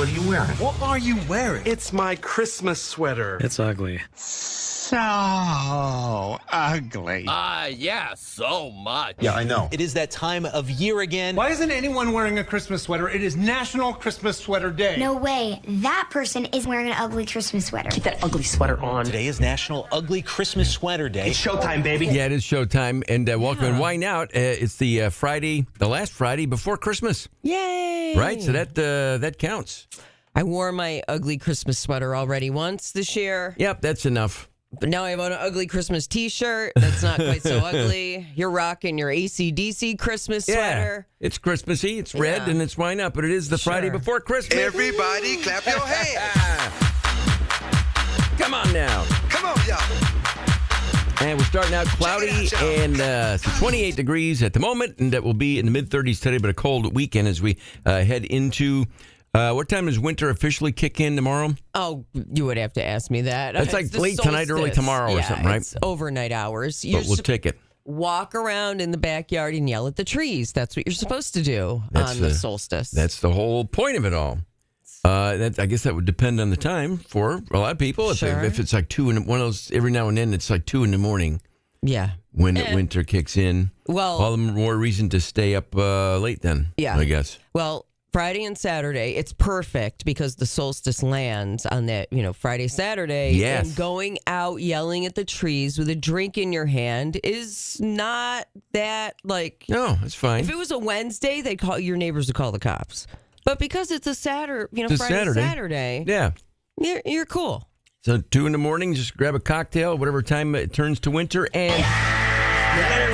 What are you wearing? What are you wearing? It's my Christmas sweater. It's ugly. So ugly. Yeah, so much. Yeah, I know. It is that time of year again. Why isn't anyone wearing a Christmas sweater? It is National Christmas Sweater Day. No way. That person is wearing an ugly Christmas sweater. Keep that ugly sweater on. Today is National Ugly Christmas Sweater Day. It's showtime, baby. Yeah, it is showtime. And welcome and wine out. It's the the last Friday before Christmas. Yay! Right? So that counts. I wore my ugly Christmas sweater already once this year. Yep, that's enough. But now I have an ugly Christmas T-shirt that's not quite so ugly. You're rocking your AC/DC Christmas sweater. It's Christmassy. It's red and it's wine up, but it is the Friday before Christmas. Everybody clap your hands. Come on now. Come on, y'all. And we're starting out cloudy and 28 degrees at the moment, and that will be in the mid-30s today, but a cold weekend as we head into... what time does winter officially kick in tomorrow? Oh, you would have to ask me that. It's like late tonight, early tomorrow or something, right? It's overnight hours. But we'll take it. Walk around in the backyard and yell at the trees. That's what you're supposed to do on the solstice. That's the whole point of it all. I guess that would depend on the time for a lot of people. If it's like one of those, every now and then it's like 2 a.m. Yeah. When winter kicks in. Well, all the more reason to stay up late then. Yeah. I guess. Well, Friday and Saturday, it's perfect because the solstice lands on that, Friday, Saturday. Yes. And going out yelling at the trees with a drink in your hand is not that No, it's fine. If it was a Wednesday, your neighbors would call the cops. But because it's a Friday, Saturday. Yeah. You're cool. So 2 a.m, just grab a cocktail, whatever time it turns to winter, and let it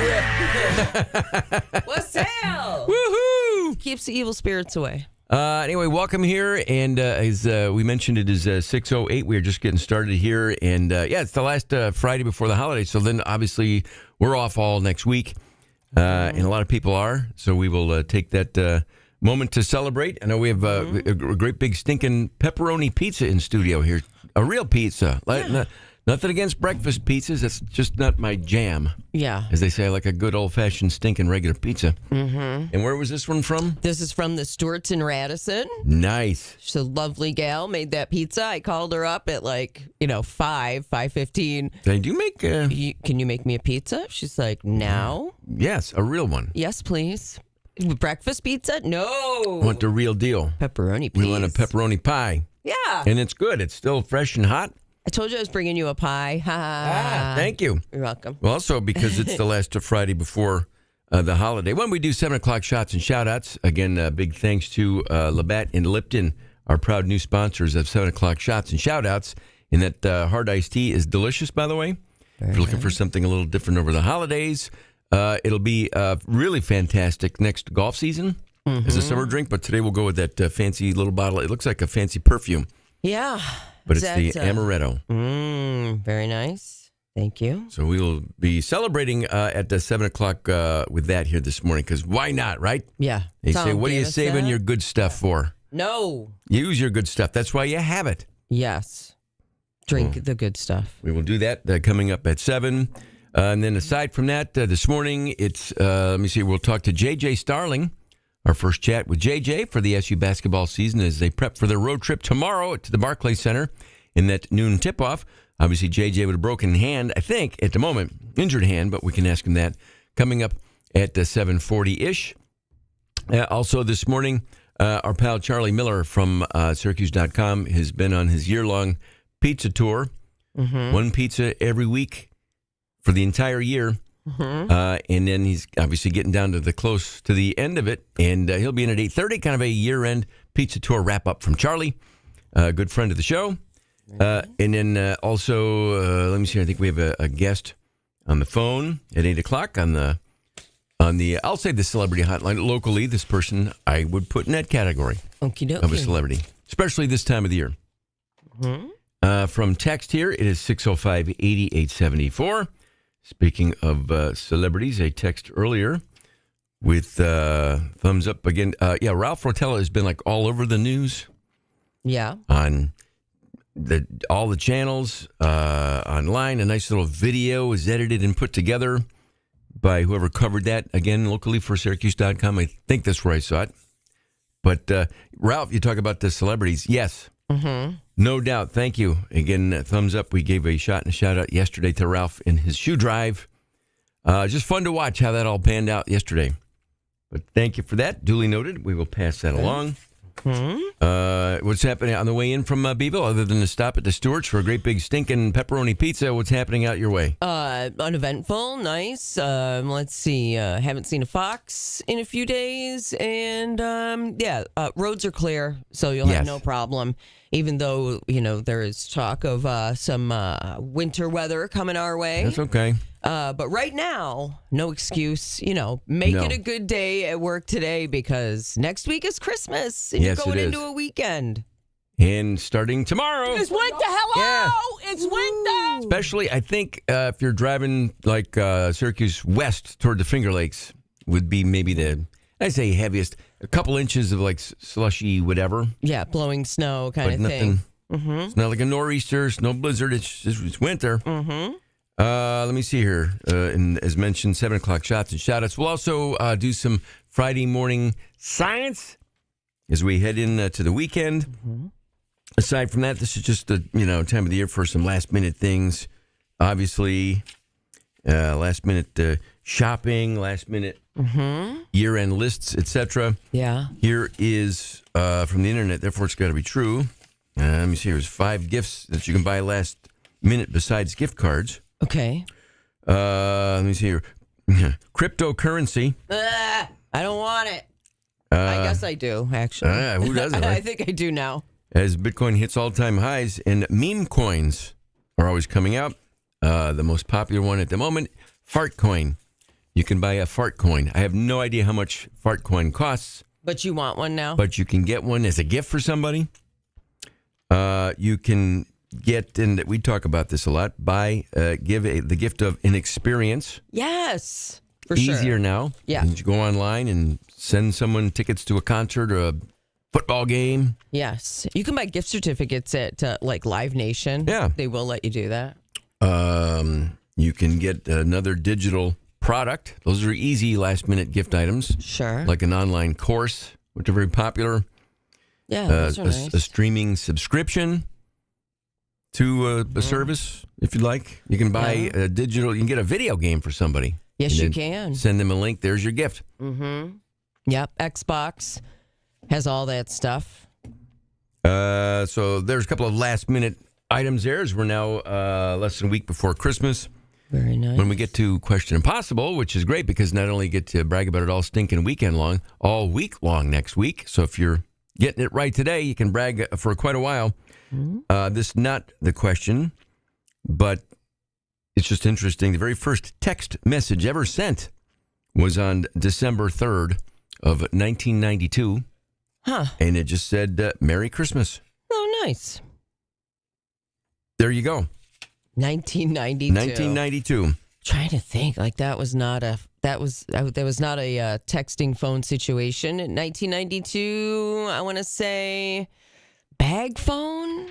rip. Wassail! Woohoo! Keeps the evil spirits away. Anyway, welcome here, and as we mentioned, it is 6:08. We are just getting started here, and it's the last Friday before the holidays. So then, obviously, we're off all next week, and a lot of people are. So we will take that moment to celebrate. I know we have a great big stinking pepperoni pizza in studio here, a real pizza. Nothing against breakfast pizzas. That's just not my jam. Yeah. As they say, I like a good old-fashioned stinking regular pizza. Mm-hmm. And where was this one from? This is from the Stewart's in Radisson. Nice. She's a lovely gal, made that pizza. I called her up at 5:15. They do make... Can you make me a pizza? She's like, now? Yes, a real one. Yes, please. Breakfast pizza? No. Want the real deal. Pepperoni, please. We want a pepperoni pie. Yeah. And it's good. It's still fresh and hot. I told you I was bringing you a pie. Thank you. You're welcome. Well, also because it's the last Friday before the holiday. When we do 7 o'clock shots and shout-outs, again, big thanks to Labatt and Lipton, our proud new sponsors of 7 o'clock shots and shout-outs. And that hard iced tea is delicious, by the way. If you're looking for something a little different over the holidays, it'll be really fantastic next golf season as a summer drink. But today we'll go with that fancy little bottle. It looks like a fancy perfume. Yeah. But it's the Amaretto. Very nice. Thank you. So we will be celebrating at 7 o'clock with that here this morning, because why not, right? Yeah. They say, what are you saving your good stuff for? No. Use your good stuff. That's why you have it. Yes. Drink the good stuff. We will do that coming up at 7. And then aside from that, this morning, it's, let me see, we'll talk to JJ Starling. Our first chat with JJ for the SU basketball season as they prep for their road trip tomorrow to the Barclays Center in that noon tip-off. Obviously, JJ with a broken hand, I think, at the moment, injured hand, but we can ask him that coming up at 7:40-ish. Also this morning, our pal Charlie Miller from Syracuse.com has been on his year-long pizza tour. One pizza every week for the entire year. And then he's obviously getting down to close to the end of it, and he'll be in at 8:30, kind of a year-end pizza tour wrap-up from Charlie, a good friend of the show. And then also, let me see, I think we have a guest on the phone at 8 o'clock on the I'll say the celebrity hotline. Locally, this person I would put in that category of a celebrity, especially this time of the year. From text here, it is 605-8874. Speaking of celebrities, a text earlier with thumbs up again. Ralph Rotella has been all over the news. Yeah. On all the channels online. A nice little video was edited and put together by whoever covered that, again, locally for Syracuse.com. I think that's where I saw it. But Ralph, you talk about the celebrities. Yes. Mm-hmm. No doubt. Thank you. Again, thumbs up. We gave a shot and a shout out yesterday to Ralph in his shoe drive. Just fun to watch how that all panned out yesterday. But thank you for that. Duly noted. We will pass that along. Mm-hmm. What's happening on the way in from Beeville, other than the stop at the Stewart's for a great big stinking pepperoni pizza? What's happening out your way? Uneventful, nice. Let's see. Haven't seen a fox in a few days, and roads are clear, so you'll have no problem. Even though there is talk of some winter weather coming our way. That's okay. But right now, no excuse. Make it a good day at work today because next week is Christmas and you're going into a weekend. And starting tomorrow. It's winter. Hello. Yeah. It's winter. Especially, I think, if you're driving like Syracuse west toward the Finger Lakes would be maybe I say heaviest. A couple inches of like slushy whatever. Yeah, blowing snow kind of thing. Mm-hmm. It's not like a nor'easter, snow blizzard. It's winter. Mm-hmm. Let me see here. And as mentioned, 7 o'clock shots and shout outs. We'll also do some Friday morning science as we head in to the weekend. Mm-hmm. Aside from that, this is just the time of the year for some last minute things. Obviously, last minute shopping, last minute year end lists, etc. Yeah. Here is from the internet. Therefore, it's got to be true. Let me see. Here's 5 gifts that you can buy last minute besides gift cards. Okay. Let me see here. Cryptocurrency. I don't want it. I guess I do, actually. Who doesn't? Right? I think I do now. As Bitcoin hits all-time highs, and meme coins are always coming out. The most popular one at the moment, fart coin. You can buy a fart coin. I have no idea how much fart coin costs. But you want one now? But you can get one as a gift for somebody. You can get, and we talk about this a lot, give the gift of an experience. Yes, for Easier sure. now. Yeah. You go online and send someone tickets to a concert or a football game. Yes. You can buy gift certificates at like Live Nation. Yeah. They will let you do that. You can get another digital product. Those are easy last-minute gift items. Sure. Like an online course, which are very popular. Yeah, those are nice. A streaming subscription to a service, if you'd like. You can buy a digital, you can get a video game for somebody. Yes, you can. Send them a link. There's your gift. Mm-hmm. Yep. Xbox has all that stuff. So there's a couple of last-minute items there as we're now less than a week before Christmas. Very nice. When we get to Question Impossible, which is great because not only get to brag about it all stinking weekend long, all week long next week. So if you're getting it right today, you can brag for quite a while. Mm-hmm. This is not the question, but it's just interesting. The very first text message ever sent was on December 3rd of 1992. Huh. And it just said, Merry Christmas. Oh, nice. There you go. 1992. 1992. Trying to think, like that was not a texting phone situation in 1992. I want to say bag phone,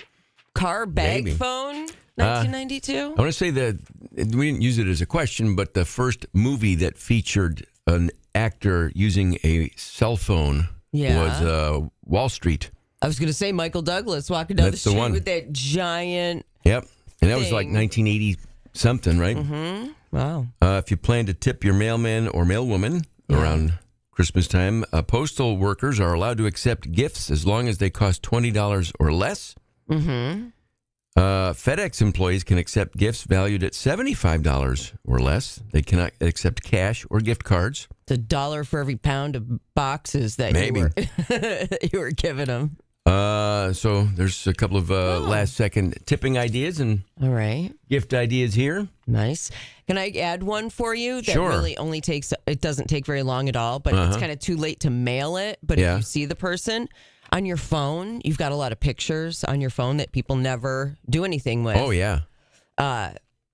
car bag Maybe. phone. 1992. I want to say that we didn't use it as a question, but the first movie that featured an actor using a cell phone was Wall Street. I was going to say Michael Douglas walking down That's the the street one. with that giant. Yep. And that was like 1980 something, right? Mm-hmm. Wow. If you plan to tip your mailman or mailwoman around Christmas time, postal workers are allowed to accept gifts as long as they cost $20 or less. Mm-hmm. FedEx employees can accept gifts valued at $75 or less. They cannot accept cash or gift cards. It's $1 for every pound of boxes that you were giving them. So there's a couple of last-second tipping ideas and all right gift ideas here. Nice. Can I add one for you that Sure. really only takes, it doesn't take very long at all, but it's kind of too late to mail it. But if you see the person on your phone, you've got a lot of pictures on your phone that people never do anything with. Oh, yeah.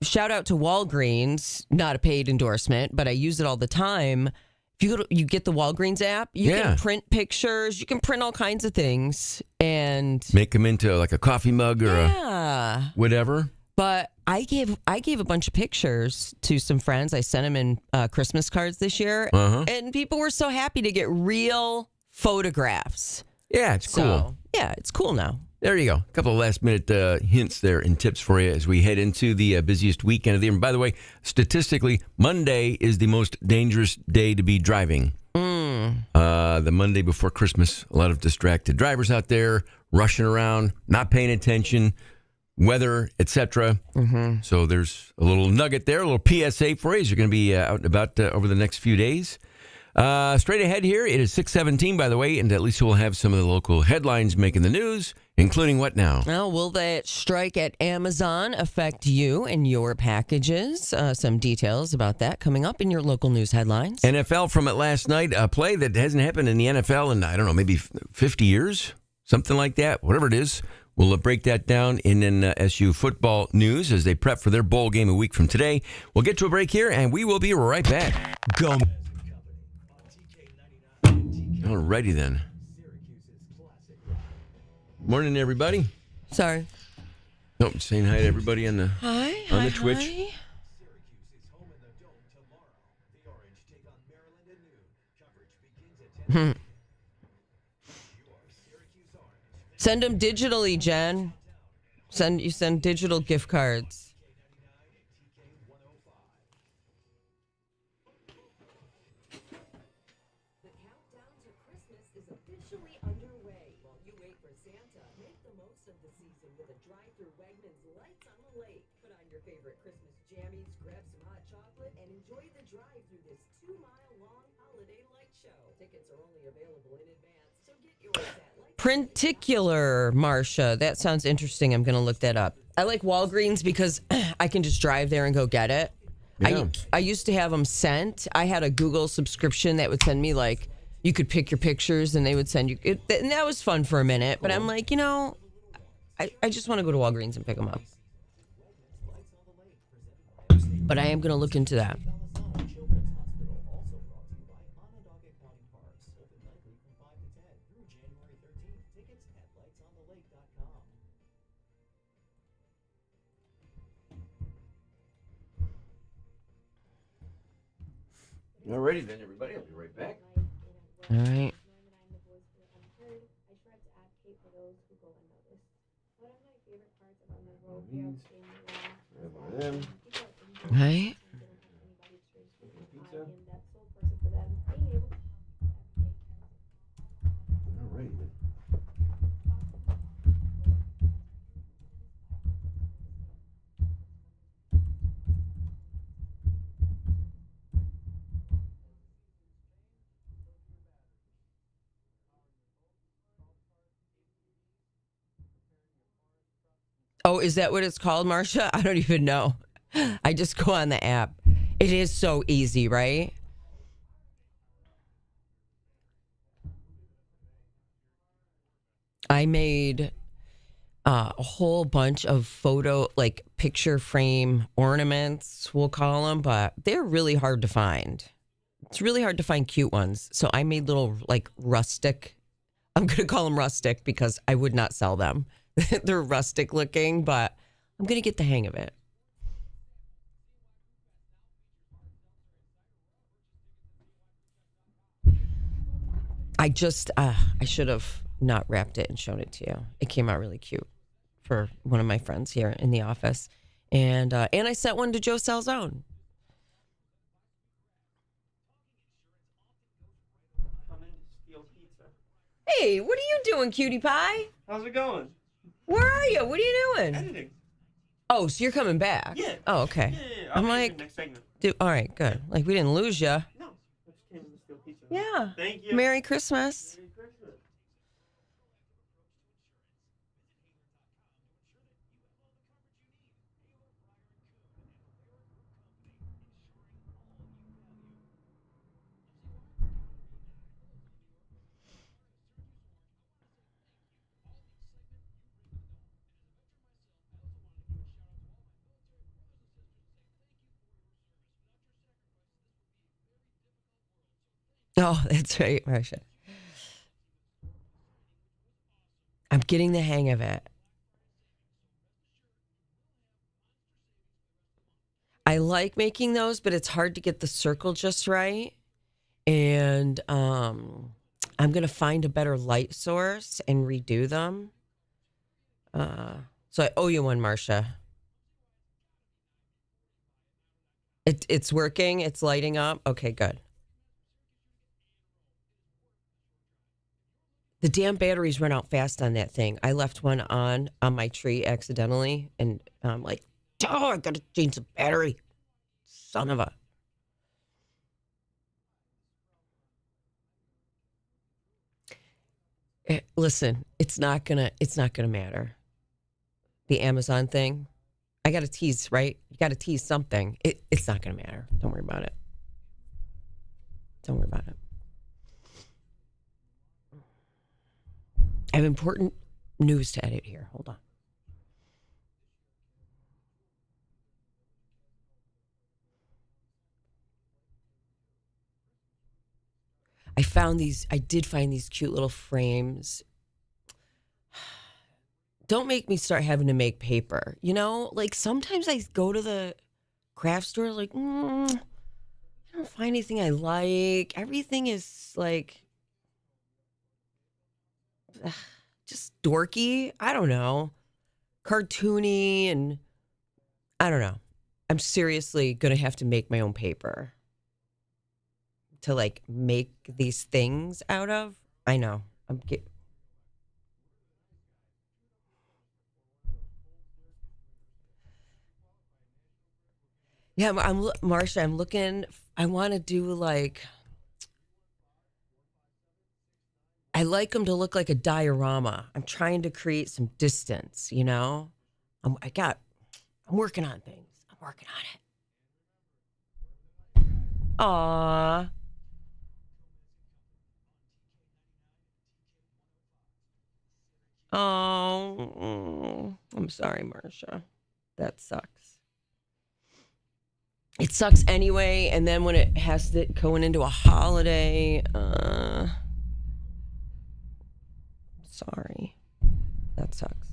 Shout out to Walgreens, not a paid endorsement, but I use it all the time. If you get the Walgreens app, you can print pictures, you can print all kinds of things and make them into like a coffee mug or a whatever. But I gave a bunch of pictures to some friends. I sent them in Christmas cards this year, and people were so happy to get real photographs. Yeah, it's cool. So, yeah, it's cool now. There you go. A couple of last-minute hints there and tips for you as we head into the busiest weekend of the year. And by the way, statistically, Monday is the most dangerous day to be driving. The Monday before Christmas, a lot of distracted drivers out there, rushing around, not paying attention, weather, etc. So there's a little nugget there, a little PSA for you as you're going to be out and about over the next few days. Straight ahead here, it is 6:17, by the way, and at least we'll have some of the local headlines making the news, including what now? Well, will that strike at Amazon affect you and your packages? Some details about that coming up in your local news headlines. NFL from it last night, a play that hasn't happened in the NFL in, I don't know, maybe 50 years, something like that, whatever it is. We'll break that down in SU football news as they prep for their bowl game a week from today. We'll get to a break here, and we will be right back. Go. Alrighty then. Morning, everybody. Sorry. Nope, saying hi to everybody on the Twitch. Hi. Send them digitally, Jen. Send digital gift cards. Particular, Marcia. That sounds interesting. I'm going to look that up. I like Walgreens because I can just drive there and go get it. Yeah. I used to have them sent. I had a Google subscription that would send me, like, you could pick your pictures and they would send you. And that was fun for a minute. But I'm like, I just want to go to Walgreens and pick them up. But I am going to look into that. Alrighty then, everybody. I'll be right back. All right. Right. Alrighty then. Oh, is that what it's called, Marcia? I don't even know. I just go on the app. It is so easy, right? I made a whole bunch of picture frame ornaments, we'll call them, but they're really hard to find. It's really hard to find cute ones. So I made little, rustic. I'm going to call them rustic because I would not sell them. They're rustic looking, but I'm going to get the hang of it. I should have not wrapped it and shown it to you. It came out really cute for one of my friends here in the office. And I sent one to Joe Salzone. Hey, what are you doing, cutie pie? How's it going? Where are you? What are you doing? Editing. Oh, so you're coming back? Yeah. Oh, okay. Yeah. I'm I'll be like, in the next segment. all right, good. Like, we didn't lose you. No, I just came to steal pizza. Yeah. Thank you. Merry Christmas. Merry Christmas. Oh, that's right, Marcia. I'm getting the hang of it. I like making those, but it's hard to get the circle just right. And I'm going to find a better light source and redo them. So I owe you one, Marcia. It's working. It's lighting up. Okay, good. The damn batteries run out fast on that thing. I left one on my tree accidentally, and I'm like, oh, I got to change the battery. Son of a. Listen, it's not gonna matter. The Amazon thing. I got to tease, right? You got to tease something. It's not gonna matter. Don't worry about it. Don't worry about it. I have important news to edit here. Hold on. I did find these cute little frames. Don't make me start having to make paper. You know, like sometimes I go to the craft store, like, I don't find anything I like. Everything is like just dorky. I don't know. Cartoony, and I don't know. I'm seriously going to have to make my own paper to like make these things out of. I know. Yeah, Marsha, I'm looking. I want to do like, I like them to look like a diorama. I'm trying to create some distance, you know? I'm working on things. I'm working on it. Aw. Oh, I'm sorry, Marsha. That sucks. It sucks anyway, and then when it has to going into a holiday, sorry. That sucks.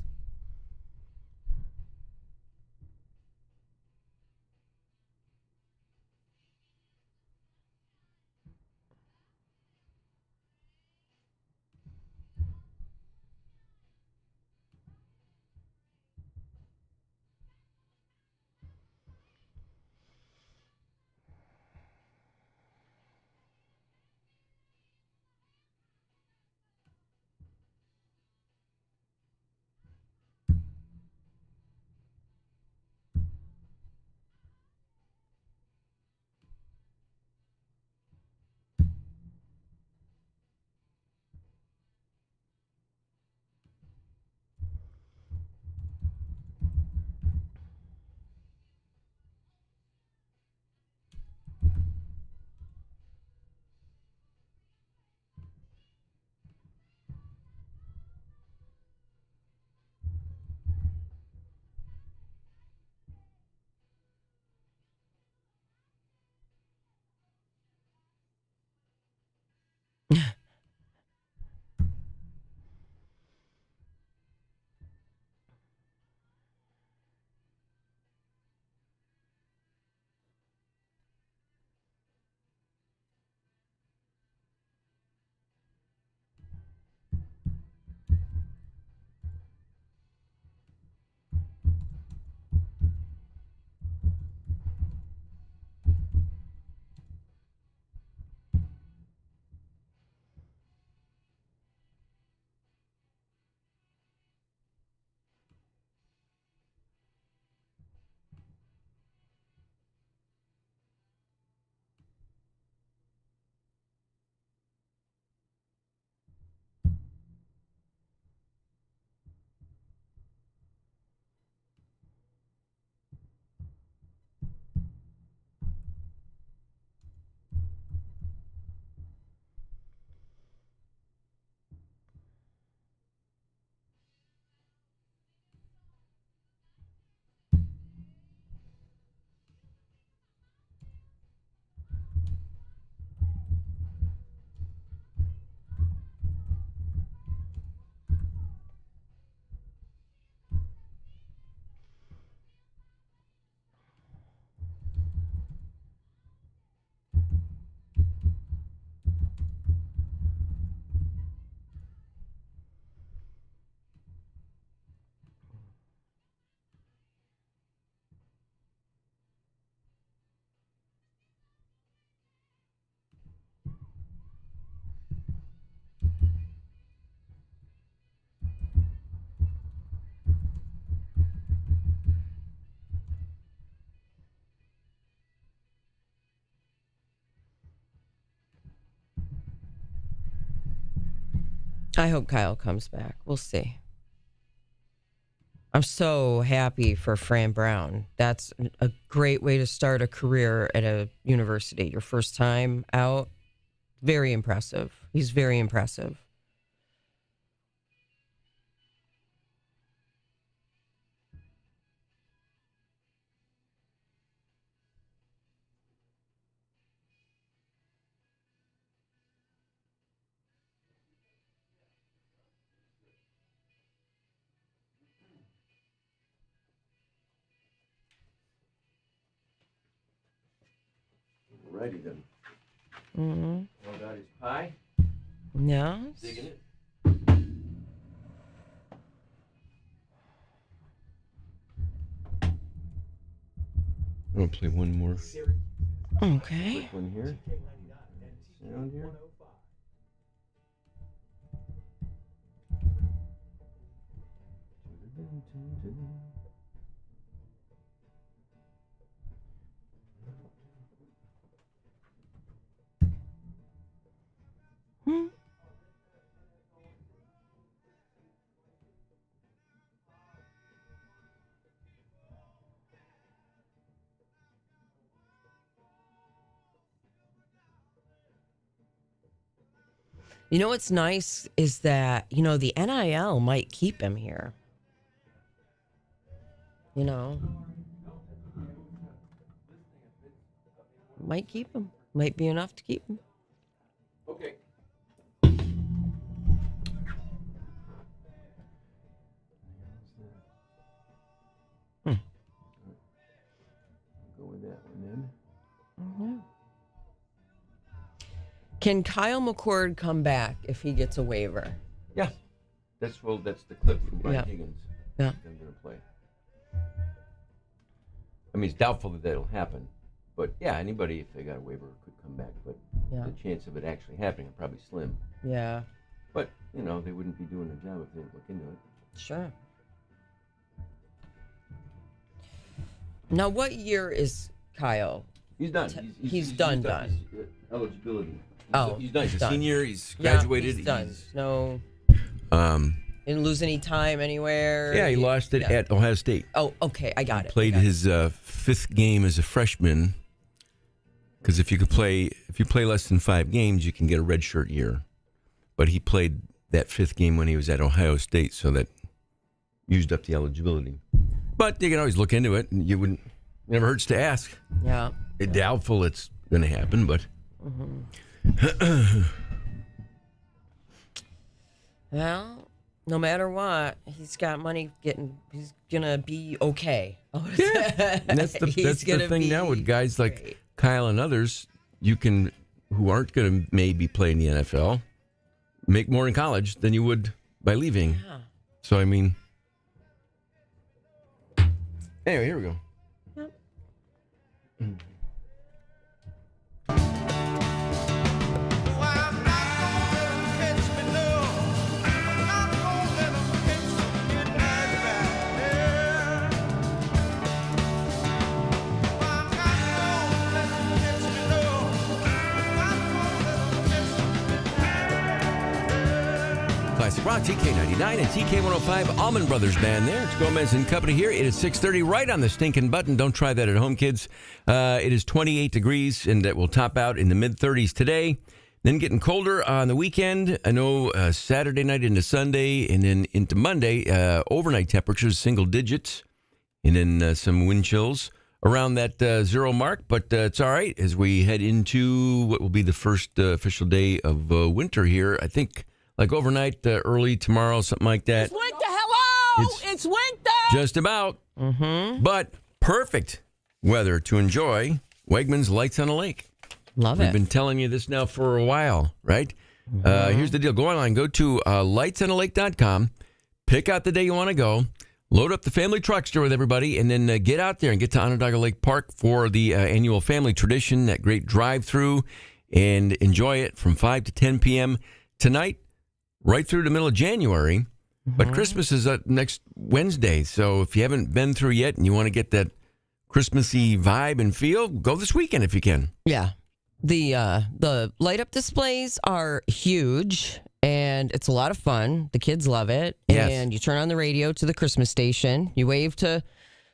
I hope Kyle comes back. We'll see. I'm so happy for Fran Brown. That's a great way to start a career at a university. Your first time out. Very impressive. He's very impressive. Righty then. Mm-hmm. All got his pie. Yes. Digging it. I'm going to play one more Okay. quick one here. Sound here. You know what's nice is that, the NIL might keep him here. Might keep him. Might be enough to keep him. Okay. Go with that one then. Mm-hmm. Can Kyle McCord come back if he gets a waiver? Yeah. That's the clip from Brian Yeah. Higgins. Yeah. I'm going to play. I mean, it's doubtful that that'll happen. But, yeah, anybody, if they got a waiver, could come back. But Yeah. the chance of it actually happening are probably slim. Yeah. But, they wouldn't be doing their job if they didn't look into it. Sure. Now, what year is Kyle? He's done. He's done. His eligibility. He's done. He's a done. senior. He's graduated. He's done. No. Um, Didn't lose any time anywhere. Yeah, he lost it at Ohio State. Oh, okay. I got it. Played his fifth game as a freshman. Because if you play less than 5 games, you can get a redshirt year. But he played that fifth game when he was at Ohio State, so that used up the eligibility. But you can always look into it, and never hurts to ask. Yeah. It's doubtful it's going to happen, but. Well, no matter what, he's got money. He's gonna be okay. Yeah, and that's the thing now with guys like Kyle and others. You can, who aren't going to maybe play in the NFL, make more in college than you would by leaving. Yeah. So I mean, anyway, here we go. Yep. Classic Rock, TK99 and TK105, Allman Brothers Band there. It's Gomez and Company here. It is 6:30 right on the stinking button. Don't try that at home, kids. It is 28 degrees, and it will top out in the mid-30s today. Then getting colder on the weekend. I know Saturday night into Sunday, and then into Monday, overnight temperatures, single digits, and then some wind chills around that 0 mark. But it's all right as we head into what will be the first official day of winter here. I think like overnight, early tomorrow, something like that. It's winter. Hello! It's winter! Just about. Mm-hmm. But perfect weather to enjoy Wegmans Lights on a Lake. Love We've it. been telling you this now for a while, right? Here's the deal. Go online. Go to lightsonalake.com. Pick out the day you want to go. Load up the family truckster with everybody, and then get out there and get to Onondaga Lake Park for the annual family tradition, that great drive-through, and enjoy it from 5 to 10 p.m. tonight, right through the middle of January. But Christmas is next Wednesday, so if you haven't been through yet and you want to get that Christmassy vibe and feel, go this weekend if you can. Yeah. The light up displays are huge. And it's a lot of fun. The kids love it. Yes. And you turn on the radio to the Christmas station. You wave to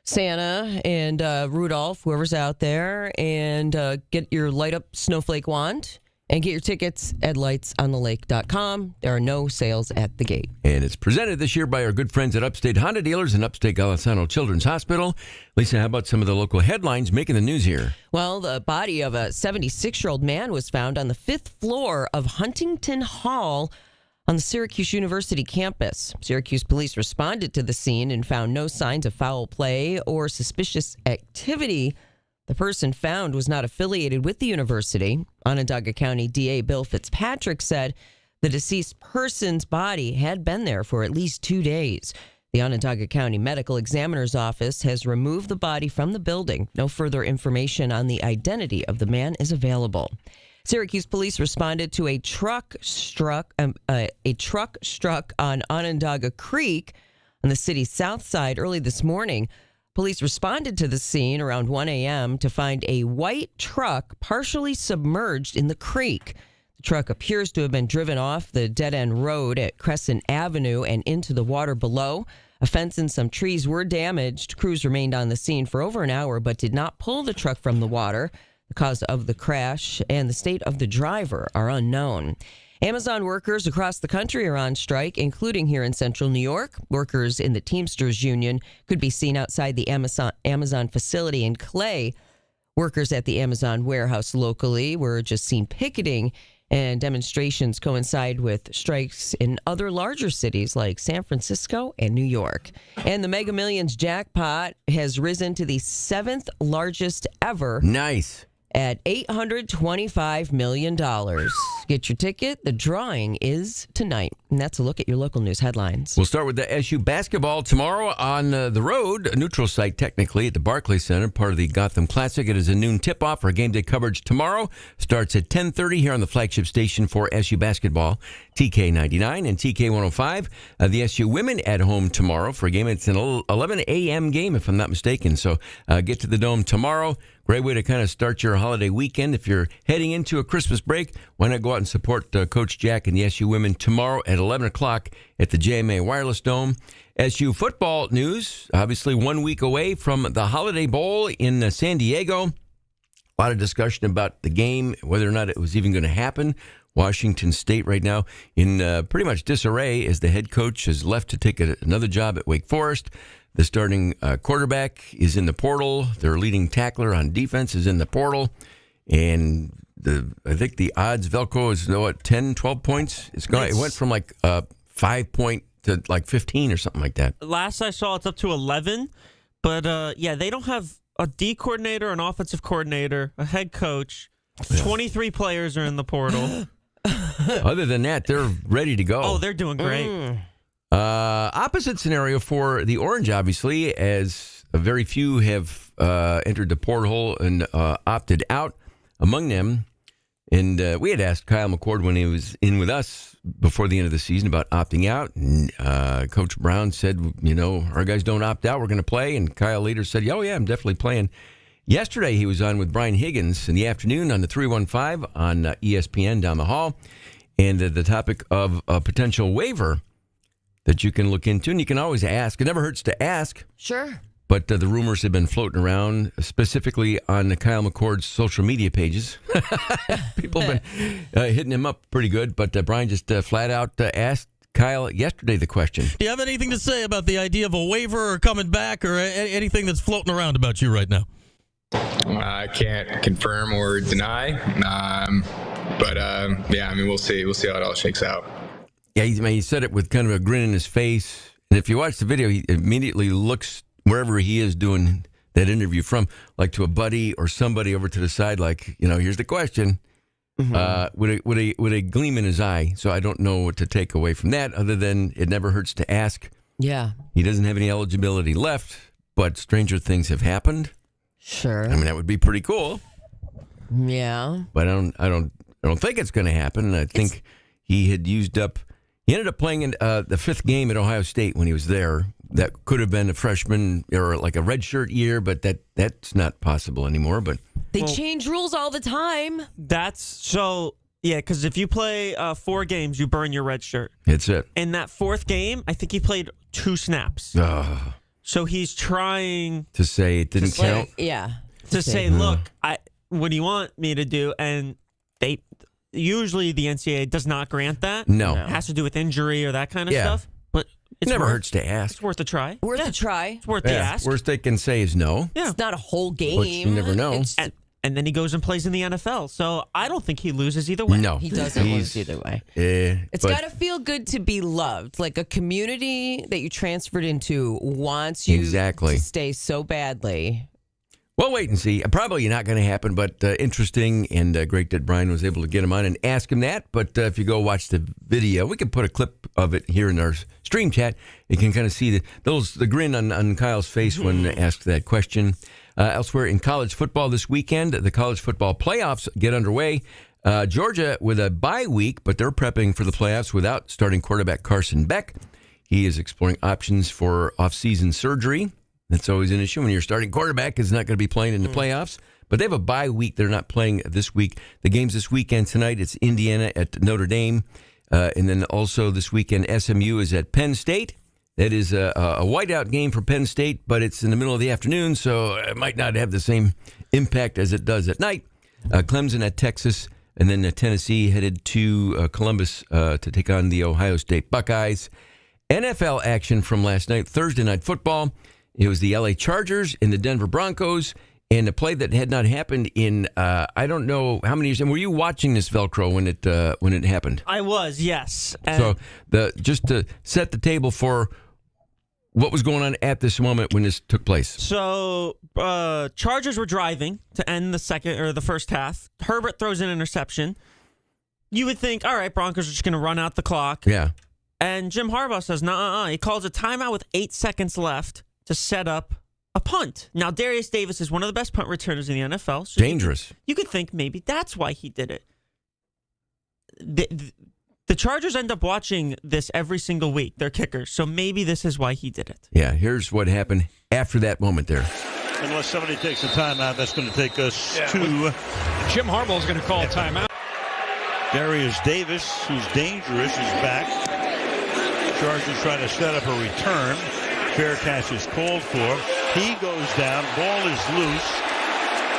Santa and Rudolph, whoever's out there, and get your light up snowflake wand and get your tickets at lightsonthelake.com. There are no sales at the gate. And it's presented this year by our good friends at Upstate Honda Dealers and Upstate Golisano Children's Hospital. Lisa, how about some of the local headlines making the news here? Well, the body of a 76-year-old man was found on the 5th floor of Huntington Hall on the Syracuse University campus. Syracuse police responded to the scene and found no signs of foul play or suspicious activity. The person found was not affiliated with the university. Onondaga County DA Bill Fitzpatrick said the deceased person's body had been there for at least 2 days. The Onondaga County Medical Examiner's Office has removed the body from the building. No further information on the identity of the man is available. Syracuse police responded to a truck struck on Onondaga Creek on the city's south side early this morning. Police responded to the scene around 1 a.m. to find a white truck partially submerged in the creek. The truck appears to have been driven off the dead-end road at Crescent Avenue and into the water below. A fence and some trees were damaged. Crews remained on the scene for over an hour but did not pull the truck from the water. The cause of the crash and the state of the driver are unknown. Amazon workers across the country are on strike, including here in central New York. Workers in the Teamsters Union could be seen outside the Amazon facility in Clay. Workers at the Amazon warehouse locally were just seen picketing, and demonstrations coincide with strikes in other larger cities like San Francisco and New York. And the Mega Millions jackpot has risen to the 7th largest ever. Nice. At $825 million. Get your ticket. The drawing is tonight. And that's a look at your local news headlines. We'll start with the SU basketball tomorrow on the road, a neutral site technically at the Barclays Center, part of the Gotham Classic. It is a noon tip-off. Our game day coverage tomorrow starts at 10:30 here on the flagship station for SU basketball, TK99 and TK105. The SU women at home tomorrow for a game. It's an 11 a.m. game, if I'm not mistaken. So get to the Dome tomorrow. Great way to kind of start your holiday weekend. If you're heading into a Christmas break, why not go out and support Coach Jack and the SU women tomorrow at 11 o'clock at the JMA Wireless Dome. SU football news, obviously 1 week away from the Holiday Bowl in San Diego. A lot of discussion about the game, whether or not it was even going to happen. Washington State right now in pretty much disarray as the head coach has left to take another job at Wake Forest. The starting quarterback is in the portal. Their leading tackler on defense is in the portal. And I think the odds, Velcro, is 10, 12 points. It went from like 5 point to like 15 or something like that. Last I saw, it's up to 11. But, they don't have a D coordinator, an offensive coordinator, a head coach. 23 players are in the portal. Other than that, they're ready to go. Oh, they're doing great. Opposite scenario for the Orange, obviously, as very few have entered the porthole and opted out. Among them, and we had asked Kyle McCord when he was in with us before the end of the season about opting out. And Coach Brown said, our guys don't opt out. We're going to play. And Kyle later said, oh, yeah, I'm definitely playing. Yesterday, he was on with Brian Higgins in the afternoon on the 315 on ESPN down the hall. And the topic of a potential waiver that you can look into. And you can always ask. It never hurts to ask. Sure. But the rumors have been floating around, specifically on Kyle McCord's social media pages. People have been hitting him up pretty good. But Brian just flat out asked Kyle yesterday the question. Do you have anything to say about the idea of a waiver or coming back or anything that's floating around about you right now? I can't confirm or deny. We'll see. We'll see how it all shakes out. Yeah, he said it with kind of a grin in his face. And if you watch the video, he immediately looks wherever he is doing that interview from, like to a buddy or somebody over to the side, like, here's the question, with a gleam in his eye. So I don't know what to take away from that other than it never hurts to ask. Yeah. He doesn't have any eligibility left, but stranger things have happened. Sure. I mean, that would be pretty cool. Yeah. But I don't think it's going to happen. And I think he ended up playing in the fifth game at Ohio State when he was there. That could have been a freshman or like a redshirt year, but that's not possible anymore. But they change rules all the time. Yeah, because if you play 4 games, you burn your red shirt. That's it. In that 4th game, I think he played 2 snaps. So he's trying to say it didn't count. To say, look, what do you want me to do? And they usually the NCAA does not grant that. No. It has to do with injury or that kind of stuff. But it never hurts to ask. It's worth a try. Worth a try. It's worth the ask. Worst they can say is no. Yeah. It's not a whole game. But you never know. And then he goes and plays in the NFL. So I don't think he loses either way. No. He doesn't lose either way. It's got to feel good to be loved. Like a community that you transferred into wants you to stay so badly. Well, wait and see. Probably not going to happen, but interesting and great that Brian was able to get him on and ask him that. But if you go watch the video, we can put a clip of it here in our stream chat. You can kind of see the grin on Kyle's face when asked that question. Elsewhere in college football this weekend, the college football playoffs get underway. Georgia with a bye week, but they're prepping for the playoffs without starting quarterback Carson Beck. He is exploring options for off-season surgery. That's always an issue when your starting quarterback is not going to be playing in the playoffs. But they have a bye week. They're not playing this week. The game's this weekend tonight. It's Indiana at Notre Dame. And then also this weekend, SMU is at Penn State. That is a whiteout game for Penn State, but it's in the middle of the afternoon, so it might not have the same impact as it does at night. Clemson at Texas, and then Tennessee headed to Columbus to take on the Ohio State Buckeyes. NFL action from last night, Thursday Night Football. It was the L.A. Chargers and the Denver Broncos, and a play that had not happened in I don't know how many years. And were you watching this, Velcro, when it happened? I was, yes. So just to set the table for what was going on at this moment when this took place. So Chargers were driving to end the first half. Herbert throws an interception. You would think, all right, Broncos are just going to run out the clock. Yeah. And Jim Harbaugh says, no. He calls a timeout with 8 seconds left to set up a punt. Now, Darius Davis is one of the best punt returners in the NFL. So dangerous. You could think maybe that's why he did it. The Chargers end up watching this every single week, their kickers. So maybe this is why he did it. Yeah, here's what happened after that moment there. Unless somebody takes a timeout, that's going to take us to... Jim Harbaugh is going to call a timeout. Darius Davis, who's dangerous, is back. Chargers trying to set up a return. Fair catch is called for. He goes down. Ball is loose.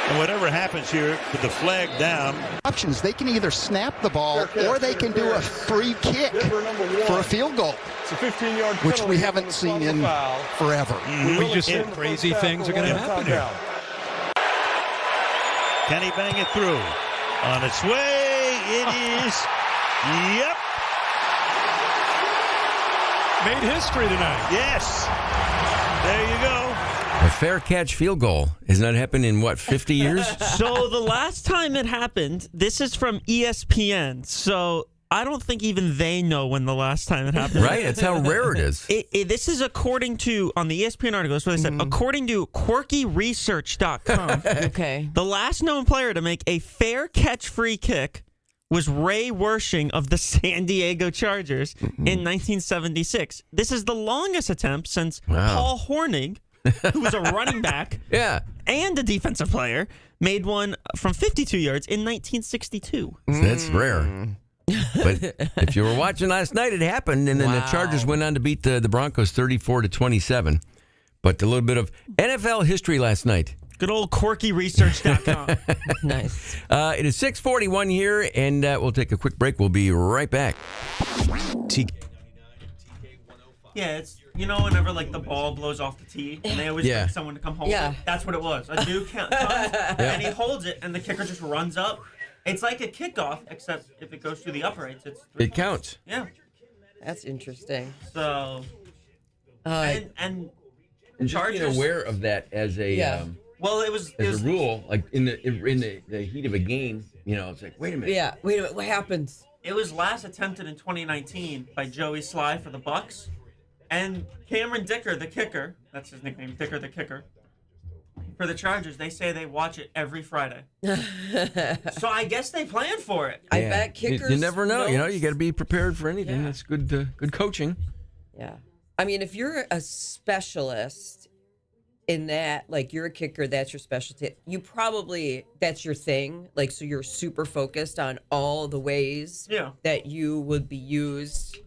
And whatever happens here with the flag down. Options. They can either snap the ball or they can do a free kick for a field goal. It's a 15-yard which we haven't seen in forever. We just said crazy things are going to happen here. Can he bang it through? On its way. It is. Yep. Made history tonight. Yes. There you go. A fair catch field goal. Has not happened in, 50 years? So the last time it happened, this is from ESPN. So I don't think even they know when the last time it happened. Right? That's how rare it is. This is according to, on the ESPN article, that's what they said, according to quirkyresearch.com. Okay. The last known player to make a fair catch free kick was Ray Wersching of the San Diego Chargers in 1976. This is the longest attempt since Paul Hornung, who was a running back and a defensive player, made one from 52 yards in 1962. That's rare. But if you were watching last night, it happened, and then the Chargers went on to beat the Broncos 34-27. But a little bit of NFL history last night. Good old quirkyresearch.com. Nice. It is 6:41 here, and we'll take a quick break. We'll be right back. Yeah, it's, whenever the ball blows off the tee, and they always get someone to come hold it. That's what it was. A dude comes, and he holds it, and the kicker just runs up. It's like a kickoff, except if it goes through the uprights, it counts. Yeah. That's interesting. So, and just Chargers, being aware of that as a well, it was a rule, like in the heat of a game. It's like, wait a minute. Yeah, wait a minute. What happens? It was last attempted in 2019 by Joey Sly for the Bucks, and Cameron Dicker, the kicker. That's his nickname, Dicker the kicker. For the Chargers, they say they watch it every Friday. So I guess they plan for it. I bet kickers. You never know. You got to be prepared for anything. That's good. Good coaching. Yeah. I mean, if you're a specialist in that, like, you're a kicker, that's your specialty. You probably, that's your thing. Like, so you're super focused on all the ways that you would be used,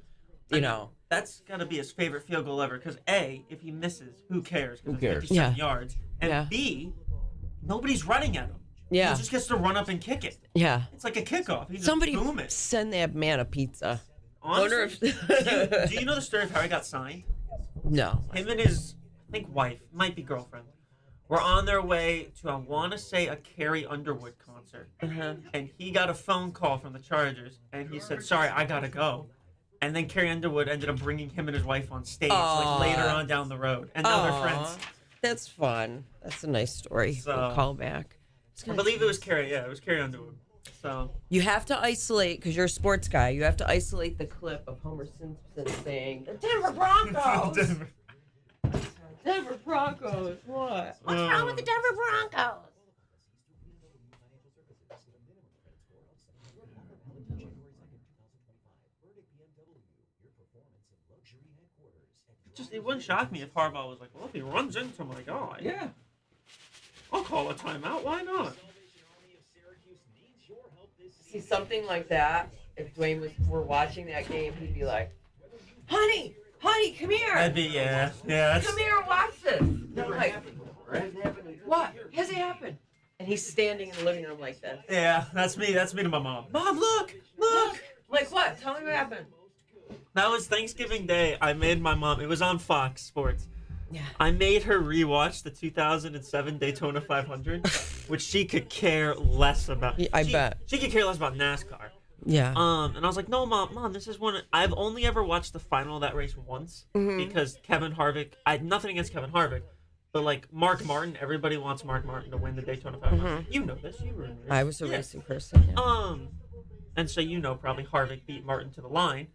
you know. That's got to be his favorite field goal ever. Because A, if he misses, who cares? Who It's cares? 57 yards. And B, nobody's running at him. Yeah. He just gets to run up and kick it. Yeah. It's like a kickoff. He just Somebody boom it. send that man a pizza. Honestly, do you know the story of how he got signed? No. Him and his, I think, wife, might be girlfriend, were on their way to, I want to say, a Carrie Underwood concert. And he got a phone call from the Chargers, and he said, sorry, I got to go. And then Carrie Underwood ended up bringing him and his wife on stage like later on down the road. And now they're friends. That's fun. That's a nice story. So, Call back. I believe it was Carrie. Yeah, it was Carrie Underwood. So you have to isolate, because you're a sports guy, you have to isolate the clip of Homer Simpson saying, the Denver Broncos! Denver Broncos, what? What's wrong with the Denver Broncos? it wouldn't shock me if Harbaugh was like, well, if he runs into my guy, I'll call a timeout. Why not? See, something like that, if Dwayne were watching that game, he'd be like, honey, come here. That'd be, yeah. That's... Come here and watch this. And I'm like, what? Has it happened? And he's standing in the living room like this. Yeah, that's me. That's me to my mom. Mom, look. Like what? Tell me what happened. That was Thanksgiving Day. I made my mom. It was on Fox Sports. Yeah. I made her rewatch the 2007 Daytona 500, which she could care less about. I bet. She could care less about NASCAR. Yeah. And I was like, no, mom, this is one. I've only ever watched the final of that race once because Kevin Harvick. I had nothing against Kevin Harvick, but like Mark Martin, everybody wants Mark Martin to win the Daytona 500. You know this. You were in the race. I was a racing person. Yeah. And so probably Harvick beat Martin to the line.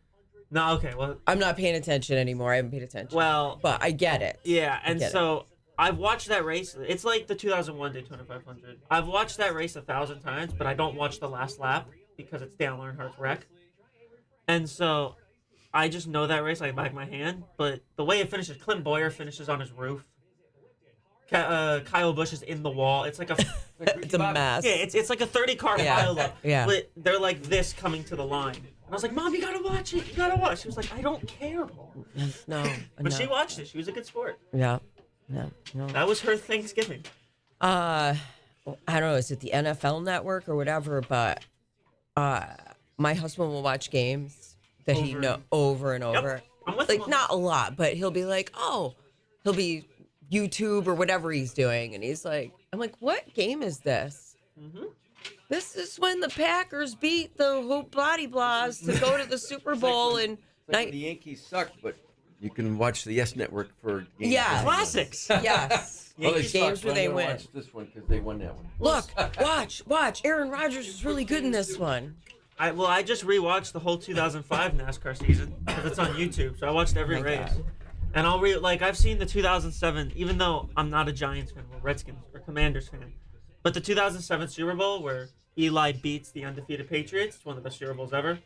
No, okay, well... I'm not paying attention anymore. I haven't paid attention. Well... But I get it. Yeah, and so I've watched that race. It's like the 2001 Daytona 500. I've watched that race 1,000 times, but I don't watch the last lap because it's Dale Earnhardt's wreck. And so I just know that race like back of my hand, but the way it finishes, Clint Boyer finishes on his roof. Kyle Busch is in the wall. It's like a... It's a mess. Yeah, it's like a 30-car pileup. Yeah. But they're like this coming to the line. And I was like, Mom, you gotta watch it. You gotta watch. She was like, I don't care, Mom. No. But she watched it. She was a good sport. Yeah. No. That was her Thanksgiving. I don't know. Is it the NFL Network or whatever? But my husband will watch games that he know over and over. Yep. I'm with like him. Not a lot, but he'll be like, he'll be YouTube or whatever he's doing, and he's like, I'm like, what game is this? This is when the Packers beat the Body Blas to go to the Super Bowl and the Yankees suck, but you can watch the Yes Network for games. Yeah, classics. Yes, games where they win. Watch this one because they won that one. Look, watch. Aaron Rodgers was really good in this one. I just rewatched the whole 2005 NASCAR season because it's on YouTube, so I watched every race. God. And I've seen the 2007, even though I'm not a Giants fan or Redskins or Commanders fan, but the 2007 Super Bowl where Eli beats the undefeated Patriots, it's one of the best Super Bowls ever.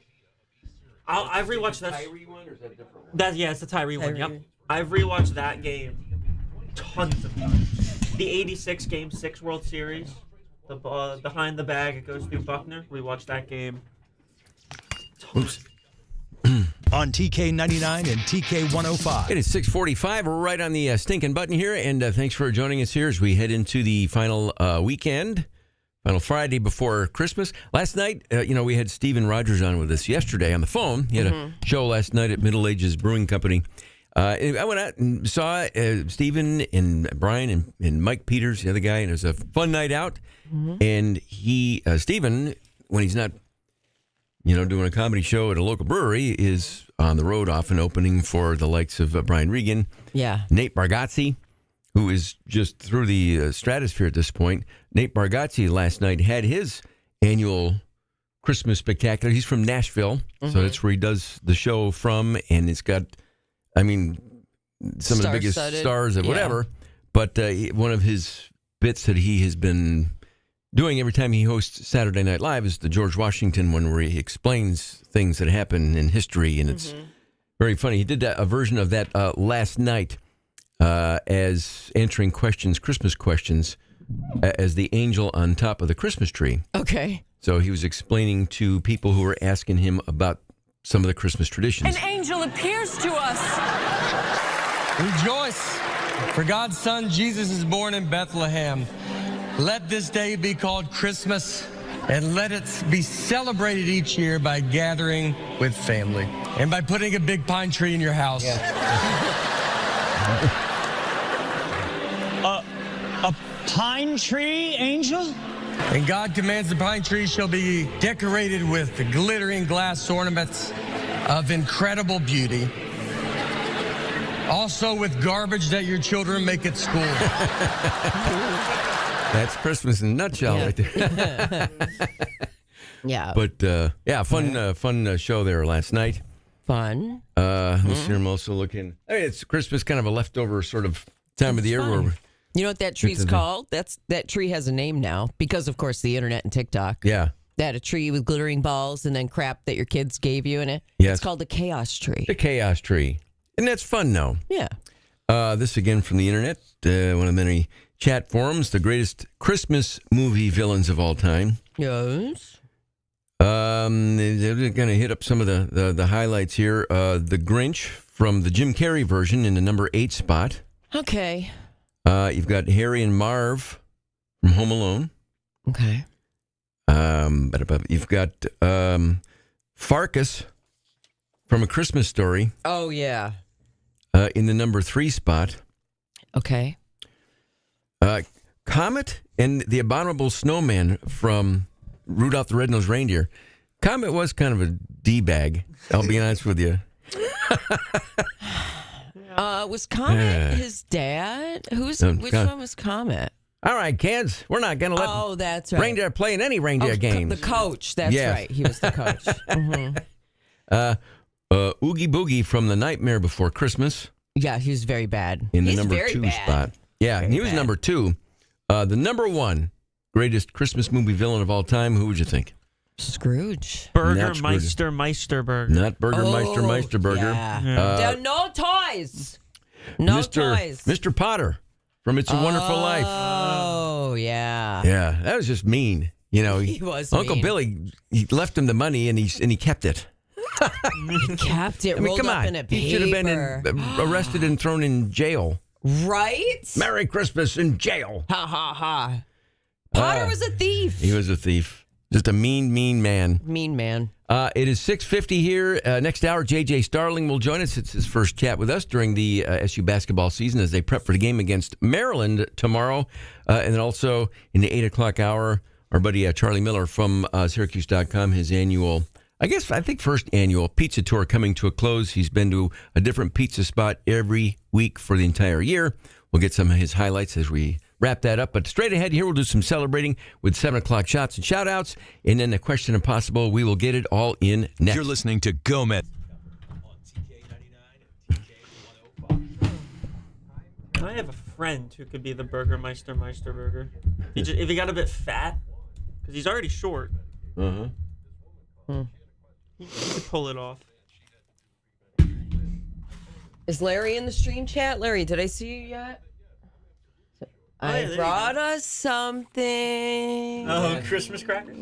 I've rewatched that. Tyree one, or is that a different one? It's the Tyree one. Yep. I've rewatched that game tons of times. The '86 Game 6 World Series, the behind the bag, it goes through Buckner. Rewatched that game. Oops. On TK99 and TK105. It is 6:45. We're right on the stinking button here, and thanks for joining us here as we head into the final weekend, final Friday before Christmas. Last night, we had Stephen Rogers on with us yesterday on the phone. He had a show last night at Middle Ages Brewing Company. I went out and saw Stephen and Brian and Mike Peters, the other guy, and it was a fun night out. And Stephen, when he's not doing a comedy show at a local brewery, is on the road often opening for the likes of Brian Regan, Nate Bargatze, who is just through the stratosphere at this point. Nate Bargatze last night had his annual Christmas spectacular. He's from Nashville, so that's where he does the show from, and it's got, some of the biggest stars of whatever. But one of his bits that he has been doing every time he hosts Saturday Night Live is the George Washington one, where he explains things that happen in history, and it's very funny. He did a version of that last night. as answering Christmas questions, as the angel on top of the Christmas tree. Okay. So he was explaining to people who were asking him about some of the Christmas traditions. An angel appears to us. Rejoice, for God's Son Jesus is born in Bethlehem. Let this day be called Christmas, and let it be celebrated each year by gathering with family and by putting a big pine tree in your house. A pine tree, angel? And God commands the pine tree shall be decorated with the glittering glass ornaments of incredible beauty. Also with garbage that your children make at school. That's Christmas in a nutshell right there. Yeah. But, fun show there last night. Fun. This year I'm also looking. I mean, it's Christmas, kind of a leftover sort of time of the year where You know what that tree's called? That tree has a name now because, of course, the internet and TikTok. Yeah. That a tree with glittering balls and then crap that your kids gave you in it. Yes. It's called the chaos tree. The chaos tree. And that's fun, though. Yeah. This again from the internet, one of the many chat forums, the greatest Christmas movie villains of all time. Yes. They're going to hit up some of the highlights here. The Grinch from the Jim Carrey version in the number 8 spot. Okay. You've got Harry and Marv from Home Alone. Okay. You've got Farkas from A Christmas Story. Oh, yeah. In the number 3 spot. Okay. Comet and the Abominable Snowman from Rudolph the Red-Nosed Reindeer. Comet was kind of a D-bag, I'll be honest with you. Was Comet his dad? Which one was Comet? All right, kids, we're not going to let that's right. reindeer play in any reindeer games. The coach, that's right. He was the coach. Oogie Boogie from The Nightmare Before Christmas. Yeah, he was very bad. In the He's number very 2 bad. spot. Yeah, Very he was bad. number 2. The number 1 greatest Christmas movie villain of all time. Who would you think? Scrooge. Burgermeister Meisterburger. Not Burgermeister Meisterburger. Yeah. No toys. No toys. Mr. Potter from It's a Wonderful Life. Oh, yeah. Yeah, that was just mean. You know, He was Uncle mean. Billy, he left him the money and he kept it. He kept it rolled up in a paper. He should have been arrested and thrown in jail. Right? Merry Christmas in jail. Ha, ha, ha. Potter was a thief. He was a thief. Just a mean man. Mean man. It is 6:50 here. Next hour, JJ Starling will join us. It's his first chat with us during the SU basketball season as they prep for the game against Maryland tomorrow. And then also in the 8 o'clock hour, our buddy Charlie Miller from Syracuse.com, his annual, I think first annual pizza tour coming to a close. He's been to a different pizza spot every week for the entire year. We'll get some of his highlights as we wrap that up. But straight ahead here, we'll do some celebrating with 7 o'clock shots and shout outs. And then the question impossible, we will get it all in next. You're listening to Gomez. I have a friend who could be the Burgermeister Meisterburger. If he got a bit fat, because he's already short. He could pull it off. Is Larry in the stream chat? Larry, did I see you yet? I brought us something. Oh, Christmas crackers?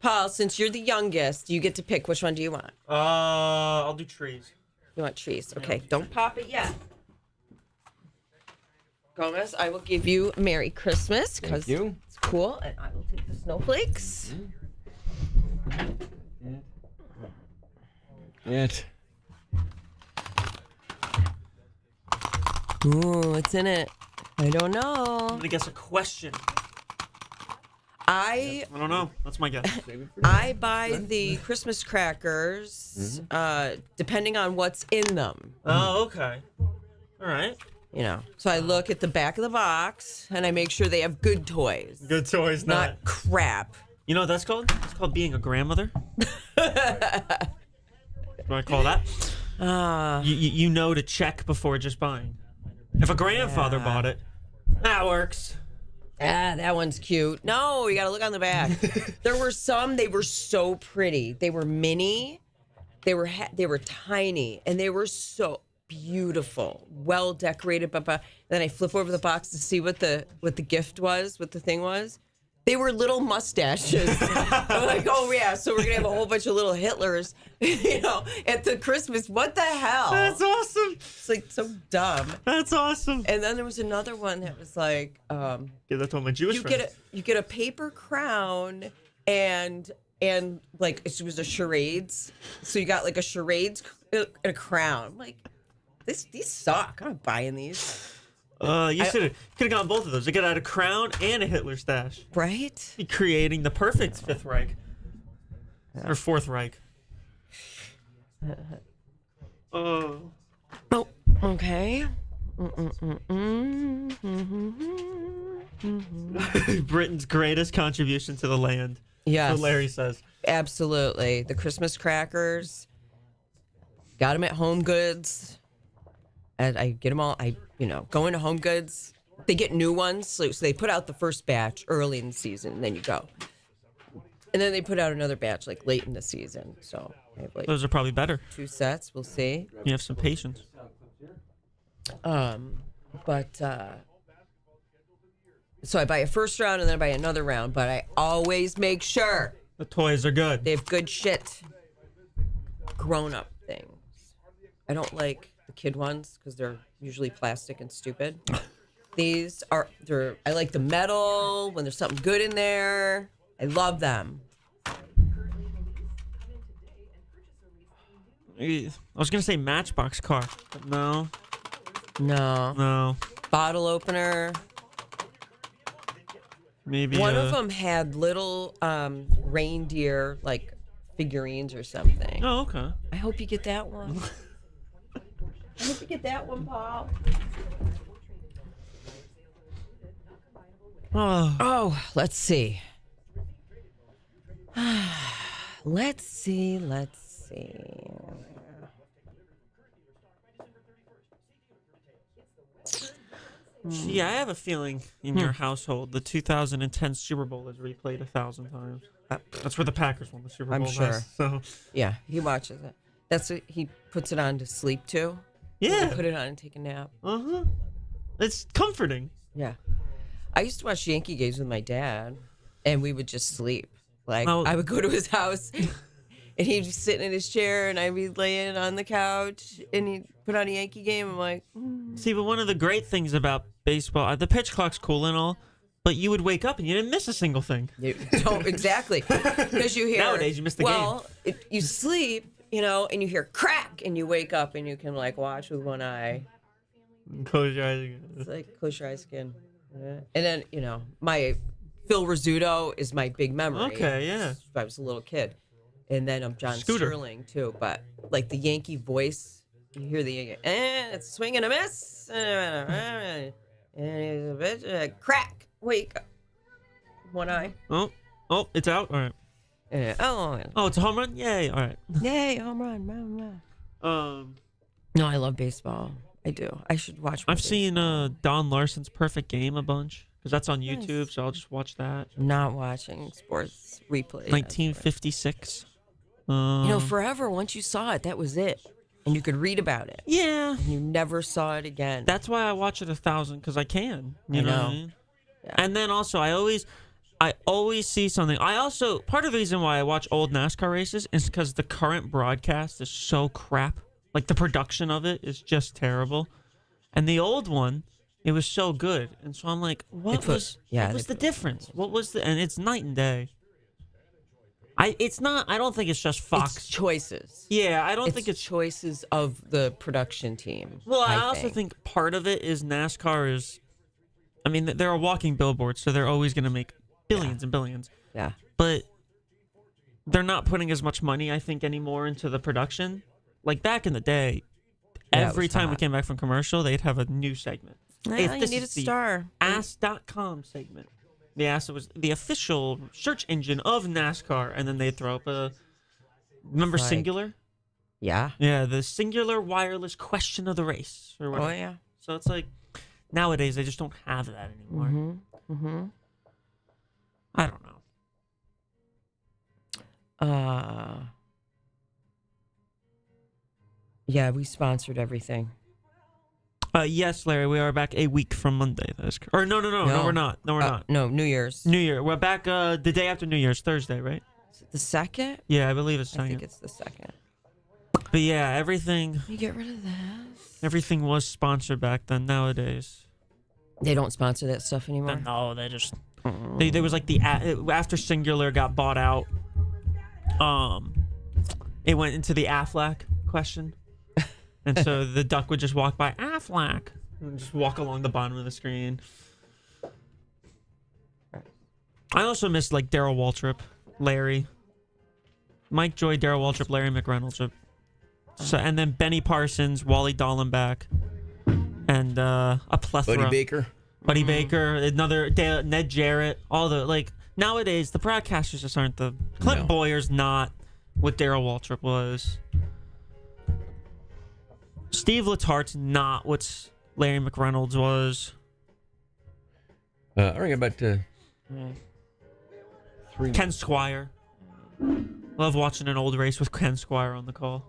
Paul, since you're the youngest, you get to pick. Which one do you want? I'll do trees. You want trees? Okay, don't pop it yet. Gomez, I will give you Merry Christmas because it's cool, and I will take the snowflakes. It. Ooh, what's in it? I don't know. I'm going to guess a question. I don't know. That's my guess. I buy the Christmas crackers depending on what's in them. Oh, okay. All right. You know, so I look at the back of the box and I make sure they have good toys. Good toys, not crap. You know what that's called? It's called being a grandmother. What do I call that? You know to check before just buying. If a grandfather bought it, that works. That one's cute. No, you got to look on the back. There were some, they were so pretty. They were mini. They were tiny, and they were so beautiful, well decorated. Then I flip over the box to see what the gift was, what the thing was. They were little mustaches. I'm like, oh yeah, so we're gonna have a whole bunch of little Hitlers, at the Christmas. What the hell? That's awesome. It's like so dumb. That's awesome. And then there was another one that was like, yeah, that's all my Jewish friends. You get a paper crown and like it was a charades. So you got like a charades and a crown. I'm like, these suck. I'm not buying these. You could have gotten both of those. You could have had a crown and a Hitler stash. Right? Be creating the perfect Fifth Reich. Or Fourth Reich. Oh, okay. Britain's greatest contribution to the land. Yes. That's what Larry says. Absolutely. The Christmas crackers. Got them at Home Goods. And I get them all. Go into Home Goods. They get new ones. So they put out the first batch early in the season, and then you go. And then they put out another batch like late in the season. So I have like those are probably better. 2 sets. We'll see. You have some patience. So I buy a first round and then I buy another round, but I always make sure the toys are good. They have good shit. Grown-up things. I don't like the kid ones because they're usually plastic and stupid. These are, I like the metal when there's something good in there. I love them. I was going to say Matchbox car, but no. No. Bottle opener. Maybe one of them had little reindeer like figurines or something. Oh, okay. I hope you get that one. I hope you get that one, Paul. Oh, let's see. Let's see. Yeah, I have a feeling in your household, the 2010 Super Bowl is replayed 1,000 times. That's where the Packers won the Super Bowl. I'm sure. Last, so yeah, he watches it. That's what he puts it on to sleep too. Yeah, put it on and take a nap. It's comforting. Yeah, I used to watch Yankee games with my dad, and we would just sleep. Like I would go to his house. And he'd be sitting in his chair, and I'd be laying on the couch, and he'd put on a Yankee game. I'm like, See, but one of the great things about baseball, the pitch clock's cool and all, but you would wake up and you didn't miss a single thing. Exactly. Because you hear... Nowadays, you miss the game. You sleep, and you hear crack, and you wake up, and you can, watch with one eye. Close your eyes again. It's like, close your eyes again. Yeah. And then, my Phil Rizzuto is my big memory. Okay, yeah. I was a little kid. And then I'm John Scooter. Sterling, too. But, the Yankee voice, you hear the Yankee, it's a swing and a miss. And he's a bitch, crack, wake up. One eye. Oh, it's out? All right. Oh, it's a home run? Yay, all right. Yay, home run. No, I love baseball. I do. I should watch more I've seen Don Larson's Perfect Game a bunch. Because that's on YouTube, so I'll just watch that. Not watching sports replay. 1956. Forever, once you saw it, that was it. And you could read about it. Yeah. And you never saw it again. That's why I watch it 1,000, because I can. You know what I mean? Yeah. And then also, I always see something. Part of the reason why I watch old NASCAR races is because the current broadcast is so crap. Like, the production of it is just terrible. And the old one, it was so good. And so I'm like, what was the difference? And it's night and day. I don't think it's just Fox. It's choices. Yeah, I don't think it's choices of the production team. Well, I also think part of it is NASCAR is, they're a walking billboard, so they're always going to make billions and billions. Yeah. But they're not putting as much money, I think, anymore into the production. Like back in the day, every time we came back from commercial, they'd have a new segment. Well, you need a star. Ask.com segment. The Ask was the official search engine of NASCAR, and then they'd throw up remember Singular? Yeah. Yeah, the Singular Wireless Question of the Race. Or whatever. Oh, yeah. So it's like, nowadays, they just don't have that anymore. I don't know. Yeah, we sponsored everything. Yes, Larry, we are back a week from Monday. That is correct. Or no, we're not. No, we're not. No, New Year's. New Year. We're back the day after New Year's, Thursday, right? Is it the 2nd? Yeah, I believe it's 2nd. I think it's the 2nd. But yeah, everything. You get rid of that. Everything was sponsored back then. Nowadays, they don't sponsor that stuff anymore. No, they just. There was like after Singular got bought out. It went into the Aflac question. And so the duck would just walk by Aflac and just walk along the bottom of the screen. I also missed like Daryl Waltrip, Larry, Mike Joy, Daryl Waltrip, Larry McReynolds. So and then Benny Parsons, Wally Dallenbach, and a plethora. Buddy Baker, another Ned Jarrett. All the like nowadays the broadcasters just aren't the Clint Boyer's not what Daryl Waltrip was. Steve Letart's not what Larry McReynolds was. All right, about 3. Ken Squire. Love watching an old race with Ken Squire on the call.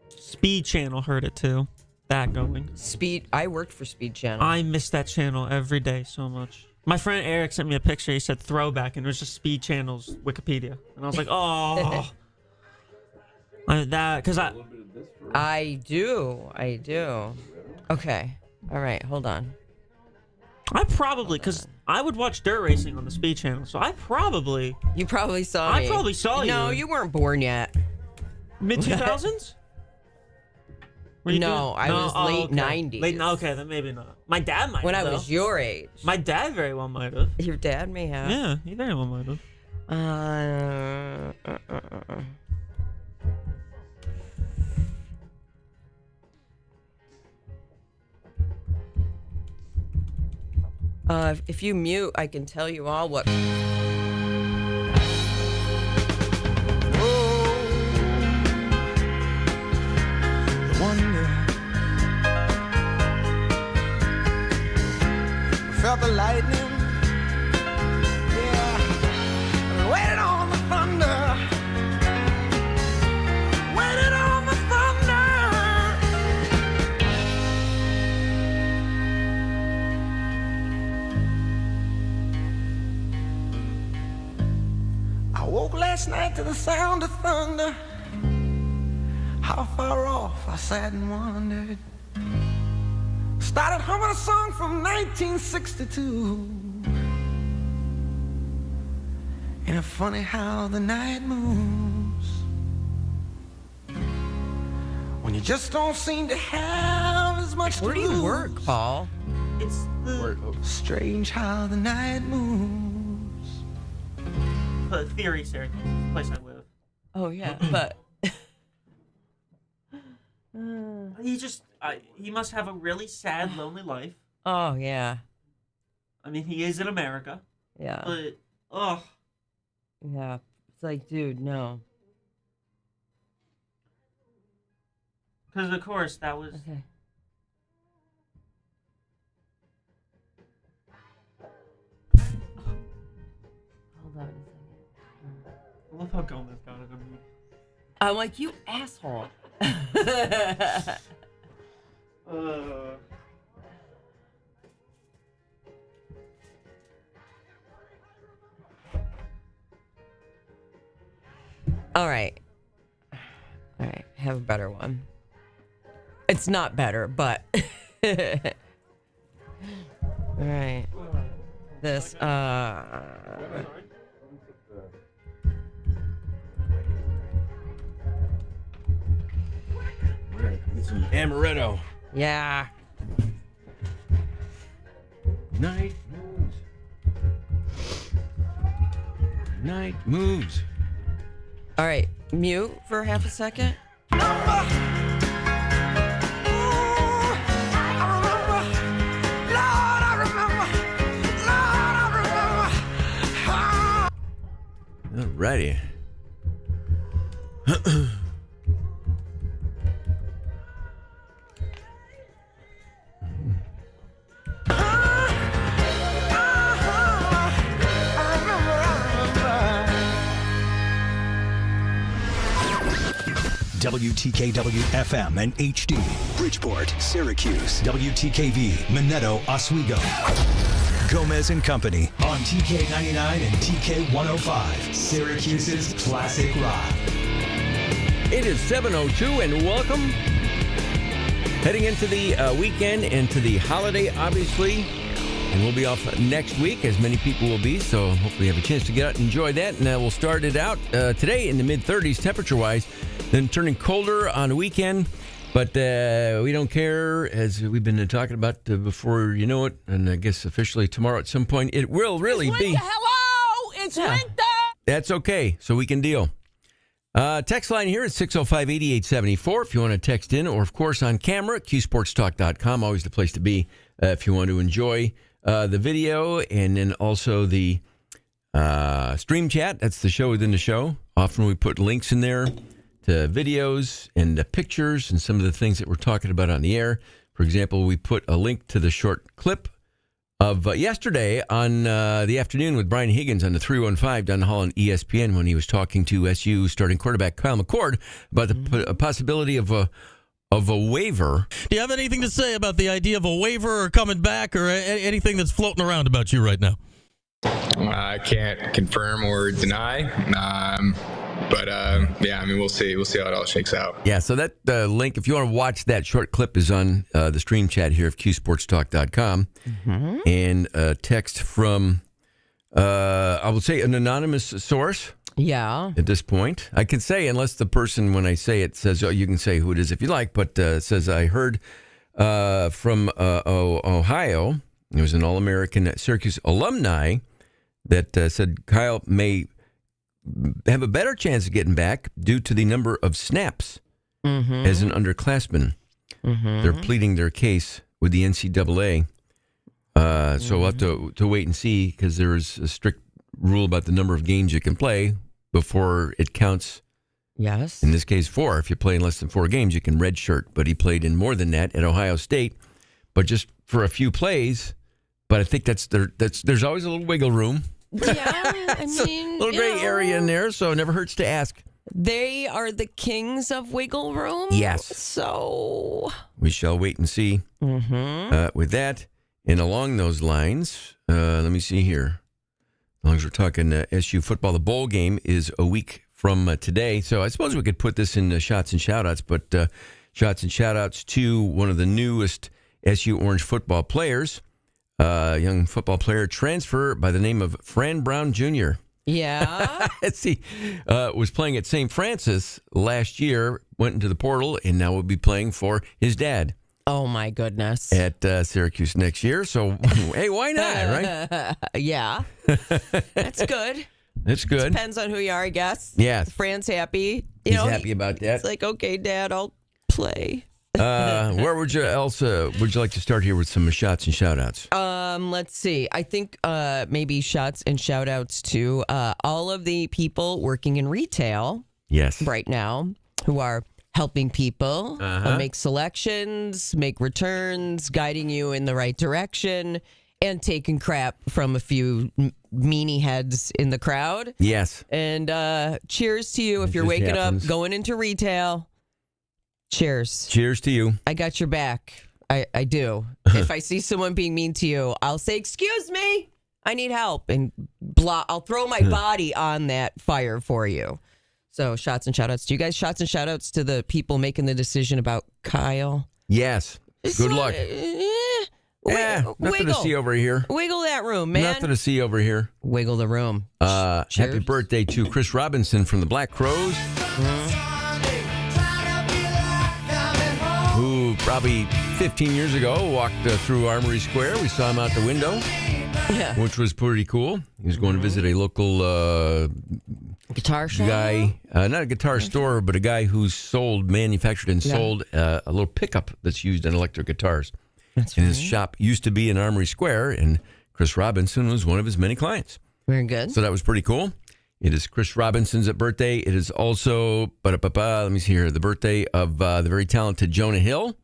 Speed Channel heard it too. That going. Speed. I worked for Speed Channel. I miss that channel every day so much. My friend Eric sent me a picture. He said throwback, and it was just Speed Channel's Wikipedia, and I was like, oh, I do. Okay. All right. Hold on. I probably because I would watch dirt racing on the Speed Channel, so You probably saw me. I probably saw you. No, you weren't born yet. Mid 2000s. No, I was late 90s. Okay, then maybe not. My dad might have. When I was your age. My dad very well might have. Your dad may have. Yeah, he very well might have. If you mute, I can tell you all what. Felt the lightning, yeah. Waited on the thunder, waited on the thunder. I woke last night to the sound of thunder. How far off I sat and wondered. Started humming a song from 1962. Ain't it funny how the night moves when you just don't seem to have as much to lose. Where do you work, Paul? It's the strange how the night moves. The Theory series, place I live. Oh yeah, but he must have a really sad, lonely life. Oh yeah. I mean, he is in America. Yeah. But yeah, it's like, dude, no. Because of course that was. Okay. Hold on a second. I love how Gomez got it on me. I'm like, you asshole. All right. Have a better one. It's not better, but all right. This Get some amaretto. Yeah. Night moves. Night moves. All right. Mute for half a second. Alrighty. WTKW-FM and HD, Bridgeport, Syracuse, WTKV, Minetto, Oswego. Gomez and Company on TK99 and TK105, Syracuse's classic rock. It is 7:02 and welcome. Heading into the weekend and to the holiday, obviously. And we'll be off next week, as many people will be. So hopefully you have a chance to get out and enjoy that. And we'll start it out today in the mid-30s temperature-wise. Then turning colder on the weekend. But we don't care, as we've been talking about before you know it. And I guess officially tomorrow at some point, it will really be. Hello, it's winter. That's okay. So we can deal. Text line here is 605-8874 if you want to text in, or of course on camera at qsportstalk.com. Always the place to be if you want to enjoy the video, and then also the stream chat. That's the show within the show. Often we put links in there to videos and the pictures and some of the things that we're talking about on the air. For example, we put a link to the short clip of yesterday on the afternoon with Brian Higgins on the 315 down the hall on ESPN when he was talking to SU starting quarterback Kyle McCord about the possibility of a waiver. Do you have anything to say about the idea of a waiver or coming back, or anything that's floating around about you right now? I can't confirm or deny. Yeah, I mean, we'll see. We'll see how it all shakes out. Yeah, so that link, if you want to watch that short clip, is on the stream chat here of qsportstalk.com. Mm-hmm. And a text from, I would say, an anonymous source. Yeah. At this point, I can say, unless the person, when I say it, says, oh, you can say who it is if you like, but it says, I heard from Ohio, it was an All-American Syracuse alumni that said Kyle may have a better chance of getting back due to the number of snaps as an underclassman. Mm-hmm. They're pleading their case with the NCAA. So we'll have to wait and see, because there is a strict rule about the number of games you can play before it counts. Yes. In this case, 4. If you play in less than 4 games, you can redshirt. But he played in more than that at Ohio State, but just for a few plays. But I think there's always a little wiggle room. Yeah, I mean, a little gray area in there, so it never hurts to ask. They are the kings of wiggle room. Yes. So we shall wait and see with that. And along those lines, let me see here. As long as we're talking SU football, the bowl game is a week from today. So I suppose we could put this in shots and shout-outs, but shots and shout-outs to one of the newest SU Orange football players, young football player transfer by the name of Fran Brown Jr. Yeah. He was playing at St. Francis last year, went into the portal, and now will be playing for his dad. Oh, my goodness. At Syracuse next year. So, hey, why not, right? Yeah. That's good. It's good. Depends on who you are, I guess. Yeah. Fran's happy. He's happy about that. It's like, okay, Dad, I'll play. Where would you like to start here with some shots and shout-outs? Let's see. I think maybe shots and shout-outs to all of the people working in retail right now who are helping people make selections, make returns, guiding you in the right direction, and taking crap from a few meanie heads in the crowd. Yes. And cheers to you if you're waking up, going into retail. Cheers. Cheers to you. I got your back. I do. If I see someone being mean to you, I'll say, excuse me, I need help. And I'll throw my body on that fire for you. So shots and shout outs to you guys. Shots and shout outs to the people making the decision about Kyle. Yes. Good luck. Nothing to see over here. Wiggle that room, man. Nothing to see over here. Wiggle the room. Happy birthday to Chris Robinson from the Black Crowes. Who probably 15 years ago walked through Armory Square. We saw him out the window, which was pretty cool. He was going to visit a local guitar shop guy, not a guitar store, but a guy who's manufactured and sold a little pickup that's used in electric guitars. That's and his shop used to be in Armory Square, and Chris Robinson was one of his many clients. Very good. So that was pretty cool. It is Chris Robinson's birthday. It is also, let me see here, the birthday of the very talented Jonah Hill.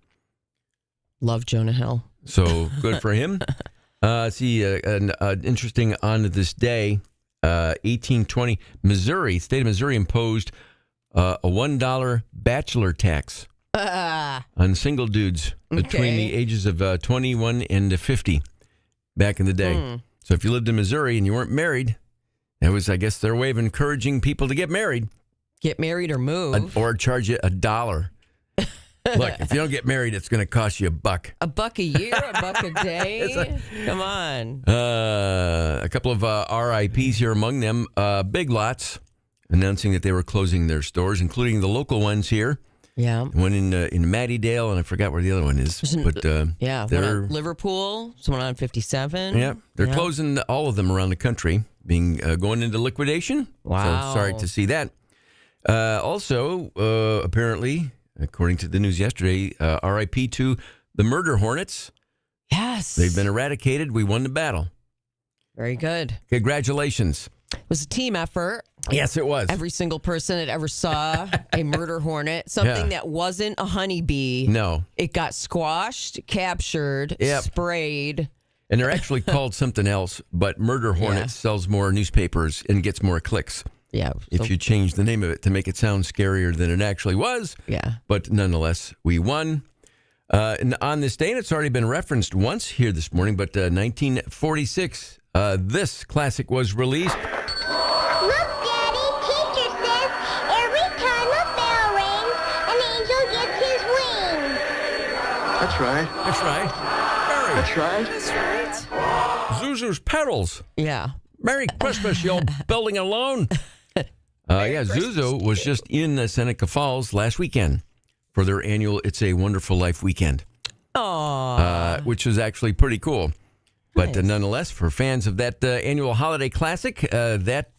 Love Jonah Hill. So good for him. Interesting on this day, 1820, state of Missouri imposed a $1 bachelor tax on single dudes between the ages of 21 and 50 back in the day. So if you lived in Missouri and you weren't married, that was, I guess, their way of encouraging people to get married. Get married or move. Or charge you $1. Look, if you don't get married, it's going to cost you $1. $1 a year, $1 a day? Come on. A couple of RIPs here among them. Big Lots announcing that they were closing their stores, including the local ones here. Yeah. One in Mattydale, and I forgot where the other one is. But one on Liverpool, someone on 57. Yeah, they're closing all of them around the country, going into liquidation. Wow. So sorry to see that. Also, apparently, according to the news yesterday, RIP to the murder hornets. Yes. They've been eradicated. We won the battle. Very good. Congratulations. It was a team effort. Yes, it was. Every single person that ever saw a murder hornet, something that wasn't a honeybee. No. It got squashed, captured, sprayed. And they're actually called something else, but murder hornet sells more newspapers and gets more clicks. Yeah. If you change the name of it to make it sound scarier than it actually was. Yeah. But nonetheless, we won. And on this day, and it's already been referenced once here this morning, but 1946, this classic was released. Look, Daddy, teacher says every time a bell rings, an angel gets his wings. That's right. That's right. Mary. That's right. That's right. Zuzu's Petals. Yeah. Merry Christmas, you old building alone. Zuzu was just in Seneca Falls last weekend for their annual It's a Wonderful Life weekend. Aww. Which was actually pretty cool. But nonetheless, for fans of that annual holiday classic, that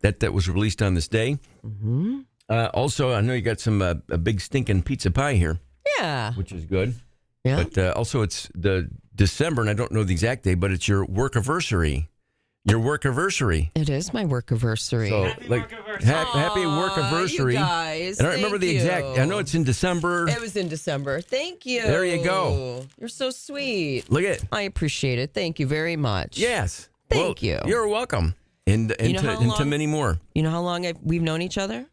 was released on this day. Mm-hmm. Also, I know you got some a big stinking pizza pie here. Yeah. Which is good. Yeah. But also, it's the December, and I don't know the exact day, but it's your work-anniversary. Your work-anniversary. It is my work-anniversary. So, happy work-anniversary. You guys, and I don't remember the exact. I know it's in December. It was in December. Thank you. There you go. You're so sweet. Look at it. I appreciate it. Thank you very much. Yes. Thank you. You're welcome. And to many more. You know how long we've known each other?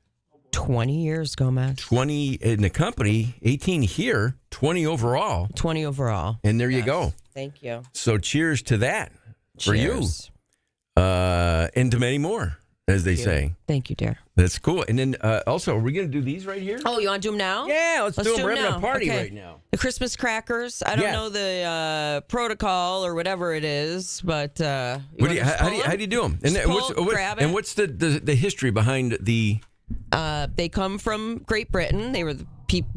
20 years, Gomez. 20 in the company, 18 here, 20 overall. 20 overall. And there you go. Thank you. So cheers to that for Cheers. you. And to many more, as they say. Thank you, dear. That's cool. And then also, are we going to do these right here? Oh, you want to do them now? Yeah, let's do them. We're having a party Okay. right now. The Christmas crackers. I don't know the protocol or whatever it is, but How do you do them? And what's the history behind the? They come from Great Britain. They were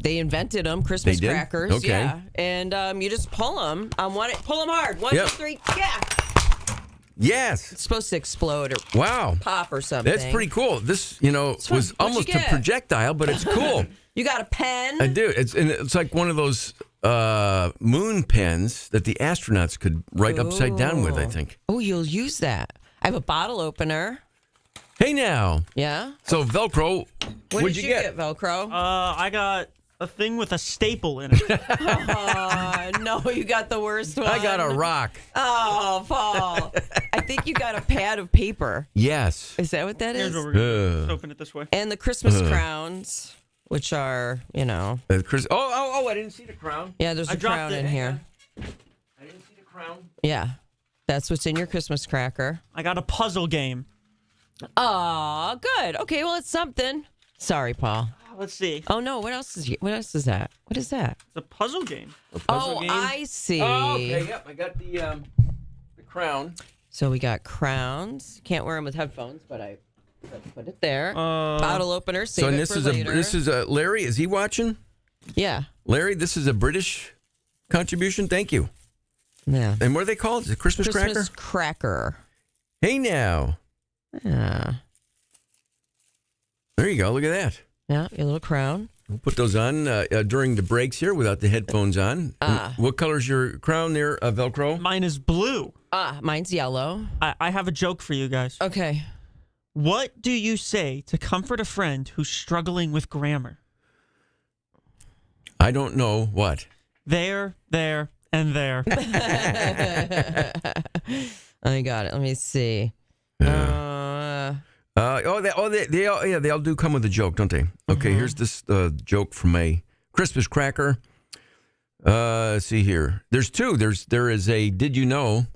they invented them, Christmas crackers. Okay. Yeah, and you just pull them. Pull them hard. One, 2, 3. Yeah. Yes. It's supposed to explode or pop or something. That's pretty cool. This, was almost a projectile, but it's cool. You got a pen? I do. It's like one of those moon pens that the astronauts could write upside down with, I think. Oh, you'll use that. I have a bottle opener. Hey, now. Yeah? So, Velcro, what'd you get, Velcro? I got a thing with a staple in it. No, you got the worst one. I got a rock. Oh, Paul. I think you got a pad of paper. Yes. Is that what that is? Here's what we're going to do. Let's open it this way. And the Christmas crowns, which are, I didn't see the crown. Yeah, there's a crown in here. I didn't see the crown. Yeah. That's what's in your Christmas cracker. I got a puzzle game. Oh, good. Okay, well, it's something. Sorry, Paul. Let's see. Oh, no. What else is that? What is that? It's a puzzle game. I see. Oh, okay. Yep. I got the crown. So we got crowns. Can't wear them with headphones, but I put it there. Bottle opener. Save it for later. This is Larry. Is he watching? Yeah. Larry, this is a British contribution. Thank you. Yeah. And what are they called? Is it Christmas cracker? Christmas cracker. Hey, now. Yeah. There you go. Look at that. Yeah, your little crown. We'll put those on during the breaks here without the headphones on. What color's your crown there, Velcro? Mine is blue. Mine's yellow. I have a joke for you guys. Okay. What do you say to comfort a friend who's struggling with grammar? I don't know what. There, and there. I got it. Let me see. They all do come with a joke, don't they? Okay, here's this joke from a Christmas cracker. Let's see here. There's two. There is a did you know?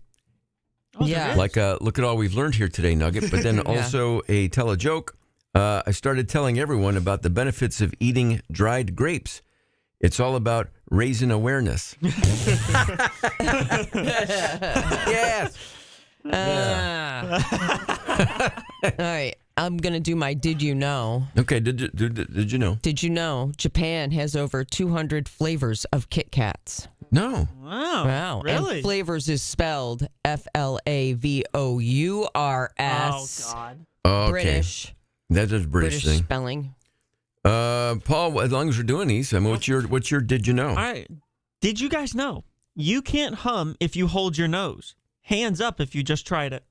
Yeah. Like look at all we've learned here today, Nugget. But then also a tell a joke. I started telling everyone about the benefits of eating dried grapes. It's all about raising awareness. Yes. All right. I'm going to do my did you know. Okay, did you know? Did you know Japan has over 200 flavors of Kit Kats? No. Wow. Really? And flavors is spelled Flavors. Oh, God. Okay. British. That is British thing. Spelling. Paul, as long as we're doing these, I mean, what's your did you know? All right. Did you guys know you can't hum if you hold your nose? Hands up if you just tried it.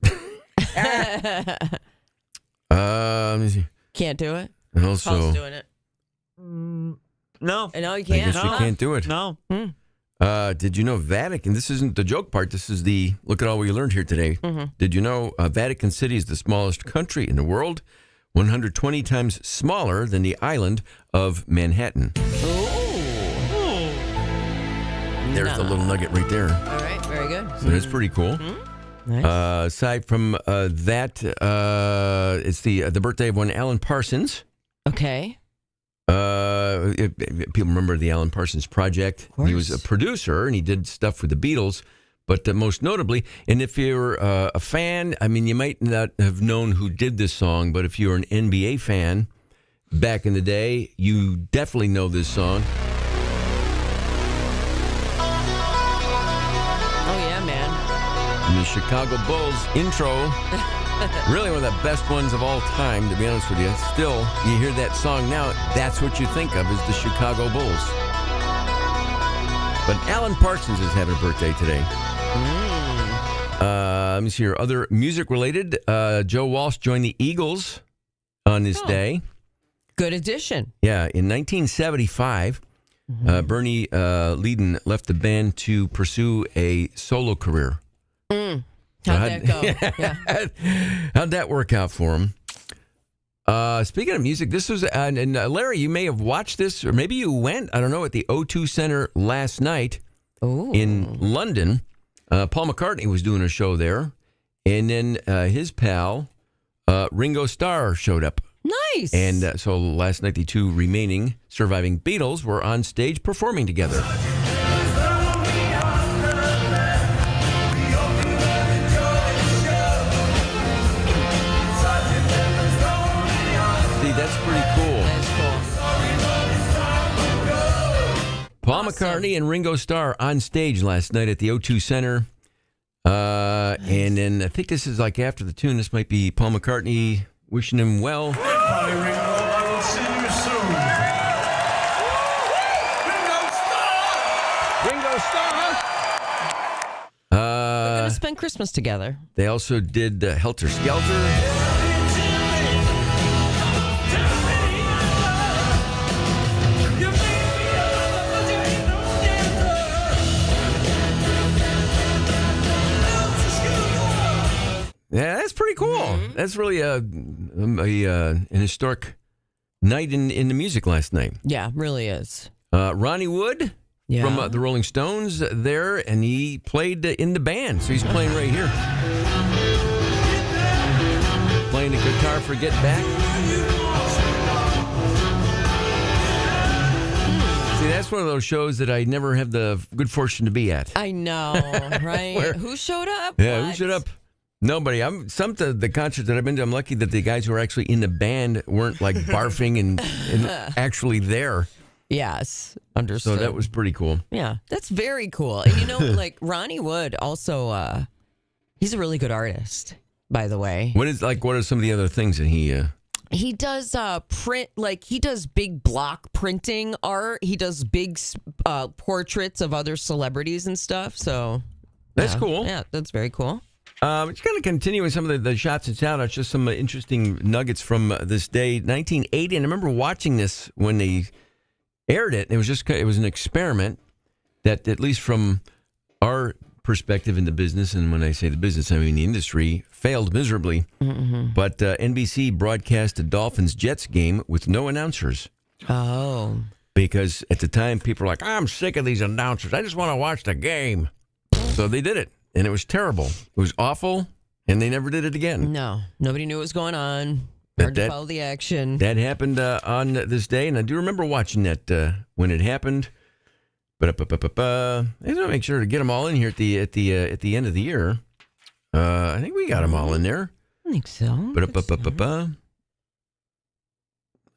Let me see. Can't do it? And also, Paul's doing it. No. No, you I can't. guess you can't do it. No. Did you know Vatican? This isn't the joke part. This is the look at all we learned here today. Did you know Vatican City is the smallest country in the world, 120 times smaller than the island of Manhattan. There's the little nugget right there. All right, very good. So that's pretty cool. Nice. Aside from that, it's the birthday of one Alan Parsons. Okay. People remember the Alan Parsons Project. He was a producer and he did stuff with the Beatles. But most notably, and if you're a fan, I mean, you might not have known who did this song, but if you're an NBA fan back in the day, you definitely know this song. Oh, yeah, man. And the Chicago Bulls intro, really one of the best ones of all time, to be honest with you. Still, you hear that song now, that's what you think of is the Chicago Bulls. But Alan Parsons is having a birthday today. Let me see here. Other music-related, Joe Walsh joined the Eagles on this day. Good addition. Yeah, in 1975, Bernie Leadon left the band to pursue a solo career. How'd that go? Yeah. How'd that work out for him? Speaking of music, this was, and Larry, you may have watched this, or maybe you went, I don't know, at the O2 Center last night in London. Paul McCartney was doing a show there, and then his pal, Ringo Starr, showed up. Nice. And so last night, the two remaining surviving Beatles were on stage performing together. That's pretty cool. That's cool. Paul McCartney and Ringo Starr on stage last night at the O2 Center. And then I think this is like after the tune. This might be Paul McCartney wishing him well. Bye, Ringo. I will see you soon. Ringo Starr! We're going to spend Christmas together. They also did Helter Skelter. Yeah, that's pretty cool. That's really an historic night in the music last night. Yeah, really is. Ronnie Wood from the Rolling Stones there, and he played in the band. So he's playing right here. Playing the guitar for Get Back. See, that's one of those shows that I never have the good fortune to be at. I know, right? Who showed up? Yeah, who showed up? Nobody. Some of the concerts that I've been to, I'm lucky that the guys who are actually in the band weren't like barfing and actually there. Yes, understood. So that was pretty cool. Yeah, that's very cool. And you know, like Ronnie Wood also, he's a really good artist, by the way. What are some of the other things that he does print, like he does big block printing art. He does big portraits of other celebrities and stuff. So that's cool. Yeah, that's very cool. Just kind of continuing some of the shots and shout-outs, just some interesting nuggets from this day, 1980. And I remember watching this when they aired it. It was an experiment that, at least from our perspective in the business, and when I say the business, I mean the industry, failed miserably. But NBC broadcast a Dolphins-Jets game with no announcers. Oh. Because at the time, people were like, I'm sick of these announcers. I just want to watch the game. So they did it, and it was terrible. It was awful, and they never did it again. No. Nobody knew what was going on. Hard to follow the action. That happened on this day, and I do remember watching that when it happened. I just want to make sure to get them all in here at the end of the year. I think we got them all in there. I think so.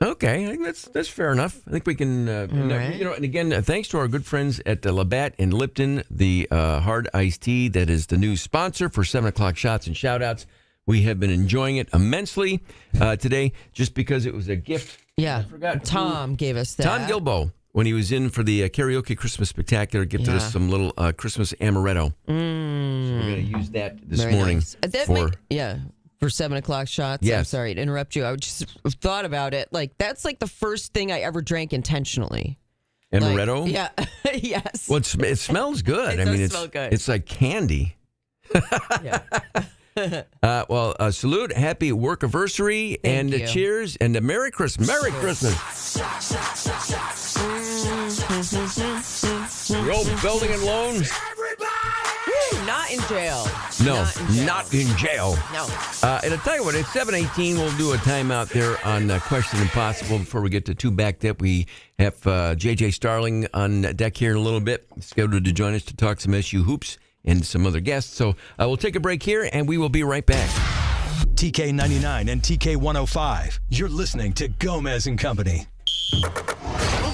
Okay, I think that's fair enough. I think we can, right. And again, thanks to our good friends at Labatt and Lipton, the hard iced tea that is the new sponsor for 7 o'clock shots and shout outs. We have been enjoying it immensely today, just because it was a gift. Yeah, I forgot Tom gave us that. Tom Gilbo, when he was in for the karaoke Christmas spectacular, gifted us some little Christmas amaretto. So we're going to use that this morning. Nice. For 7 o'clock shots. Yes. I'm sorry to interrupt you. I just thought about it. Like, that's like the first thing I ever drank intentionally. Amaretto? Like, yeah. Yes. Well, it smells good. It smell good. It's like candy. Yeah. Salute, happy workiversary, and you. cheers, and Merry Christmas. Merry Christmas. Your old building and loan. Not in jail. No, not in jail. No. And I'll tell you what, at 7:18, we'll do a timeout there on Question Impossible before we get to two backed up. We have JJ Starling on deck here in a little bit, scheduled to join us to talk some SU hoops and some other guests. So we'll take a break here, and we will be right back. TK99 and TK105. You're listening to Gomez and Company.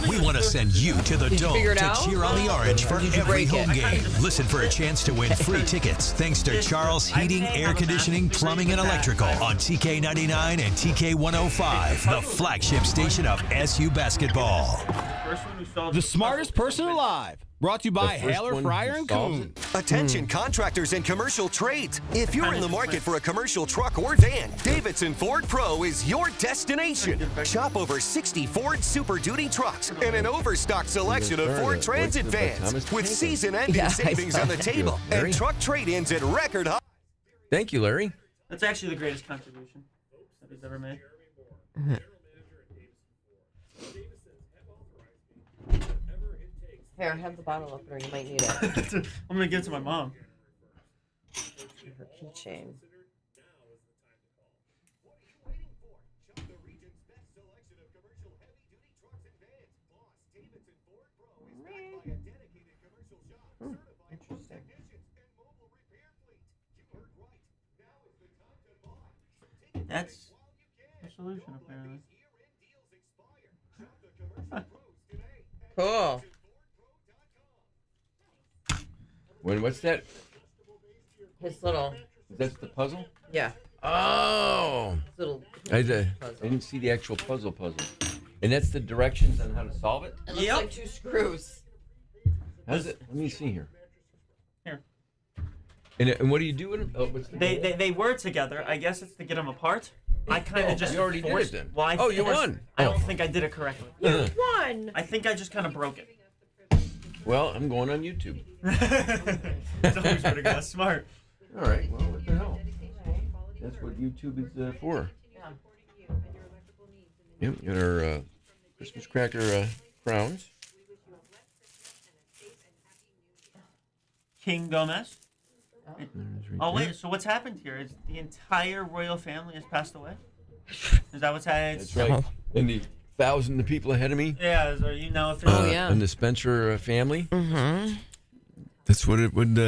We want to send you to the Dome to cheer on the Orange for every home game. Listen for a chance to win free tickets thanks to Charles Heating, Air Conditioning, Plumbing, and Electrical on TK99 and TK105, the flagship station of SU basketball. The smartest person alive. Brought to you by Haller, Fryer, and Coon. Attention contractors and commercial trades. If you're in the market for a commercial truck or van, Davidson Ford Pro is your destination. Shop over 60 Ford Super Duty trucks and an overstocked selection of Ford Transit vans with season-ending savings on the table and truck trade-ins at record high. Thank you, Larry. That's actually the greatest contribution that he's ever made. Here, have the bottle opener. You might need it. I'm going to give it to my mom. Her keychain. Interesting. That's the solution, apparently. Cool. What's that? His little. That's the puzzle? Yeah. Oh. I didn't see the actual puzzle. And that's the directions on how to solve it? It looks like 2 screws. How's it? Let me see here. Here. And what do you do with them? Oh, They were together. I guess it's to get them apart. I kind of just you already forced did it then. Well, you won. I don't think I did it correctly. You won. I think I just kind of broke it. Well, I'm going on YouTube. It's always pretty good. That's smart. All right. Well, what the hell? That's what YouTube is for. Yep. Got our Christmas cracker crowns. King Gomez. Oh wait, so what's happened here? Is the entire royal family has passed away? Is that what's happened? That's right. And the 1,000 people ahead of me. Yeah, so you know. And the Spencer family. Mm-hmm. That's what it would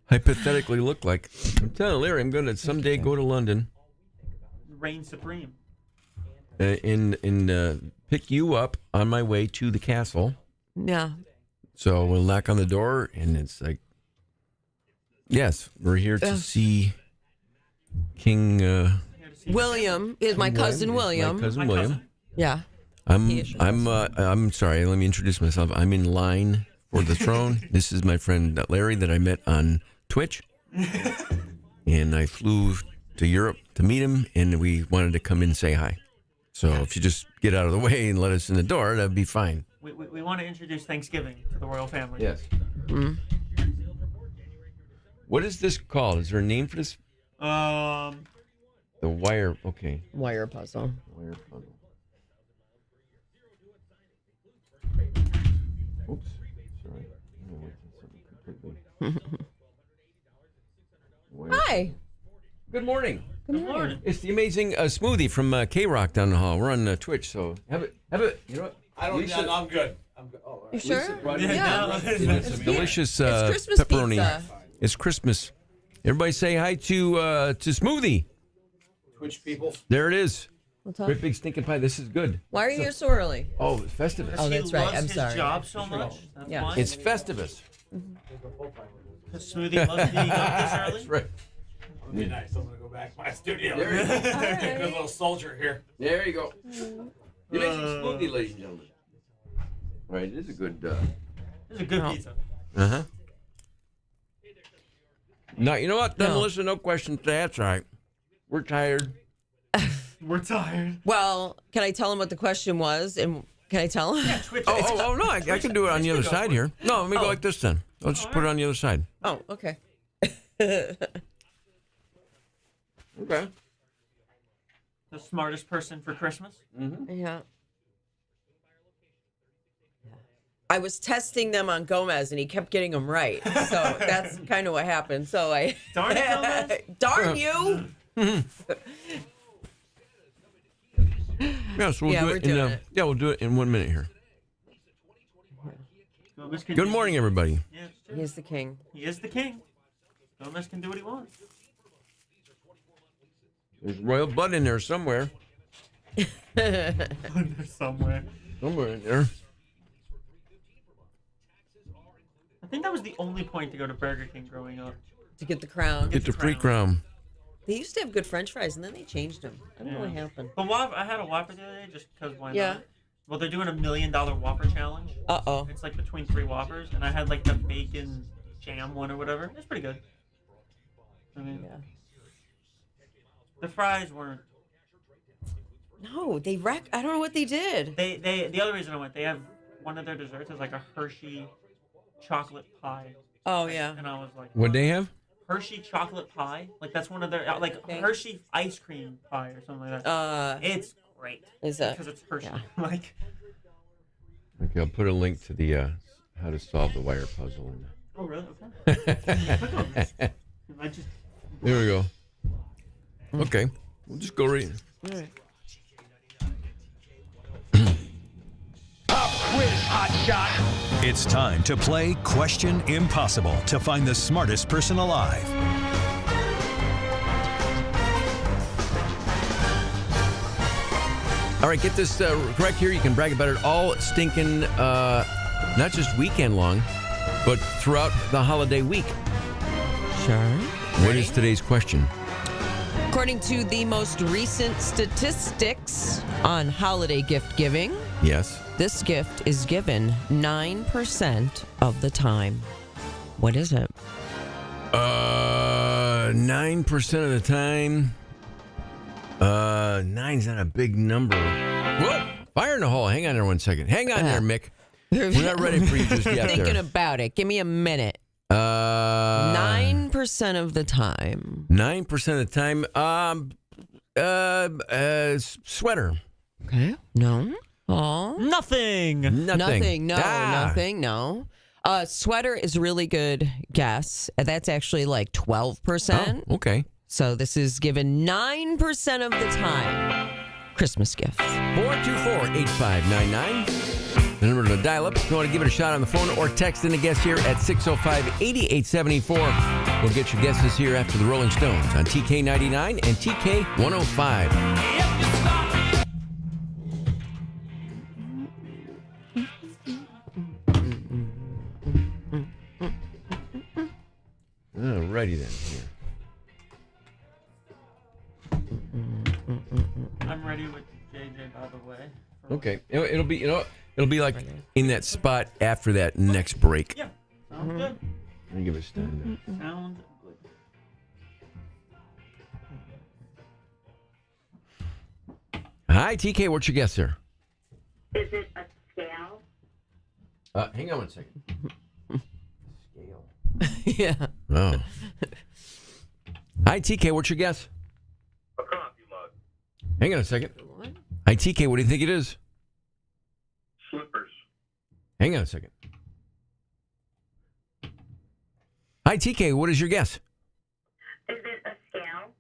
hypothetically look like. I'm telling Larry, I'm going to someday go to London. Reign supreme. And pick you up on my way to the castle. Yeah. So we'll knock on the door, and it's like, yes, we're here to see King William is my cousin William. My cousin William. Yeah. I'm sorry. Let me introduce myself. I'm in line for the throne. This is my friend Larry that I met on Twitch, and I flew to Europe to meet him, and we wanted to come in and say hi. So if you just get out of the way and let us in the door, that'd be fine. We want to introduce Thanksgiving to the royal family. Yes. Mm-hmm. What is this called? Is there a name for this? The wire. Okay. Wire puzzle. Wire puzzle. Oops. Sorry. Hi. Good morning. Good morning. It's the amazing smoothie from K-Rock down the hall. We're on Twitch, so have it. You know what? I'm good. I'm good. Oh, You sure? Yeah. It's delicious It's Christmas pepperoni. pizza. It's Christmas. Everybody say hi to Smoothie. Twitch people. There it is. What's up? Great big stinking pie. This is good. Why are you here so early? Oh, it's Festivus. Oh, that's right. I'm his sorry. job so much. That's Yeah. why. It's Festivus. Because Smoothie loves being up this early. That's right. It'll be nice. I'm gonna go back to my studio. There you go. Good little soldier here. There you go. The amazing smoothie, ladies and gentlemen. Right, it is a good. It's a good pizza. Uh-huh. No, you know what? No. Melissa, no questions to ask. Right. We're tired. We're tired. Well, can I tell him what the question was? And can I tell him? Yeah, Twitch. Oh, no, I can do it on the other side here. No, let me go like this then. I'll just put it on the other side. Oh, okay. Okay. The smartest person for Christmas. Mm-hmm. Yeah. I was testing them on Gomez, and he kept getting them right. So that's kind of what happened. So I Darn it, Gomez. darn you. Yeah, so we'll Yeah, do we're it doing in it. yeah, we'll do it in 1 minute here. Gomez can Good do- morning, everybody. Yeah, it's true. He's the king. He is the king. Gomez can do what he wants. There's royal blood in there somewhere. Somewhere. Somewhere in there. I think that was the only point to go to Burger King growing up. To get the crown. Get the free crown. They used to have good French fries, and then they changed them. I don't know what happened. But Whopper, I had a Whopper the other day just because why Yeah. not? Well, they're doing $1 million Whopper challenge. Uh-oh. It's like between 3 Whoppers, and I had like the bacon jam one or whatever. It's pretty good. I mean, the fries weren't. No, they wreck. I don't know what they did. The other reason I went, they have one of their desserts is like a Hershey chocolate pie. Oh, yeah. And I was like, What'd they have? Hershey chocolate pie. Like that's one of their like Hershey ice cream pie or something like that. It's great. Is that because it's Hershey? Like. Okay, I'll put a link to the how to solve the wire puzzle. Oh really? Okay. I just. There we go. Okay, we'll just go right. All right. It's time to play Question Impossible to find the smartest person alive. All right, get this correct here. You can brag about it all stinking, not just weekend long, but throughout the holiday week. Sure. What is today's question? According to the most recent statistics on holiday gift giving, Yes. this gift is given 9% of the time. What is it? 9% of the time. 9's not a big number. Whoa! Fire in the hole. Hang on there 1 second. Hang on there, Mick. We're not ready for you just yet. Thinking there. about it. Give me a minute. 9% of the time. 9% of the time. Sweater. Okay. No. Oh. Nothing. Nothing. No. Nothing. No. Sweater is a really good guess. That's actually like 12%. Oh, okay. So this is given 9% of the time. Christmas gifts. 424-8599. The number to dial up if you want to give it a shot on the phone or text in a guess here at 605-8874. We'll get your guesses here after the Rolling Stones on TK99 and TK105. Alrighty then. Here. I'm ready with JJ, by the way. Okay, it'll be it'll be like in that spot after that next break. Yeah, sounds good. Let me give it a stand. Sounds good. Hi, TK. What's your guess there? Is it a scale? Hang on 1 second. Scale. Yeah. Oh. Hi, TK. What's your guess? A coffee mug. Hang on a second. Hi, TK. What do you think it is? Slippers. Hang on a second. Hi, TK. What is your guess? Is it a scale?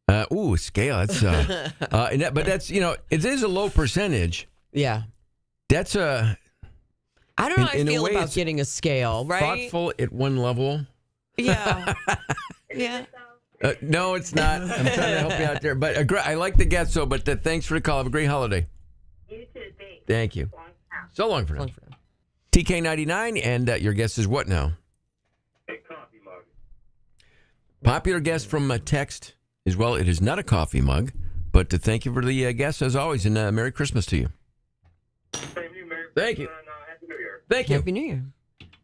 A scale. That's but that's it is a low percentage. Yeah. That's I don't know how I in a feel way, about it's getting a scale, right? thoughtful at one level. Yeah. Yeah. No, it's not. I'm trying to help you out there, but I like the guess. So, but thanks for the call. Have a great holiday. You too, thanks. Thank you. So long for now. TK99, and your guess is what now? A coffee mug. Popular guess from text as well. It is not a coffee mug, but thank you for the guess as always, and Merry Christmas to you. Same to you, Merry Thank you. Christmas and Happy New Year. Thank you. Happy New Year.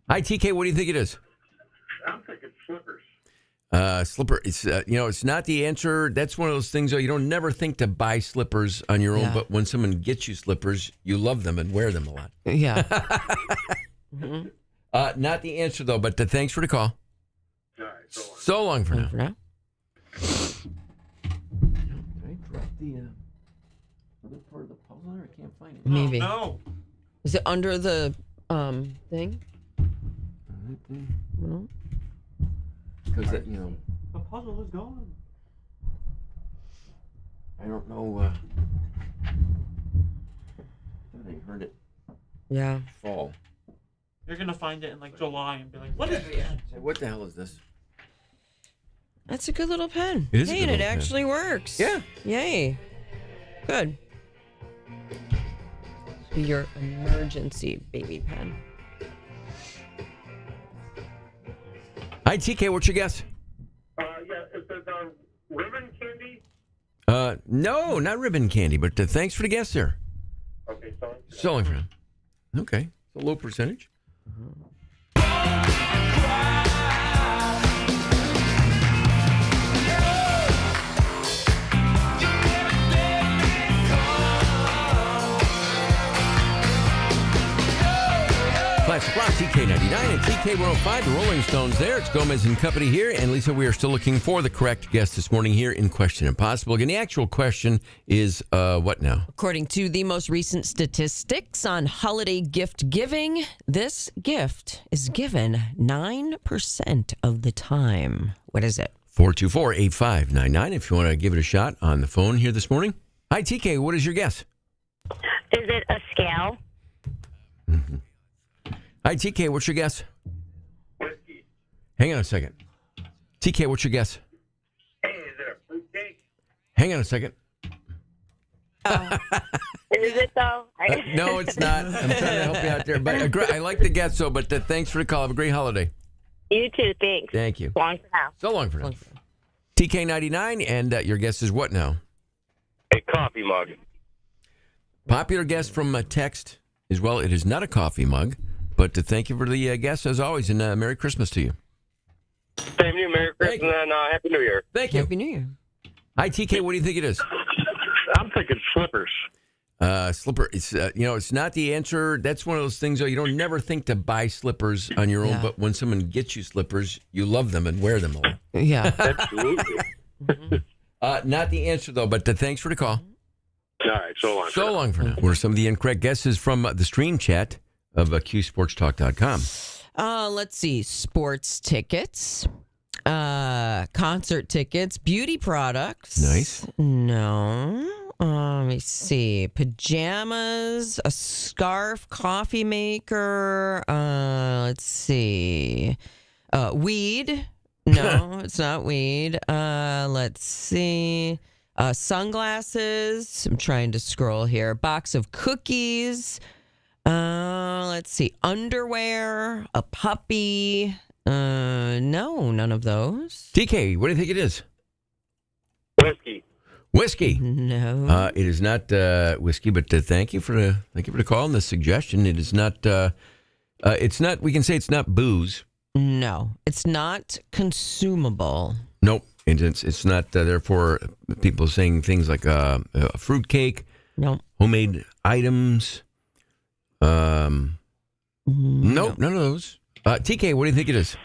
Hi, TK. What do you think it is? I'm thinking slippers. Slipper. It's it's not the answer. That's one of those things though. You don't never think to buy slippers on your own, Yeah. but when someone gets you slippers, you love them and wear them a lot. Yeah. Not the answer though, but thanks for the call. All right, So long for now. For now. Did I drop the other part of the puzzle there? I can't find it. Maybe. No. Is it under the thing? No. Because The puzzle is gone. I don't know. I heard it Yeah. fall. You're gonna find it in like July and be like, "What is this?" Say, what the hell is this? That's a good little pen. It is a Hey, good and it little pen. actually works. Yeah. Yay. Good. Be your emergency baby pen. Hi, TK. What's your guess? Yeah, it says ribbon candy. No, not ribbon candy, but thanks for the guess there. Okay, So long for now. Okay, it's a low percentage. Classic Rock, TK99 and TK105, the Rolling Stones there. It's Gomez and Company here. And Lisa, we are still looking for the correct guess this morning here in Question Impossible. Again, the actual question is what now? According to the most recent statistics on holiday gift giving, this gift is given 9% of the time. What is it? 424-8599 if you want to give it a shot on the phone here this morning. Hi, TK. What is your guess? Is it a scale? Hi, TK. What's your guess? Whiskey. Hang on a second. TK, what's your guess? Hey, is it a fruitcake? Hang on a second. Is it though? No, it's not. I'm trying to help you out there. But I like the guess, so, but thanks for the call. Have a great holiday. You too, thanks. Thank you. Long for now. So long for now. TK99, and your guess is what now? A coffee mug. Popular guess from text as well. It is not a coffee mug, but thank you for the guess as always, and Merry Christmas to you. Same to you, Merry Christmas and Happy New Year. Thank you. Happy New Year. Hi, TK. What do you think it is? I'm thinking slippers. Slipper. It's it's not the answer. That's one of those things though. You don't never think to buy slippers on your own, Yeah. but when someone gets you slippers, you love them and wear them a lot. Yeah. Absolutely. Not the answer though, but thanks for the call. All right, so long. So long for now. What are some of the incorrect guesses from the stream chat of QSportsTalk.com? Let's see. Sports tickets, concert tickets, beauty products. Nice. No. Let me see. Pajamas, a scarf, coffee maker. Let's see. Weed. No, it's not weed. Let's see. Sunglasses. I'm trying to scroll here. Box of cookies. Let's see. Underwear. A puppy. No, none of those. TK, what do you think it is? Whiskey. Whiskey. No. It is not whiskey, but thank you for the call and the suggestion. It is not. It's not. We can say it's not booze. No, it's not consumable. Nope. It's not. Therefore, people saying things like a fruit cake. No. Homemade items. Nope, none of those. TK, what do you think it is?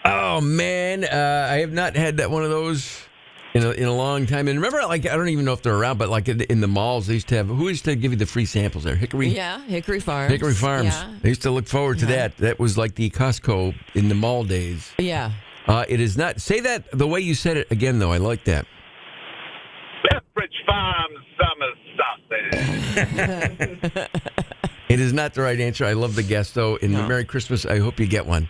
Oh man, I have not had that one of those in a long time. And remember, like, I don't even know if they're around, but like in the malls, they used to have. Who used to give you the free samples there? Hickory. Yeah, Hickory Farms. Hickory Farms. Yeah. I used to look forward to that. That was like the Costco in the mall days. Yeah. It is not. Say that the way you said it again, though. I like that. Pepperidge Farm summer sausage. It is not the right answer. I love the guess, though. And Merry Christmas. I hope you get one.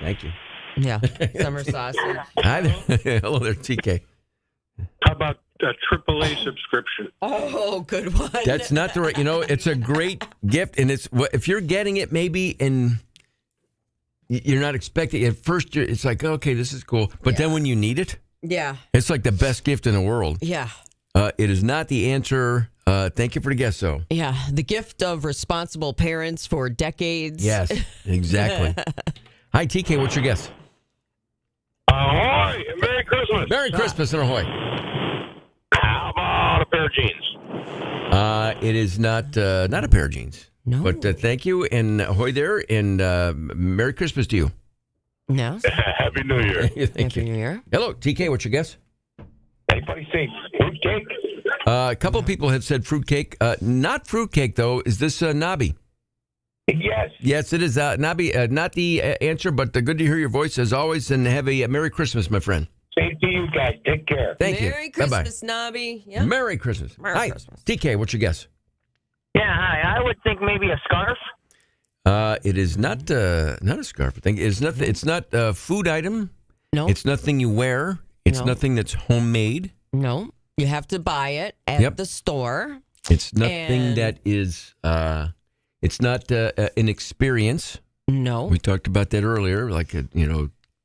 Thank you. Yeah, summer sausage. Hello there, TK. How about a AAA subscription? Oh, good one. That's not the right. It's a great gift, and it's if you're getting it, maybe and you're not expecting it. At first, it's like, okay, this is cool, but then when you need it, yeah, it's like the best gift in the world. Yeah. It is not the answer. Thank you for the guess, though. Yeah, the gift of responsible parents for decades. Yes, exactly. Hi, TK. What's your guess? Ahoy! Merry Christmas! Merry Christmas and ahoy! How about a pair of jeans? It is not a pair of jeans. No. But thank you and ahoy there and Merry Christmas to you. No. Happy New Year. Thank you. New Year. Hello, TK. What's your guess? Anybody say fruitcake? A couple of people have said fruitcake. Not fruitcake, though. Is this Nobby? Yes. Yes, it is. Nobby, not the answer, but good to hear your voice as always, and have a Merry Christmas, my friend. Same to you guys. Take care. Thank you. Merry Christmas, Nobby. Bye-bye. Yep. Merry Christmas. Merry Hi, Christmas. TK, what's your guess? Yeah, hi. I would think maybe a scarf. It is not a scarf. I think it's nothing. It's not a food item. No. It's nothing you wear. It's No. nothing that's homemade. No. You have to buy it at the store. It's nothing And- that is. It's not an experience. No. We talked about that earlier, like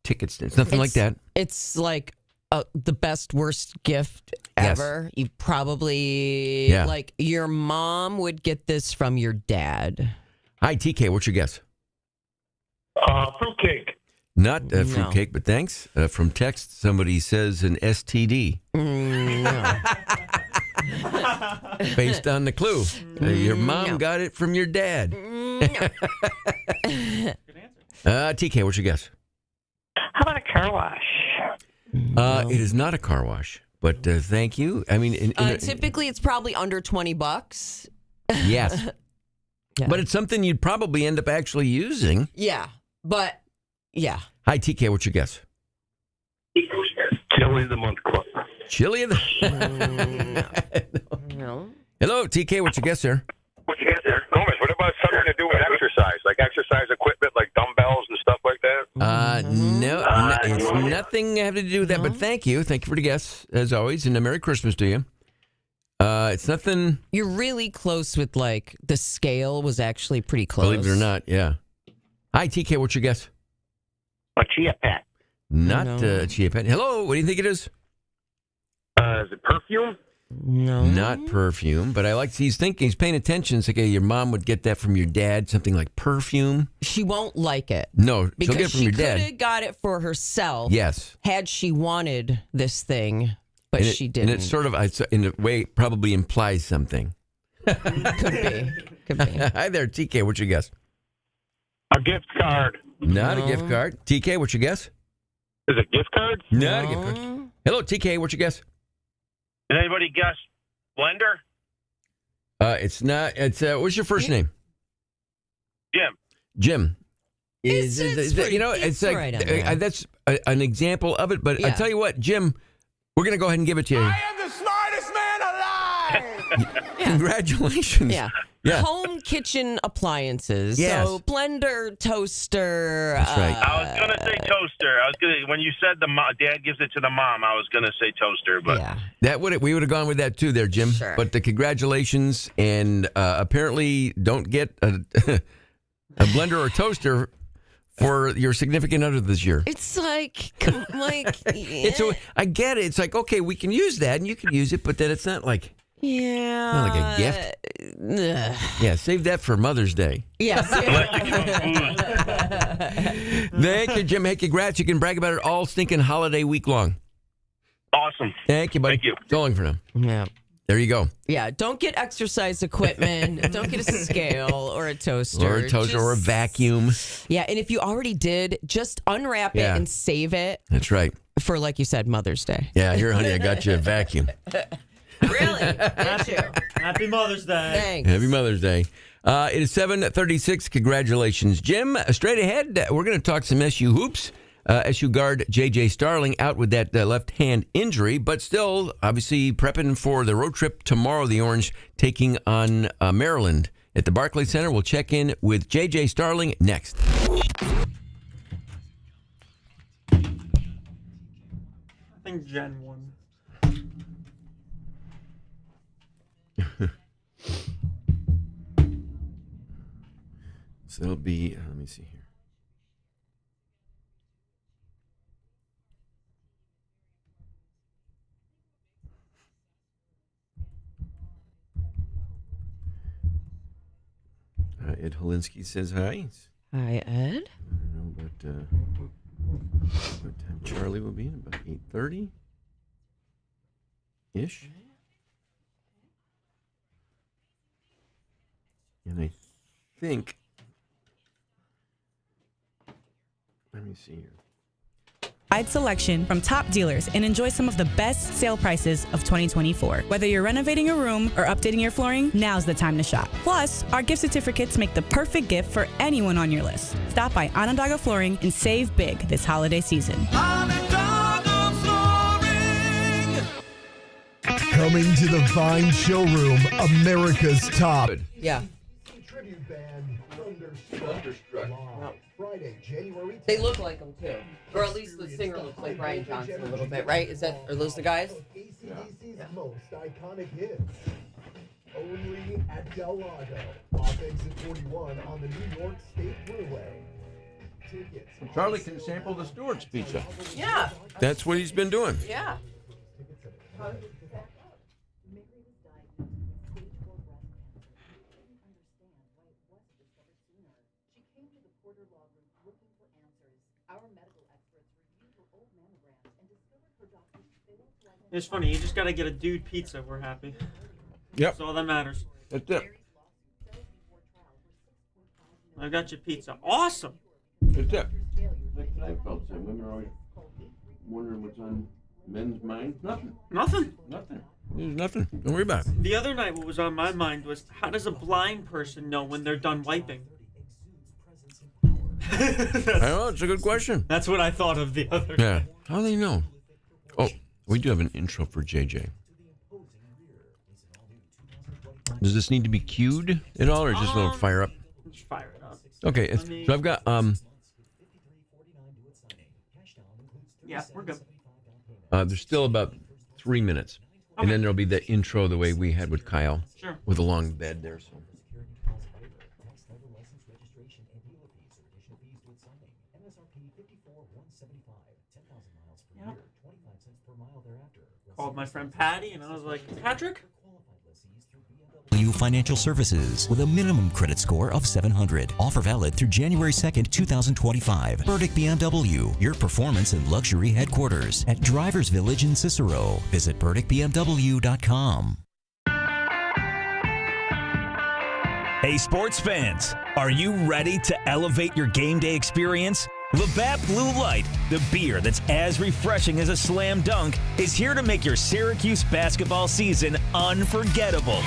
tickets. It's nothing like that. It's like the best, worst gift ever. You probably, like, your mom would get this from your dad. Hi, TK. What's your guess? Fruitcake. Not fruitcake, but thanks. From text, somebody says an STD. No. Based on the clue. Your mom got it from your dad. TK, what's your guess? How about a car wash? It is not a car wash, but thank you. I mean, Typically, it's probably under $20. Yes. But it's something you'd probably end up actually using. Yeah, but yeah. Hi, TK, what's your guess? Chili of the Month Club. Chili of the... No. Hello, TK, what's your guess there? What you got there? Gomez, what about something to do with exercise? Like exercise equipment, like dumbbells and stuff like that? No, it's nothing having to do with that, but thank you. Thank you for the guess, as always, and a Merry Christmas to you. It's nothing... You're really close with, like, the scale was actually pretty close. Believe it or not, yeah. Hi, TK, what's your guess? A chia pet. Not chia pet. Hello, what do you think it is? Is it perfume? No. Not perfume, but I like, he's paying attention. It's like, your mom would get that from your dad, something like perfume. She won't like it. No, because she'll get it from she your could dad. have got it for herself. Yes. Had she wanted this thing, but she didn't. And it's sort of, in a way, probably implies something. Could be. Hi there, TK, what's your guess? A gift card. Not a gift card. TK, what's your guess? Is it gift card? Not a gift card. Hello, TK, what's your guess? Did anybody guess blender? It's not. It's what's your first name? Jim. Jim. It's like right on there. that's an example of it. But I tell you what, Jim, we're gonna go ahead and give it to you. I am the smartest man alive! Congratulations. Yeah. Yeah. Home kitchen appliances. Yes. So blender, toaster. That's right. I was gonna say toaster. When you said dad gives it to the mom, I was gonna say toaster, but We would have gone with that too, there, Jim. Sure. But congratulations, and apparently don't get a blender or toaster for your significant other this year. It's like, I get it. It's like, okay, we can use that, and you can use it, but then it's not like. Yeah. Not like a gift. Yeah, save that for Mother's Day. Yes. Thank you, Jim. Hey, congrats. You can brag about it all stinking holiday week long. awesome. Thank you, buddy. Thank you. So long for now. Yeah. There you go. Yeah, don't get exercise equipment. Don't get a scale or a toaster. Or a toaster or a vacuum. Yeah, and if you already did, just unwrap it and save it. That's right. For, like you said, Mother's Day. Yeah, here, honey, I got you a vacuum. Really? Did you? Happy Mother's Day. Thanks. Happy Mother's Day. It is 7:36. Congratulations, Jim. Straight ahead, we're going to talk some SU hoops. SU guard JJ Starling out with that left hand injury, but still obviously prepping for the road trip tomorrow. The Orange taking on Maryland at the Barclays Center. We'll check in with JJ Starling next. I think Jen won. So it'll be, let me see here. Ed Holinsky says hi. Hi, Ed. I don't know about what time Charlie will be in, about 8:30-ish. And I think, let me see here. Wide selection from top dealers and enjoy some of the best sale prices of 2024. Whether you're renovating a room or updating your flooring, now's the time to shop. Plus, our gift certificates make the perfect gift for anyone on your list. Stop by Onondaga Flooring and save big this holiday season. Coming to the Vine Showroom, America's top. Yeah. Tribute band Thunderstruck. Friday, January 10th. They look like them, too. Or at least the singer looks like Brian Johnson a little bit, right? Are those the guys? ACDC's most iconic hits. Only at Del Lago, off exit 41 on the New York State Thruway. Tickets. Charlie can sample the Stewart's pizza. Yeah. That's what he's been doing. Yeah. It's funny, you just gotta get a dude pizza, we're happy. Yep. That's all that matters. That's it. I got your pizza. Awesome! That's it. Like Seinfeld said, women are always wondering what's on men's minds. Nothing. Nothing. There's nothing. Don't worry about it. The other night, what was on my mind was, how does a blind person know when they're done wiping? I know, it's a good question. That's what I thought of the other Yeah. day. How do they know? Oh, we do have an intro for JJ. Does this need to be cued at all, or just a little fire up? Just fire it up. Okay, so I've got Yeah, we're good. there's still about 3 minutes, and then there'll be the intro the way we had with Kyle, Sure. with a long bed there. So. Yep. Called my friend Patty, and I was like, Patrick? Financial Services with a minimum credit score of 700. Offer valid through January 2nd, 2025. Burdick BMW, your performance and luxury headquarters at Drivers Village in Cicero. Visit burdickbmw.com. Hey, sports fans, are you ready to elevate your game day experience? Labatt Blue Light, the beer that's as refreshing as a slam dunk, is here to make your Syracuse basketball season unforgettable.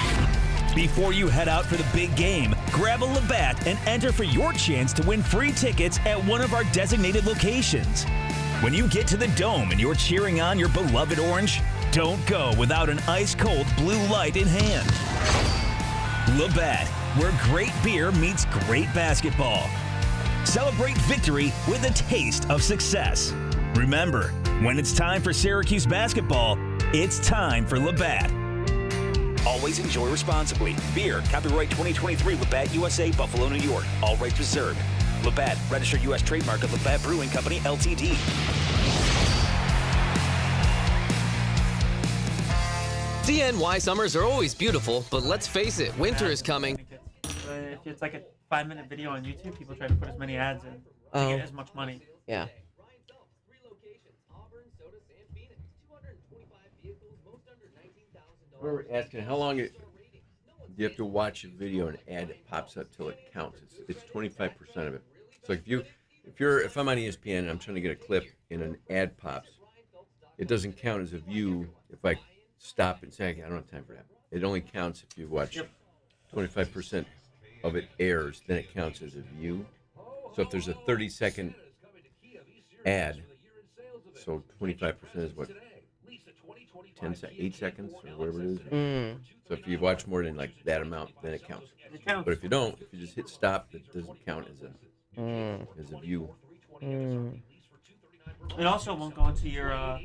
Before you head out for the big game, grab a Labatt and enter for your chance to win free tickets at one of our designated locations. When you get to the Dome and you're cheering on your beloved Orange, don't go without an ice-cold Blue Light in hand. Labatt, where great beer meets great basketball. Celebrate victory with a taste of success. Remember, when it's time for Syracuse basketball, it's time for Labatt. Always enjoy responsibly. Beer, copyright 2023, Labatt USA, Buffalo, New York. All rights reserved. Labatt, registered U.S. trademark of Labatt Brewing Company, Ltd. DNY summers are always beautiful, but let's face it, winter is coming. If it's like a 5-minute video on YouTube, people try to put as many ads in to get as much money. Yeah. We were asking how long do you have to watch a video and ad pops up till it counts. It's 25% of it. So if I'm on ESPN and I'm trying to get a clip and an ad pops, it doesn't count as a view if I stop and say, I don't have time for that. It only counts if you watch 25% of it airs, then it counts as a view. So if there's a 30-second ad, so 25% is what? 8 seconds or whatever it is. So if you watch more than like that amount, then it counts. But if you don't, if you just hit stop, it doesn't count as a view. It also won't go into your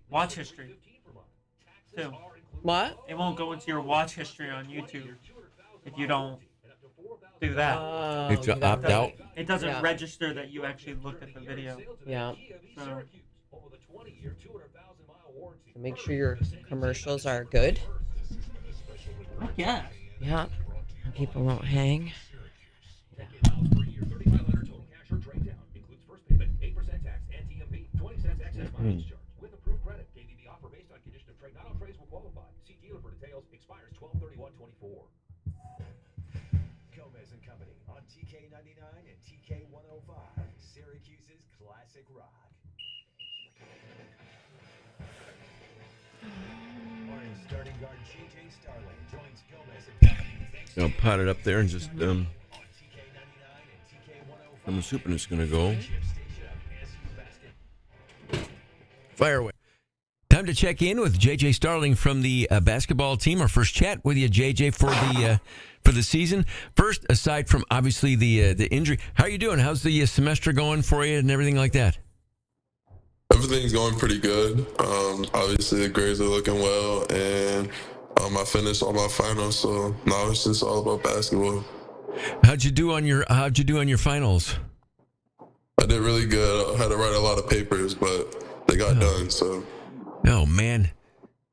watch history, too. What? It won't go into your watch history on YouTube if you don't do that. If you opt out? It doesn't register that you actually looked at the video. Yeah. So make sure your commercials are good. Yeah. Yeah. People won't hang. With approved credit, KBB offer based on condition of trade. Not all trades will qualify. See dealer for details. Expires 12/31/24. Gomez and Company on TK99 and TK105, Syracuse's classic rock. Orange starting guard JJ Starling joins Gomez and Company. I'll pot it up there and just I'm assuming it's going to go. Fire away. Time to check in with JJ Starling from the basketball team. Our first chat with you, JJ, for the season. First, aside from obviously the injury, how are you doing? How's the semester going for you and everything like that? Everything's going pretty good. Obviously, the grades are looking well, and I finished all my finals. So now it's just all about basketball. How'd you do on your finals? I did really good. I had to write a lot of papers, but they got done. So. Oh man,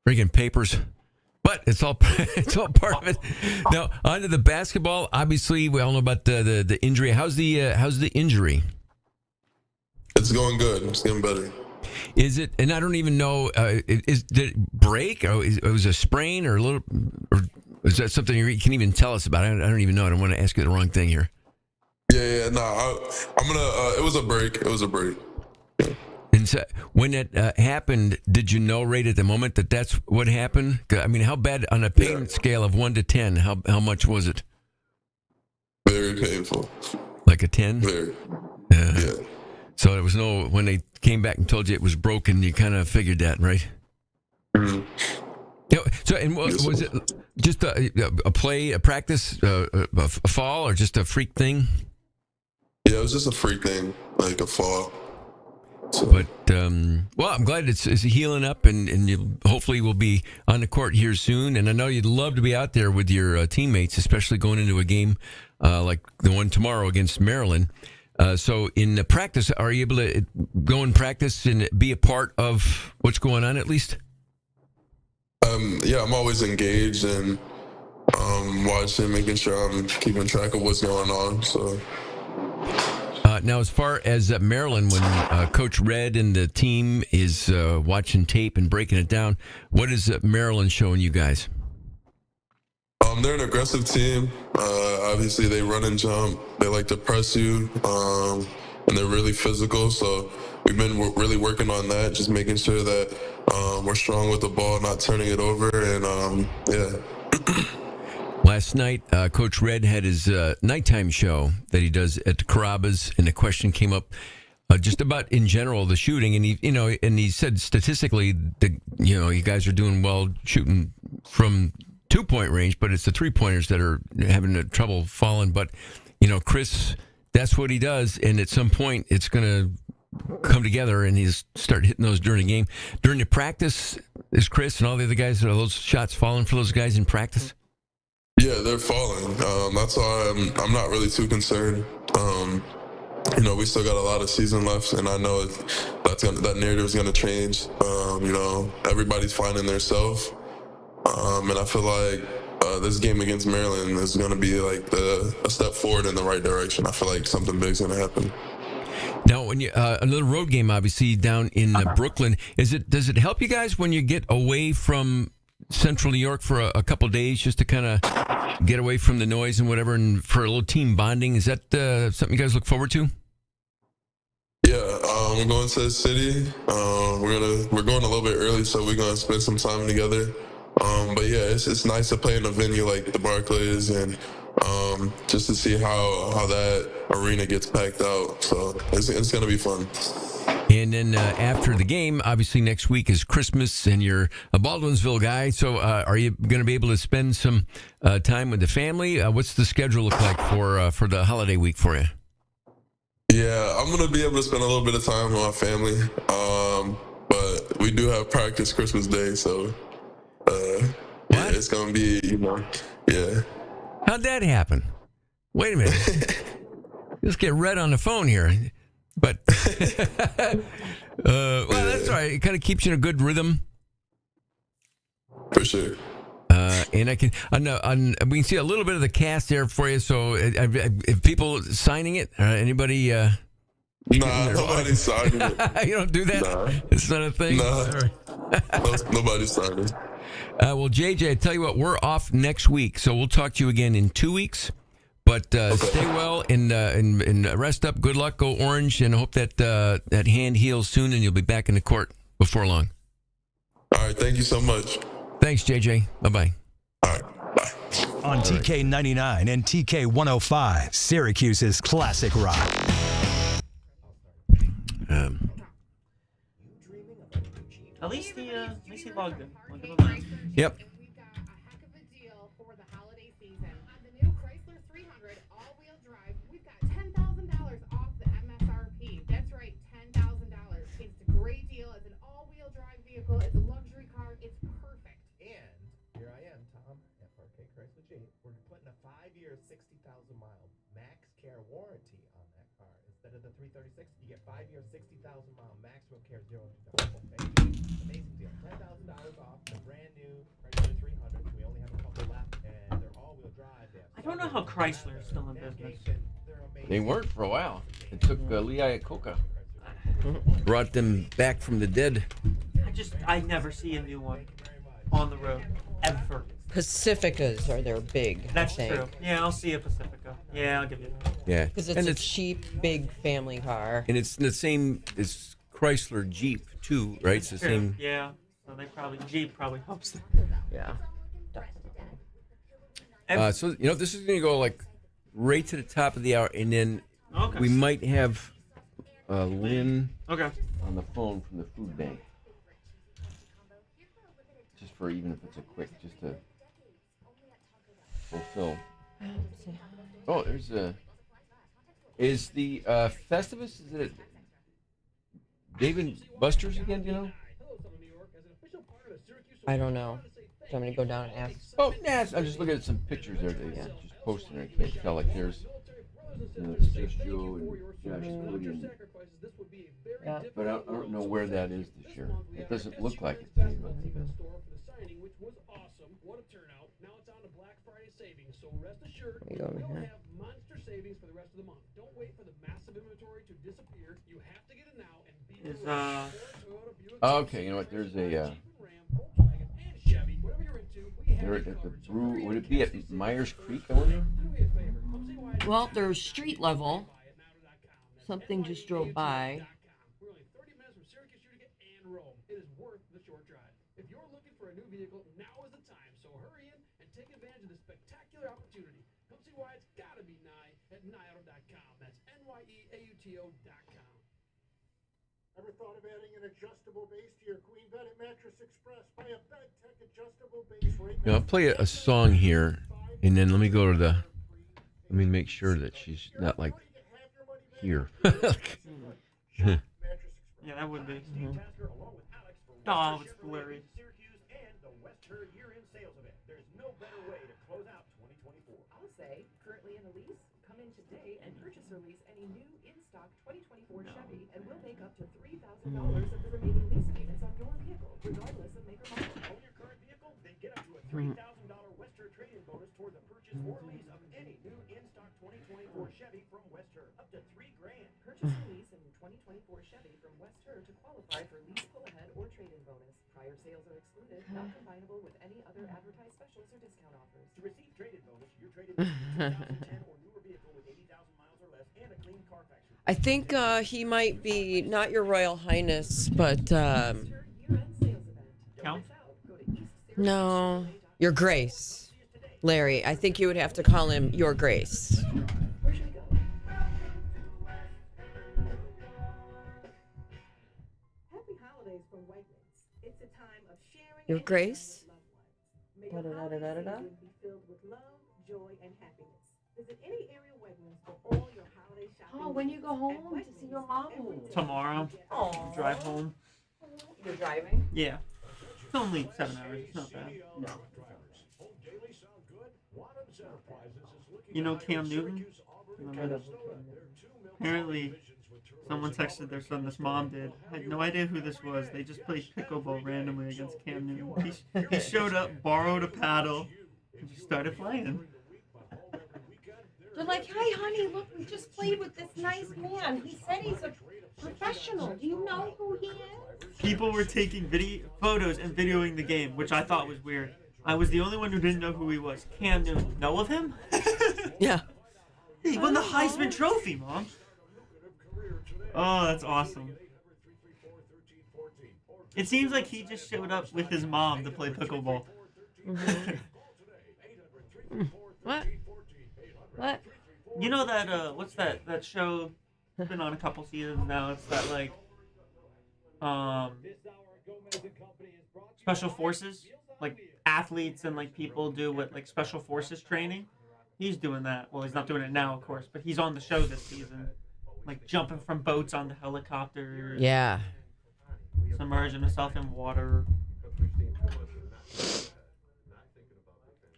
freaking papers. But it's all part of it. Now on to the basketball. Obviously, we all know about the injury. How's the injury? It's going good. It's getting better. Is it? And I don't even know. Did it break? Or it was a sprain or a little? Or is that something you can even tell us about? I don't even know. I don't want to ask you the wrong thing here. Yeah. No, I'm gonna. It was a break. It was a break. Yeah. And so when it happened, did you know right at the moment that that's what happened? I mean, how bad on a pain scale of 1 to 10? How much was it? Very painful. Like a 10? Very. Yeah. So there was no, when they came back and told you it was broken, you kind of figured that, right? Mm-hmm. So, and was it just a play, a practice, a fall, or just a freak thing? Yeah, it was just a freak thing, like a fall. So. But, well, I'm glad it's healing up, and you hopefully will be on the court here soon. And I know you'd love to be out there with your teammates, especially going into a game like the one tomorrow against Maryland. So in practice, are you able to go and practice and be a part of what's going on at least? Yeah, I'm always engaged and watching, making sure I'm keeping track of what's going on. So. Now, as far as Maryland, when Coach Red and the team is watching tape and breaking it down, what is Maryland showing you guys? They're an aggressive team. Obviously, they run and jump. They like to press you, and they're really physical. So we've been really working on that, just making sure that we're strong with the ball, not turning it over, and yeah. Last night, Coach Red had his nighttime show that he does at the Carrabba's, and the question came up just about in general the shooting, and he said statistically you guys are doing well shooting from 2-point range, but it's the 3-pointers that are having trouble falling. But Chris, that's what he does, and at some point it's going to come together, and he's start hitting those during the game. During the practice, is Chris and all the other guys, are those shots falling for those guys in practice? Yeah, they're falling. That's why I'm not really too concerned. We still got a lot of season left, and I know that narrative is going to change. Everybody's finding their self, and I feel like this game against Maryland is going to be like a step forward in the right direction. I feel like something big's going to happen. Now, when you another road game, obviously down in Brooklyn, does it help you guys when you get away from Central New York for a couple days just to kind of get away from the noise and whatever, and for a little team bonding. Is that something you guys look forward to? Yeah, we're going to the city. We're going a little bit early, so we're gonna spend some time together. But yeah, it's nice to play in a venue like the Barclays, and just to see how that arena gets packed out. So it's gonna be fun. And then after the game, obviously next week is Christmas, and you're a Baldwinsville guy. So are you going to be able to spend some time with the family? What's the schedule look like for the holiday week for you? Yeah, I'm gonna be able to spend a little bit of time with my family. But we do have practice Christmas Day, so yeah, it's gonna be, yeah. How'd that happen? Wait a minute. Let's get Red on the phone here. But well, that's all right. It kind of keeps you in a good rhythm. For sure. And I can, we can see a little bit of the cast there for you. So, if people signing it, anybody? Nah, nobody's signing it. You don't do that. Nah. It's not a thing. Nah, nobody's signing. Well, JJ, I tell you what, we're off next week, so we'll talk to you again in 2 weeks. But stay well and rest up. Good luck. Go Orange, and I hope that that hand heals soon, and you'll be back in the court before long. All right. Thank you so much. Thanks, JJ. Bye-bye. All right. Bye. On TK 99 and TK 105, Syracuse's classic rock. At least the Macy logged in. Yep. It's a luxury car. It's perfect. And here I am, Tom, at Parquet Chrysler Jeep. We're putting a 5-year, 60,000-mile max care warranty on that car. Instead of the 336, you get 5-year, 60,000-mile maximum care 0 to amazing deal. $10,000 off the brand new Chrysler 300. We only have a couple left, and they're all-wheel drive. I don't know how Chrysler is still in business. They weren't for a while. It took Lee Iacocca. Brought them back from the dead. I never see a new one on the road, ever. Pacificas are their big. That's true. Yeah, I'll see a Pacifica. Yeah, I'll give you that. Yeah. Because it's a cheap, big family car. And it's the same as Chrysler Jeep, too, right? It's the same. Yeah. So Jeep probably helps them. Yeah. So, this is going to go like right to the top of the hour, and then we might have Lynn on the phone from the food bank. Just for even if it's a quick, just to fulfill. Oh, there's is the Festivus, is it Dave and Buster's again, do you know? I don't know. Do you want me to go down and ask? Oh, yeah, I'm just looking at some pictures there. They just posted it. I can't tell. Like, there's Space Joe and Josh Cody. Yeah. But I don't know where that is this year. It doesn't look like it. To me, but. Let me go over here. Okay, you know what? There's a. They're at the brew. Would it be at Myers Creek? I wonder. Well, they're street level. Something just drove by. Ever thought of adding an adjustable base to your Queen Bed at Mattress Express? Buy a Bed Tech adjustable base right now. I'll play a song here, and then let me go to the. Let me make sure that she's not like here. Yeah, that would be. Oh, it's blurry. I'll say, currently in a lease, come in today and purchase or lease any new in-stock 2024 Chevy, and we'll make up to $3,000 of the remaining lease payments on your vehicle, regardless of make or model. Own your current vehicle, then get up to a $3,000 Western trade-in bonus toward the purchase or lease of any new in-stock 2024 Chevy from Western, up to $3,000. Purchase or lease a new 2024 Chevy from Western to qualify for lease pull-ahead or trade-in bonus. Prior sales are excluded. excluded, not combinable with any other advertised specials or discount offers. To receive trade-in bonus, you're traded in a 2010 or newer vehicle with 80,000 miles or less and a clean Carfax report. I think he might be not your Royal Highness, but Count? no, Your Grace, Larry. I think you would have to call him Your Grace. Your Grace. Oh, when you go home to see your mom? Tomorrow. Oh. Drive home. You're driving? Yeah. It's only 7 hours. It's not bad. No. You know Cam Newton? Remember? Apparently, someone texted their son, this mom did. I had no idea who this was. They just played pickleball randomly against Cam Newton. He showed up, borrowed a paddle, and just started playing. They're like, hi, honey, look, we just played with this nice man. He said he's a professional. Do you know who he is? People were taking photos and videoing the game, which I thought was weird. I was the only one who didn't know who he was. Cam Newton. Know of him? Yeah. He won the Heisman Trophy, Mom. Oh, that's awesome. It seems like he just showed up with his mom to play pickleball. What? What? You know that, what's that show? It's been on a couple seasons now. It's that, like, Special Forces? Like, athletes and, like, people do what, like, Special Forces training. He's doing that. Well, he's not doing it now, of course, but he's on the show this season. Like, jumping from boats onto helicopters. Yeah. Submerging himself in water.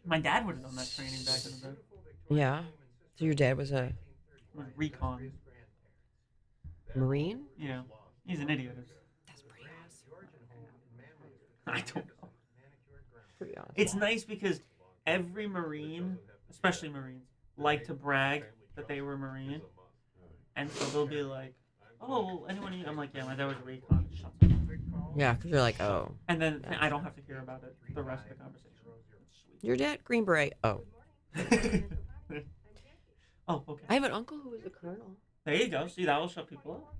My dad would have done that training back in the day. Yeah. So your dad was a recon. Marine? Yeah. He's an idiot. That's pretty awesome. I don't know. Pretty awesome. It's nice because every Marine, especially Marines, like to brag that they were a Marine. And so they'll be like, oh, anyone? I'm like, yeah, my dad was a recon. Shut up. Yeah, because you're like, oh. And then I don't have to hear about it the rest of the conversation. Your dad, Green Beret. Oh. Oh, okay. I have an uncle who was a colonel. There you go. See, that will shut people up.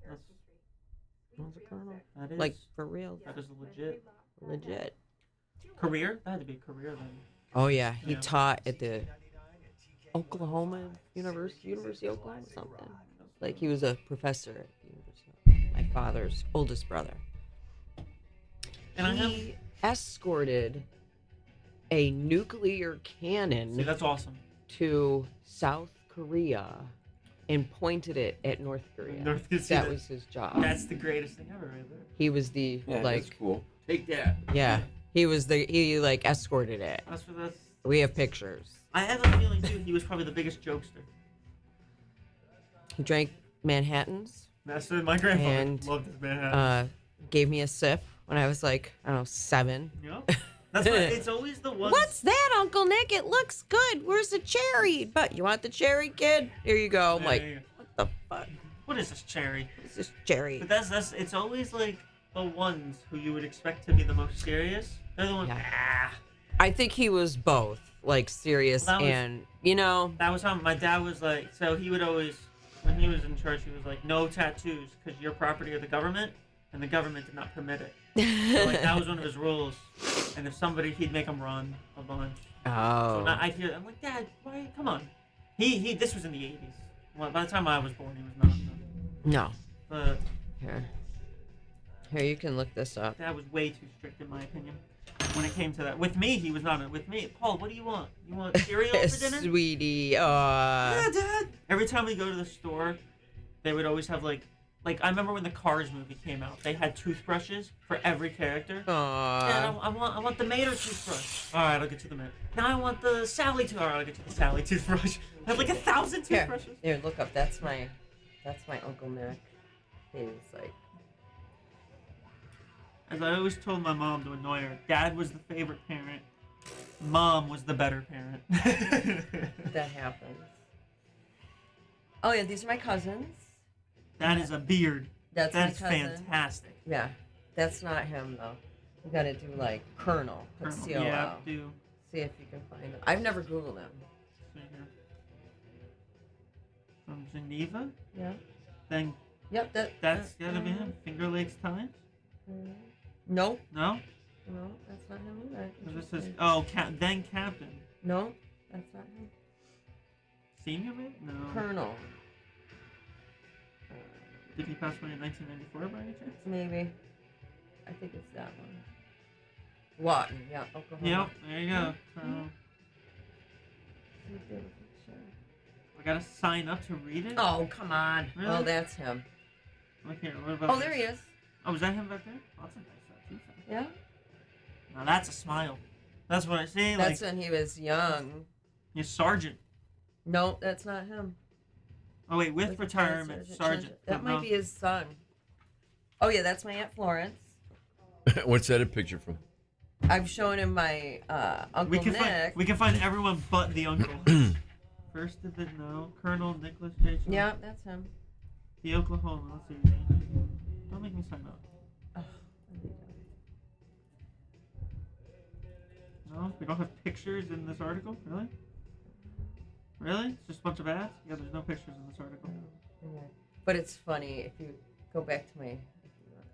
Was a colonel. That is. Like, for real. That is legit. Legit. Career? That had to be a career then. Oh, yeah. He taught at the Oklahoma University of Oklahoma, something. Like, he was a professor at the university. My father's oldest brother. And he escorted a nuclear cannon. See, that's awesome. To South Korea and pointed it at North Korea. That was his job. That's the greatest thing ever, right there. He was the that's cool. Take that. Yeah, he like escorted it. That's for this. We have pictures. I have a feeling too. He was probably the biggest jokester. He drank Manhattans. That's what my grandfather and, loved his Manhattans. Gave me a sip when I was like, I don't know, 7. Yeah. That's why it's always the one. What's that, Uncle Nick? It looks good. Where's the cherry? But you want the cherry, kid? Here you go. I'm like, what the fuck? What is this cherry? It's this cherry. But that's it's always like the ones who you would expect to be the most serious. They're the ones. Yeah. I think he was both, like serious and That was how my dad was like. So he would always, when he was in church, he was like, no tattoos because you're property of the government, and the government did not permit it. So, like, that was one of his rules. And if somebody, he'd make them run a bunch. Oh. So I'd hear that. I'm like, Dad, why? Come on. This was in the 80s. Well, by the time I was born, he was not. No. But Here, you can look this up. Dad was way too strict, in my opinion, when it came to that. With me, he was not. With me, Paul, what do you want? You want cereal for dinner? Sweetie. Yeah, Dad. Every time we go to the store, they would always have like I remember when the Cars movie came out, they had toothbrushes for every character. Dad, I want the Mater toothbrush. All right, I'll get you the Mater. Now I want the Sally toothbrush. All right, I'll get you the Sally toothbrush. I had like 1,000 toothbrushes. Here, look up. That's my Uncle Nick. He's like. As I always told my mom to annoy her, Dad was the favorite parent. Mom was the better parent. That happens. Oh yeah, these are my cousins. That is a beard. That's my cousin. Fantastic. Yeah, that's not him though. You got to do like Colonel. Put C-O-L. Yeah, do. See if you can find him. I've never Googled him. From Geneva? Yeah. Then Yep, that's gotta be him. Finger Lakes Times? Nope. No? No, that's not him either. This is then Captain. No, that's not him. Senior man? No. Colonel. Did he pass away in 1994 by any chance? Maybe. I think it's that one. Lawton, yeah, Oklahoma. Yep, there you go. I gotta sign up to read it? Oh, come on. Really? Oh, that's him. Look here, what about there he is. Oh, is that him back there? Oh, that's a nice tattoo. Yeah. Now that's a smile. That's what I say. That's when he was young. He's Sergeant. No, that's not him. Oh, wait, with retirement, Sergeant. That might be his son. Oh, yeah, that's my Aunt Florence. What's that a picture from? I've shown him my Uncle Nick. We can find everyone but the uncle. First of it, no. Colonel Nicholas J. Yeah, that's him. The Oklahoma. Let's see. Don't make me sign up. No, we don't have pictures in this article? Really? Really? It's just a bunch of ads? Yeah, there's no pictures in this article. Okay. But it's funny if you go back to my.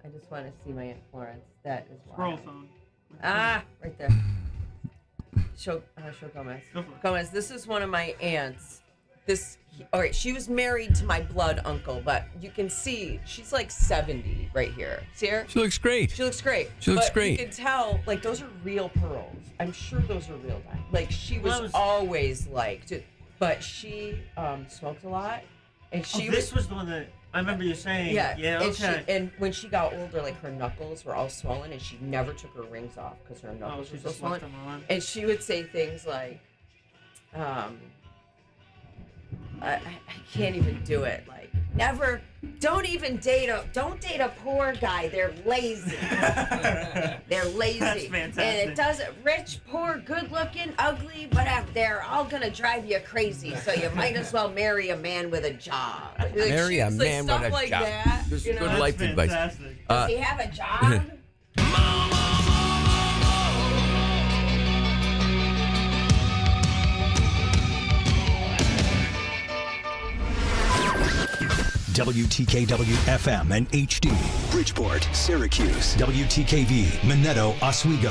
I just want to see my Aunt Florence. That is Scroll wild. phone. Right there. Show Gomez. Gomez, this is one of my aunts. All right, she was married to my blood uncle, but you can see she's like 70 right here. See her? She looks great. She looks great. You can tell, like, those are real pearls. I'm sure those are real diamonds. Like, she was always like, but she smoked a lot, and she this was the one that I remember you saying. Yeah. Okay. And when she got older, like, her knuckles were all swollen, and she never took her rings off because her knuckles were so swollen. And she would say things like, I can't even do it. Like, don't date a poor guy. They're lazy. They're lazy. That's fantastic. And it doesn't, rich, poor, good looking, ugly, whatever. They're all going to drive you crazy. So you might as well marry a man with a job. Like, Marry a man with a like job. That, This is you know? good life advice. Does he have a job? WTKW FM and HD, Bridgeport, Syracuse. WTKV, Minetto, Oswego.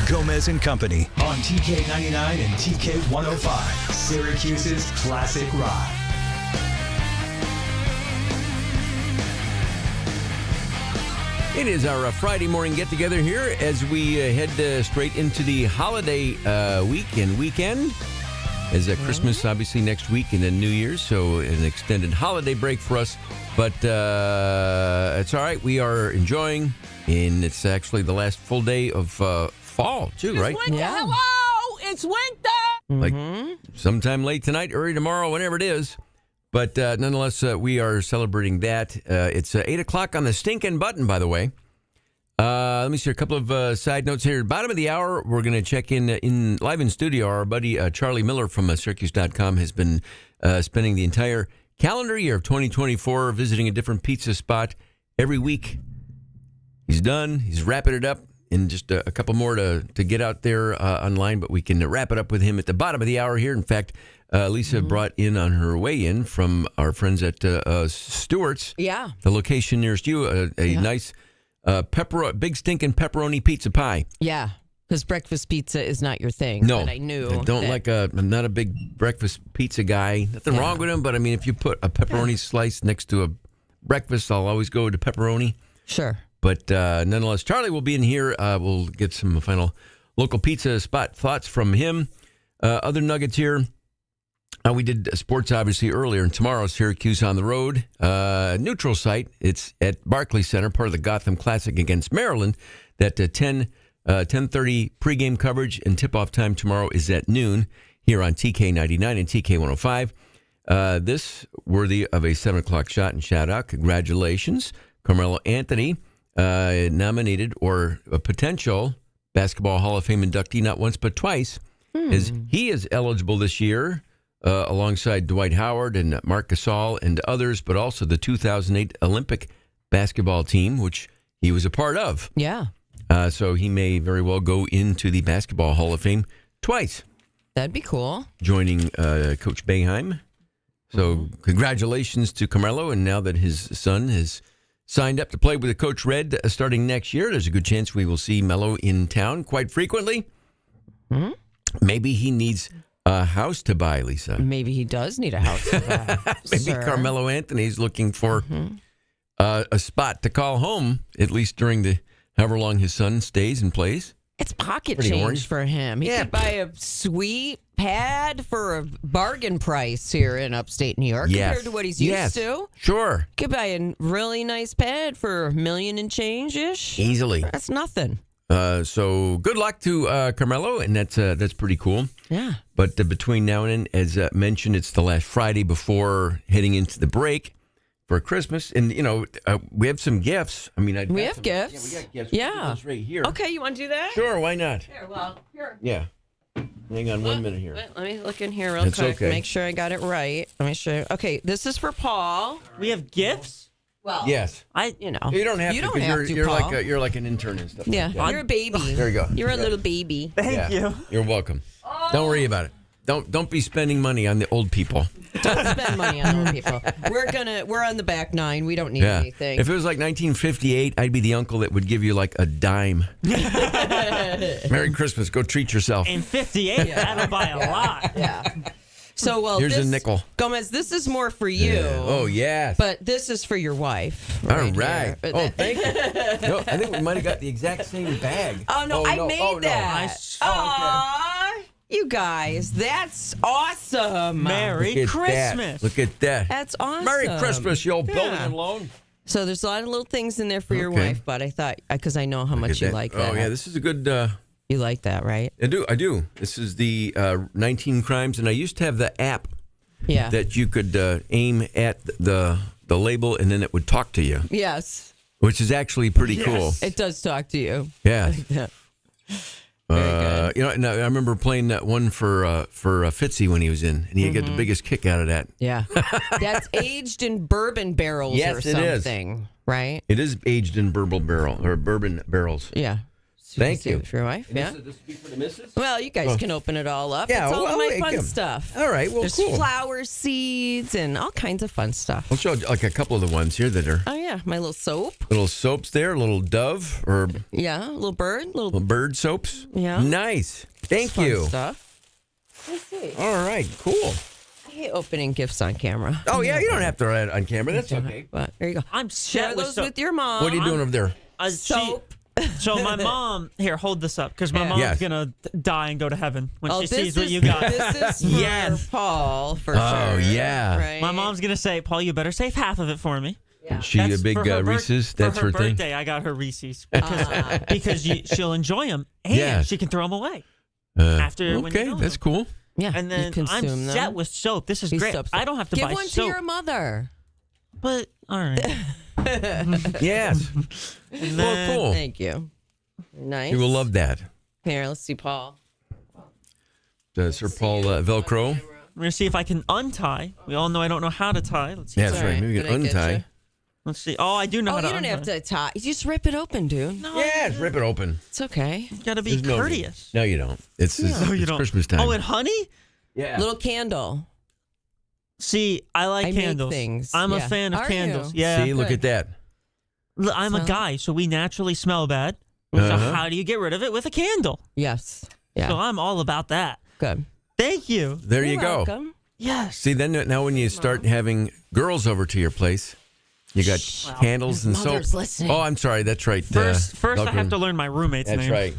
Gomez and Company on TK99 and TK105, Syracuse's classic rock. It is our Friday morning get-together here as we head straight into the holiday week and weekend. As Christmas, obviously, next week, and then New Year's, so an extended holiday break for us. But it's all right. We are enjoying, and it's actually the last full day of fall, too, right? Winter. Yeah. Hello, it's winter. Like sometime late tonight, early tomorrow, whenever it is. But nonetheless, we are celebrating that. It's 8 o'clock on the stinking button, by the way. Let me see a couple of side notes here. Bottom of the hour, we're going to check in live in studio. Our buddy Charlie Miller from Syracuse.com has been spending the entire calendar year of 2024 visiting a different pizza spot every week. He's done. He's wrapping it up. And just a couple more to get out there online, but we can wrap it up with him at the bottom of the hour here. In fact, Lisa brought in on her way in from our friends at Stewart's. Yeah. The location nearest you, a nice... big stinking pepperoni pizza pie. Yeah, because breakfast pizza is not your thing. No, but I knew. I don't I'm not a big breakfast pizza guy. Nothing wrong with them, but I mean, if you put a pepperoni slice next to a breakfast, I'll always go to pepperoni. Sure. But nonetheless, Charlie will be in here. We'll get some final local pizza spot thoughts from him. Other nuggets here. We did sports, obviously, earlier, and tomorrow, Syracuse on the road. Neutral site. It's at Barclays Center, part of the Gotham Classic against Maryland. That 10:30 pregame coverage and tip-off time tomorrow is at noon here on TK99 and TK105. This worthy of a 7 o'clock shot and shout-out. Congratulations. Carmelo Anthony, nominated or a potential Basketball Hall of Fame inductee not once but twice, as he is eligible this year. Alongside Dwight Howard and Marc Gasol and others, but also the 2008 Olympic basketball team, which he was a part of. Yeah. So he may very well go into the Basketball Hall of Fame twice. That'd be cool. Joining Coach Boeheim. So congratulations to Carmelo. And now that his son has signed up to play with Coach Red starting next year, there's a good chance we will see Melo in town quite frequently. Mm-hmm. Maybe he needs a house to buy, Lisa. Maybe he does need a house to buy. Maybe sir. Carmelo Anthony's looking for a spot to call home, at least during the however long his son stays and plays. It's pocket Pretty change orange. for him. He could buy a sweet pad for a bargain price here in upstate New York compared to what he's used to. Sure. Could buy a really nice pad for $1 million and change-ish. Easily. That's nothing. So good luck to Carmelo, and that's pretty cool. Yeah. But between now and then, as mentioned, it's the last Friday before heading into the break for Christmas. And, we have some gifts. I mean, We have gifts. Yeah, we got gifts. Yeah. We got those right here. Okay, you want to do that? Sure, why not? Here. Yeah. Hang on 1 minute here. Let me look in here real That's quick. okay. Make sure I got it right. Let me show you. Okay, this is for Paul. We have gifts? Well, Yes. You know. You don't have You to. don't 'Cause have to, you're Paul. you're like an intern and stuff. Yeah, like that. you're a baby. There you go. You're a Yeah. little baby. Thank you. You're welcome. Don't worry about it. Don't be spending money on the old people. Don't spend money on old people. We're on the back nine. We don't need anything. If it was like 1958, I'd be the uncle that would give you like a dime. Merry Christmas. Go treat yourself. In 58, that'll buy a lot. Yeah. So, well, Here's a nickel. Gomez, this is more for you. Yeah. Oh, yes. But this is for your wife. All right. here. Oh, thank you. No, I think we might have got the exact same bag. Oh, no, I made that. No. Aw, you guys, that's awesome. Merry Look at Christmas. that. Look at that. That's awesome. Merry Christmas, you old building Yeah. and loan. So there's a lot of little things in there for your Okay. wife, but I thought, because I know how much you like that. Oh, yeah. This is a good... You like that, right? I do. This is the 19 Crimes, and I used to have the app Yeah. that you could aim at the label, and then it would talk to you, Yes. which is actually pretty cool. It does talk to you. Yeah. Yeah. And I remember playing that one for Fitzy when he was in, and he got the biggest kick out of that. Yeah. That's aged in bourbon barrels Yes, or it is. something, right? It is aged in bourbon barrels. Yeah. Thank you. For your wife, yeah. This would be for the missus? Well, you guys can open it all up. Yeah, it's all well, of my it fun can- stuff. All right, well, There's cool. flower seeds and all kinds of fun stuff. I'll show like a couple of the ones here that are Oh, yeah. My little soap. little soaps there, little dove or Yeah. Little bird. little bird soaps. Yeah. Nice. Thank fun you. stuff. Let's see. All right, cool. I hate opening gifts on camera. Oh, yeah, you don't have to write it on camera. That's okay. But there you go. I'm Share set those soap. with your mom. What are you doing over there? Soap. So my mom, here, hold this up, because my mom's Yes. gonna die and go to heaven when she this sees what is- you got. This is for Paul, for sure. Oh, yeah. Right? My mom's gonna say, Paul, you better save half of it for me. Yeah. She That's a big for her Reese's? for That's her her thing? birthday, I got her Reese's because she'll enjoy them and Yeah. she can throw them away after when you Okay, know that's them. cool. Yeah. And then you I'm consume set them. with soap. This is He's great. soap. I don't have to Give buy one soap. to your mother. But all right. Yes. And Well, then- cool. Thank you. Nice. You will love that. Here, let's see, Paul. Sir Paul Velcro. I'm gonna see if I can untie. We all know I don't know how to tie. Let's see. Yeah, that's right. Maybe you Did can I get untie. you? Let's see. Oh, I do know Oh, how you to don't untie. have to tie. You just rip it open, dude. No, Yeah, rip it open. It's okay. you gotta be There's no need. courteous. No, you don't. It's No, you it's don't. Christmas time. Oh, and honey? Yeah. Little candle. See, I like I make candles. things. I'm a Yeah. fan of Are candles. you? Yeah. See, look at that. I'm a Smell? guy, so we naturally smell bad. So Uh-huh. how do you get rid of it with a candle? Yes. Yeah. So I'm all about that. Good. Thank you. There you You're go. welcome. Yes. See, then now when you start having girls over to your place, you got candles and soap. mother's listening. Oh, I'm sorry. That's right. First I Velcro. have to learn my roommate's That's name. right.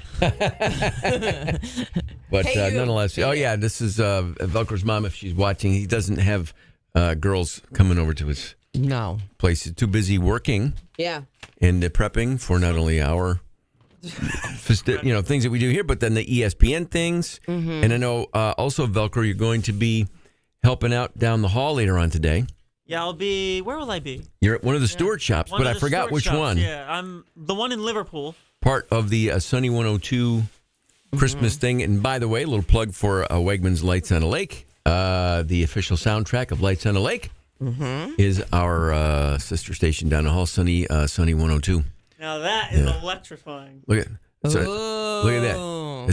But Hey, you. nonetheless, oh yeah, this is Velcro's mom. If she's watching, he doesn't have girls coming over to his No. place. He's too busy working Yeah. and prepping for not only our things that we do here, but then the ESPN things. Mm-hmm. And I know also, Velcro, you're going to be helping out down the hall later on today. Yeah, I'll be. Where will I be? You're at one of the Stewart shops, One but of I the forgot Stewart which shops. one. Yeah, I'm the one in Liverpool. Part of the Sunny 102 Christmas thing. And by the way, a little plug for Wegmans Lights on a Lake. The official soundtrack of Lights on a Lake is our sister station down the hall, Sunny 102. Now that is electrifying. Look at that.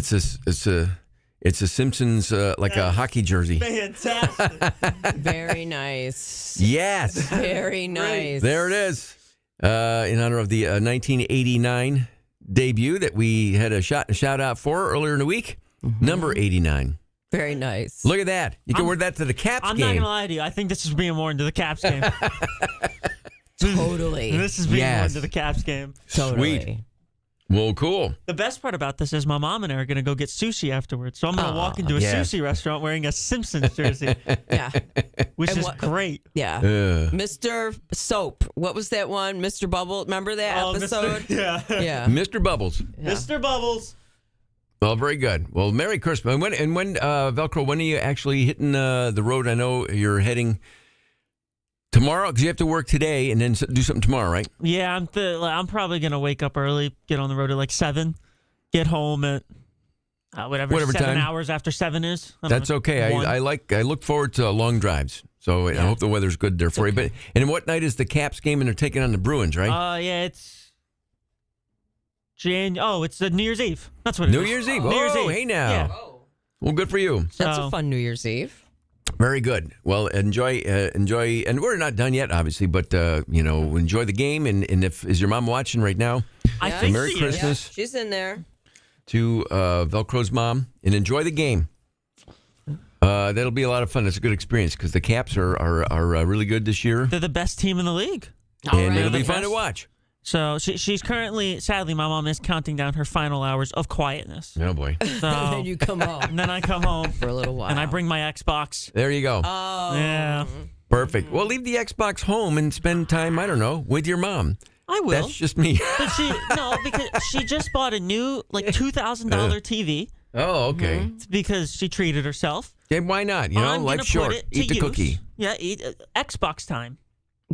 It's a Simpsons like a hockey jersey. Fantastic. Very nice. Yes. Very nice. There it is. In honor of the 1989 debut that we had a shout out for earlier in the week. Number 89. Very nice. Look at that. You can wear that to the Caps I'm game. not going to lie to you. I think this is being worn to the Caps game. Totally. This is being worn to the Caps game. Totally. Sweet. Well, cool. The best part about this is my mom and I are going to go get sushi afterwards. So I'm going to walk into a sushi restaurant wearing a Simpsons jersey. Yeah. Which is great. Yeah. Mr. Soap. What was that one? Mr. Bubble. Remember that episode? Yeah. Yeah. Mr. Bubbles. Yeah. Mr. Bubbles. Well, very good. Well, Merry Christmas. And when Velcro, when are you actually hitting the road? I know you're heading tomorrow because you have to work today and then do something tomorrow, right? Yeah, I'm probably going to wake up early, get on the road at like 7, get home at whatever 7 time. hours after 7 is. That's okay. I look forward to long drives. So I hope the weather's good there for you. But and what night is the Caps game and they're taking on the Bruins, right? Yeah, it's it's the New Year's Eve. That's what it is. New Year's Eve. New Year's Eve. Hey now. Yeah. Well, good for you. That's a fun New Year's Eve. Very good. Well, enjoy, and we're not done yet, obviously, but enjoy the game. And is your mom watching right now? I think Merry she Christmas. Yeah, she's in there. To Velcro's mom, and enjoy the game. That'll be a lot of fun. It's a good experience because the Caps are really good this year. They're the best team in the league. And it'll be fun to watch. So she's currently, sadly, my mom is counting down her final hours of quietness. Oh, boy. So, And then you come home. And then I come home. For a little while. And I bring my Xbox. There you go. Oh. Yeah. Perfect. Well, leave the Xbox home and spend time, I don't know, with your mom. I will. That's just me. But because she just bought a new, like, $2,000 TV. Oh, okay. Because she treated herself. Yeah, why not? Life's short. Eat the cookie. Yeah, eat Xbox time.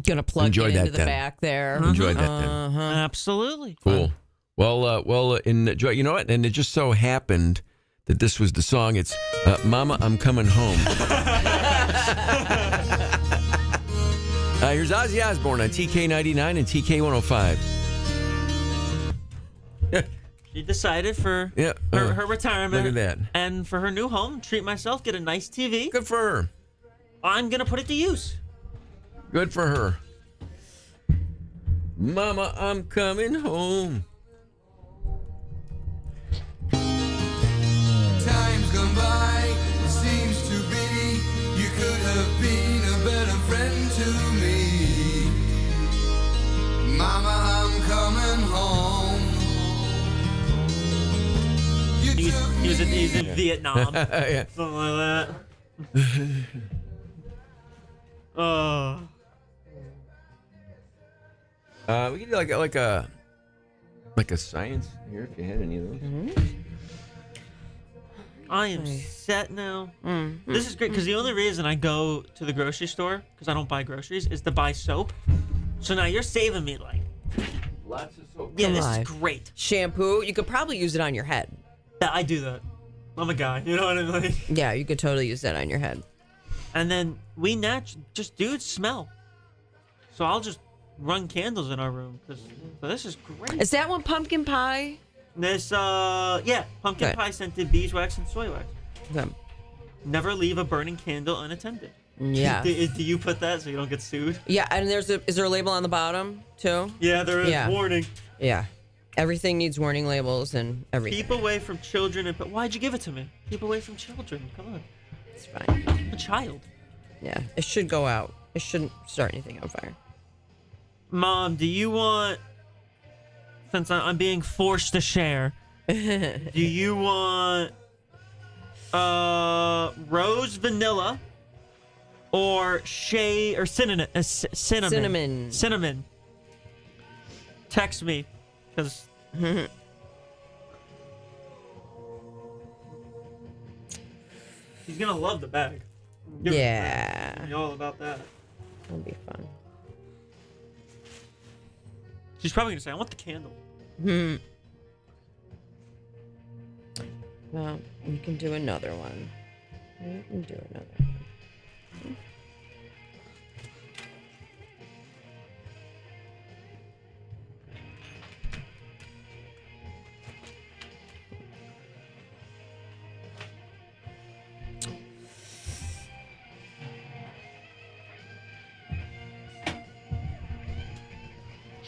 Gonna plug Enjoy it that into the then. back there. Enjoy that then. Absolutely. Cool. Well, enjoy. You know what? And it just so happened that this was the song. It's "Mama, I'm Coming Home." Here's Ozzy Osbourne on TK99 and TK105. She decided for her retirement. Look at that. And for her new home, treat myself, get a nice TV. Good for her. I'm going to put it to use. Good for her. Mama, I'm coming home. Time's gone by, it seems to be you could have been a better friend to me. Mama, I'm coming home. He's in Vietnam. Yeah. Something like that. We could do like a science here if you had any of those. I am set now. This is great because the only reason I go to the grocery store, because I don't buy groceries, is to buy soap. So now you're saving me lots of soap. Yeah, this is great. Shampoo. You could probably use it on your head. Yeah, I do that. I'm a guy. You know what I mean? Yeah, you could totally use that on your head. And then just dudes smell. So I'll just run candles in our room because this is great. Is that one pumpkin pie? This pumpkin pie scented beeswax and soy wax. Okay. Never leave a burning candle unattended. Yeah. Do you put that so you don't get sued? Yeah, and is there a label on the bottom too? Yeah, there is. Warning. Yeah. Everything needs warning labels and everything. Keep away from children. Why'd you give it to me? Keep away from children. Come on. It's fine. I'm a child. Yeah, it should go out. It shouldn't start anything on fire. Mom, do you want, since I'm being forced to share, do you want rose vanilla or shea or cinnamon? Cinnamon. Text me, because he's gonna love the bag. Yeah. Tell me all about that. That'll be fun. She's probably gonna say, "I want the candle." Well, you can do another one. You can do another one.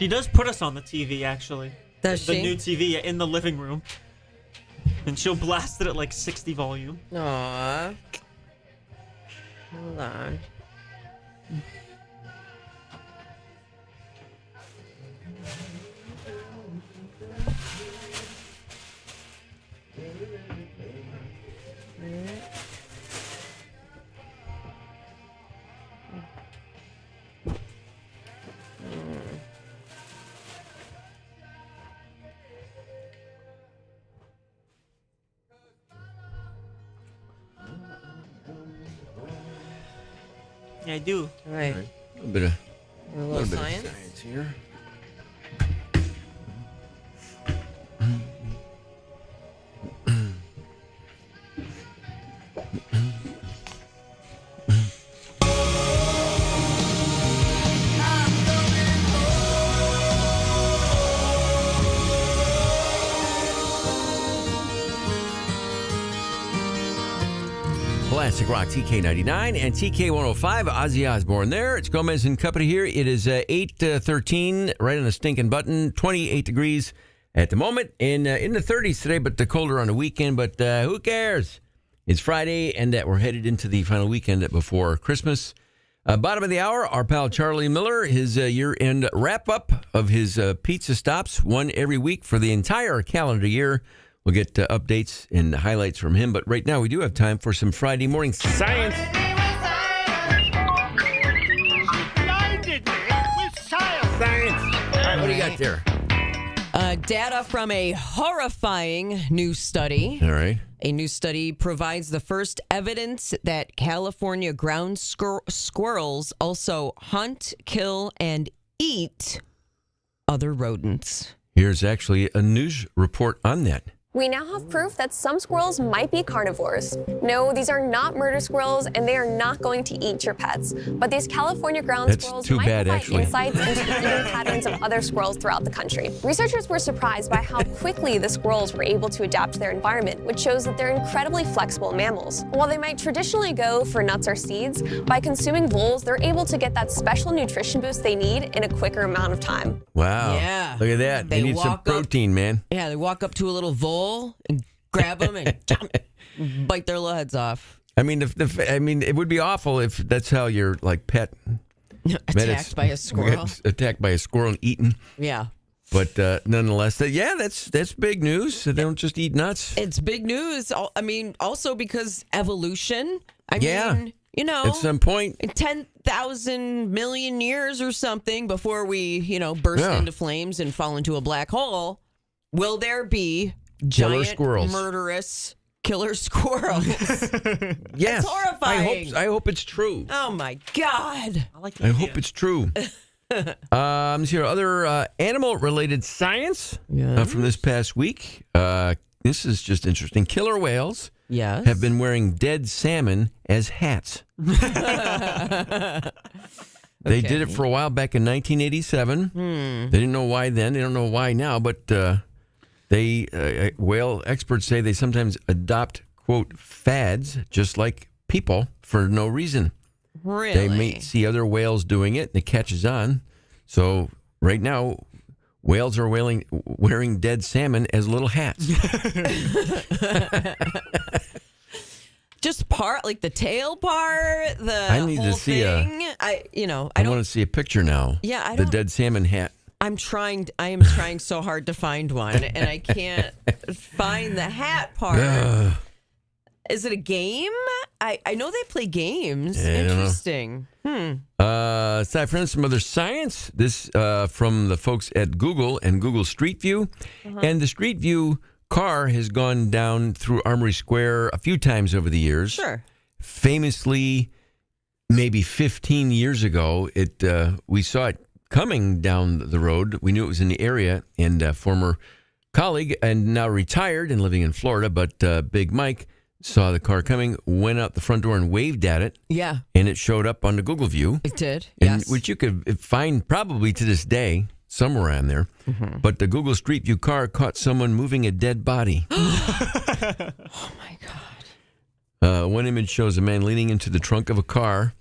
She does put us on the TV, actually. Does the she? new TV in the living room. And she'll blast it at like 60 volume. Aww. Hold on. Yeah, I do. All right. A little bit of A little science? here. Classic Rock TK99 and TK105. Ozzy Osbourne there. It's Gomez and Company here. It is 8:13, right on the stinking button. 28 degrees at the moment. In the 30s today, but the colder on the weekend. But who cares? It's Friday, and we're headed into the final weekend before Christmas. Bottom of the hour, our pal Charlie Miller, his year-end wrap-up of his pizza stops, one every week for the entire calendar year. We'll get updates and highlights from him. But right now, we do have time for some Friday morning science. Blinded me with science. All right, what do you got there? Data from a horrifying new study. All right. A new study provides the first evidence that California ground squirrels also hunt, kill, and eat other rodents. Here's actually a news report on that. We now have proof that some squirrels might be carnivores. No, these are not murder squirrels, and they are not going to eat your pets. But these California ground That's squirrels too might bad, provide actually. insights into the eating patterns of other squirrels throughout the country. Researchers were surprised by how quickly the squirrels were able to adapt to their environment, which shows that they're incredibly flexible mammals. While they might traditionally go for nuts or seeds, by consuming voles, they're able to get that special nutrition boost they need in a quicker amount of time. Wow. Yeah. Look at that. They need some walk up- protein, man. Yeah, they walk up to a little vole and grab them and bite their little heads off. I mean, it would be awful if that's how your pet Attacked by a squirrel. Attacked by a squirrel and eaten. Yeah. But nonetheless, that's big news. They don't just eat nuts. It's big news. I mean, also because evolution. I Yeah. mean, At some point. in 10,000 million years or something before we, burst Yeah. into flames and fall into a black hole, will there be Killer giant, squirrels. murderous killer squirrels? Yes. It's horrifying. I hope it's true. Oh my God. I hope it's true. Here, other animal-related science from this past week. This is just interesting. Killer whales have been wearing dead salmon as hats. They did it for a while back in 1987. They didn't know why then. They don't know why now, but whale experts say they sometimes adopt, quote, fads, just like people, for no reason. Really? They may see other whales doing it, and it catches on. So right now, whales are wearing dead salmon as little hats. Just part, like the tail part, the I need to whole see thing. I want to see a picture now. Yeah, I the don't- dead salmon hat. I am trying so hard to find one, and I can't find the hat part. Ugh. Is it a game? I know they play games. Yeah, I don't know. Interesting. Aside from some other science, this from the folks at Google and Google Street View. And the Street View car has gone down through Armory Square a few times over the years. Sure. Famously, maybe 15 years ago, we saw it coming down the road. We knew it was in the area, and a former colleague and now retired and living in Florida, but Big Mike saw the car coming, went out the front door and waved at it. Yeah. And it showed up on the Google View. It did, And yes. which you could find probably to this day somewhere on there. But the Google Street View car caught someone moving a dead body. Oh, my God. One image shows a man leaning into the trunk of a car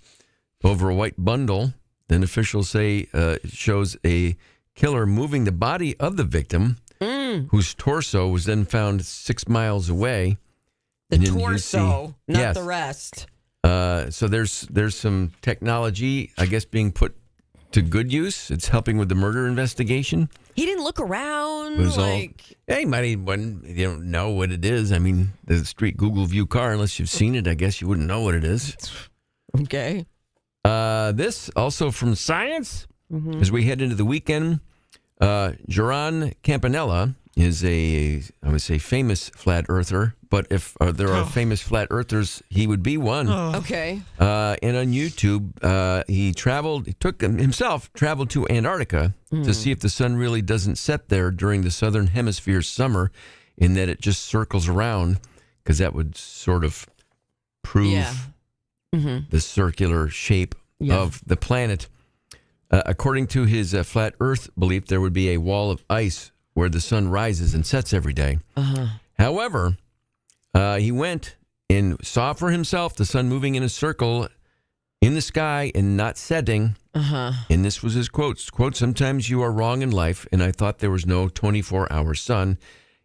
over a white bundle. Then officials say it shows a killer moving the body of the victim, whose torso was then found 6 miles away. The torso, not the rest. So there's some technology, I guess, being put to good use. It's helping with the murder investigation. He didn't look around. Hey, might even, you don't know what it is. I mean, the street Google View car, unless you've seen it, I guess you wouldn't know what it is. Okay. This also from Science. As we head into the weekend, Geron Campanella is I would say, famous flat earther. But if there are famous flat earthers, he would be one. Okay. And on YouTube, he traveled to Antarctica to see if the sun really doesn't set there during the southern hemisphere summer, in that it just circles around, because that would sort of prove the circular shape of the planet. According to his flat Earth belief, there would be a wall of ice where the sun rises and sets every day. However, he went and saw for himself the sun moving in a circle in the sky and not setting. And this was his quotes. Quote, "Sometimes you are wrong in life, and I thought there was no 24-hour sun.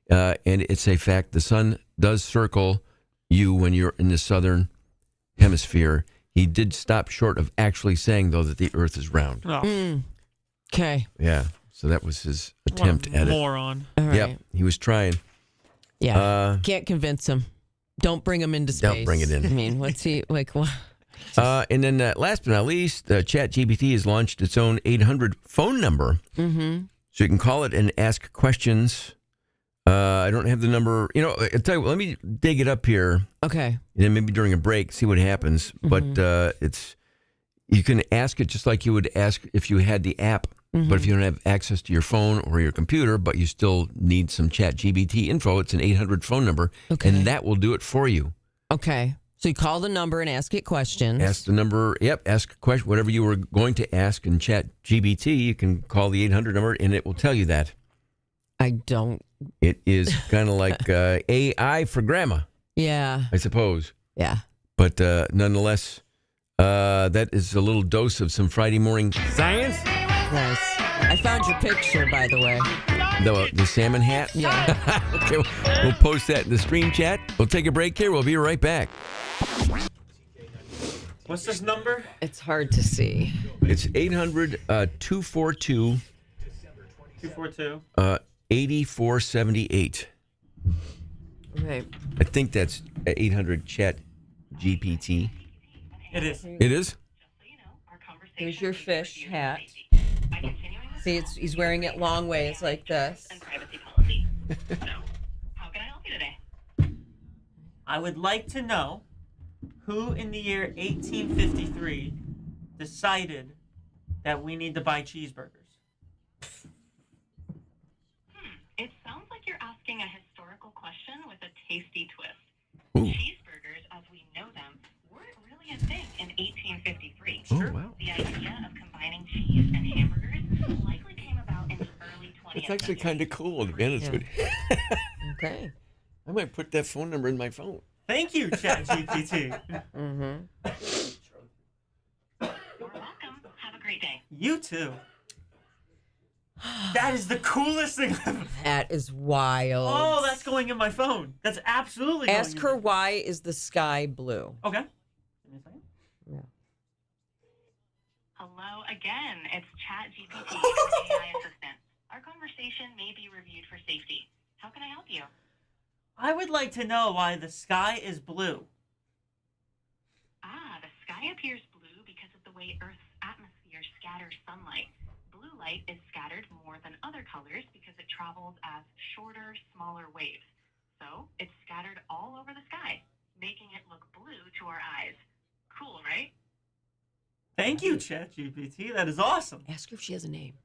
And it's a fact. The sun does circle you when you're in the southern hemisphere." He did stop short of actually saying, though, that the Earth is round. Okay. Yeah. So that was his attempt at it. Moron. All right. Yep. He was trying. Yeah. Can't convince him. Don't bring him into space. Don't bring it in. I mean, what's he like? What? And then last but not least, ChatGPT has launched its own 800 phone number. So you can call it and ask questions. I don't have the number. I'll tell you what, let me dig it up here. Okay. And then maybe during a break, see what happens. But you can ask it just like you would ask if you had the app. But if you don't have access to your phone or your computer, but you still need some ChatGPT info, it's an 800 phone number. Okay. And that will do it for you. Okay. So you call the number and ask it questions. Ask the number. Yep. Ask a question. Whatever you were going to ask in ChatGPT, you can call the 800 number and it will tell you that. I don't. It is kind of like AI for grandma. Yeah. I suppose. Yeah. But nonetheless, that is a little dose of some Friday morning science. Nice. I found your picture, by the way. The salmon hat? Yeah. Okay, we'll post that in the stream chat. We'll take a break here. We'll be right back. What's this number? It's hard to see. It's 800-242. 242. 8478. Okay. I think that's 800 Chat GPT. It is. It is? Here's your fish hat. See, he's wearing it long ways like this. I would like to know who in the year 1853 decided that we need to buy cheeseburgers. It sounds like you're asking a historical question with a tasty twist. Ooh. Cheeseburgers, as we know them, weren't really a thing in 1853. Oh, wow. The idea of combining cheese and hamburgers likely came about in the early 20th It's actually kind of cool, to be honest with you. Okay. I might put that phone number in my phone. Thank you, ChatGPT. You're welcome. Have a great day. You too. That is the coolest thing ever. That is wild. Oh, that's going in my phone. That's absolutely going Ask her why is the sky blue. Okay. Give me a second. Yeah. Hello again. It's ChatGPT, your AI assistant. Our conversation may be reviewed for safety. How can I help you? I would like to know why the sky is blue. The sky appears blue because of the way Earth's atmosphere scatters sunlight. Blue light is scattered more than other colors because it travels as shorter, smaller waves. So it's scattered all over the sky, making it look blue to our eyes. Cool, right? Thank you, ChatGPT. That is awesome. Ask her if she has a name.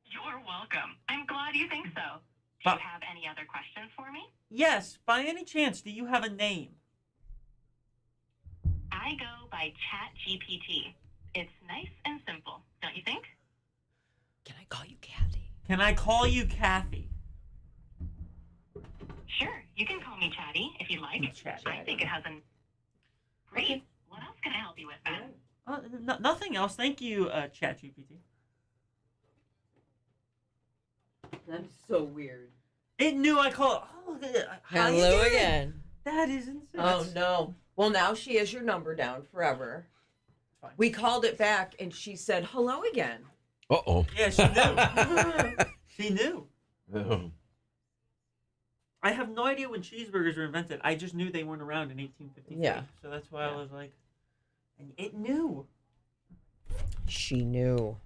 You're welcome. I'm glad you think so. Do you have any other questions for me? Yes. By any chance, do you have a name? I go by ChatGPT. It's nice and simple, don't you think? Can I call you Kathy? Can I call you Kathy? Sure, you can call me Chatty if you'd like. I think it has an... Great. Okay. What else can I help you with, Ben? Nothing else. Thank you, ChatGPT. That's so weird. It knew I called. Oh, Hello again. That is insane. Oh no. Well, now she has your number down forever. Fine. We called it back, and she said hello again. Uh-oh. Yeah, she knew. She knew. Oh. I have no idea when cheeseburgers were invented. I just knew they weren't around in 1853. Yeah. So that's why I was like, and it knew. She knew.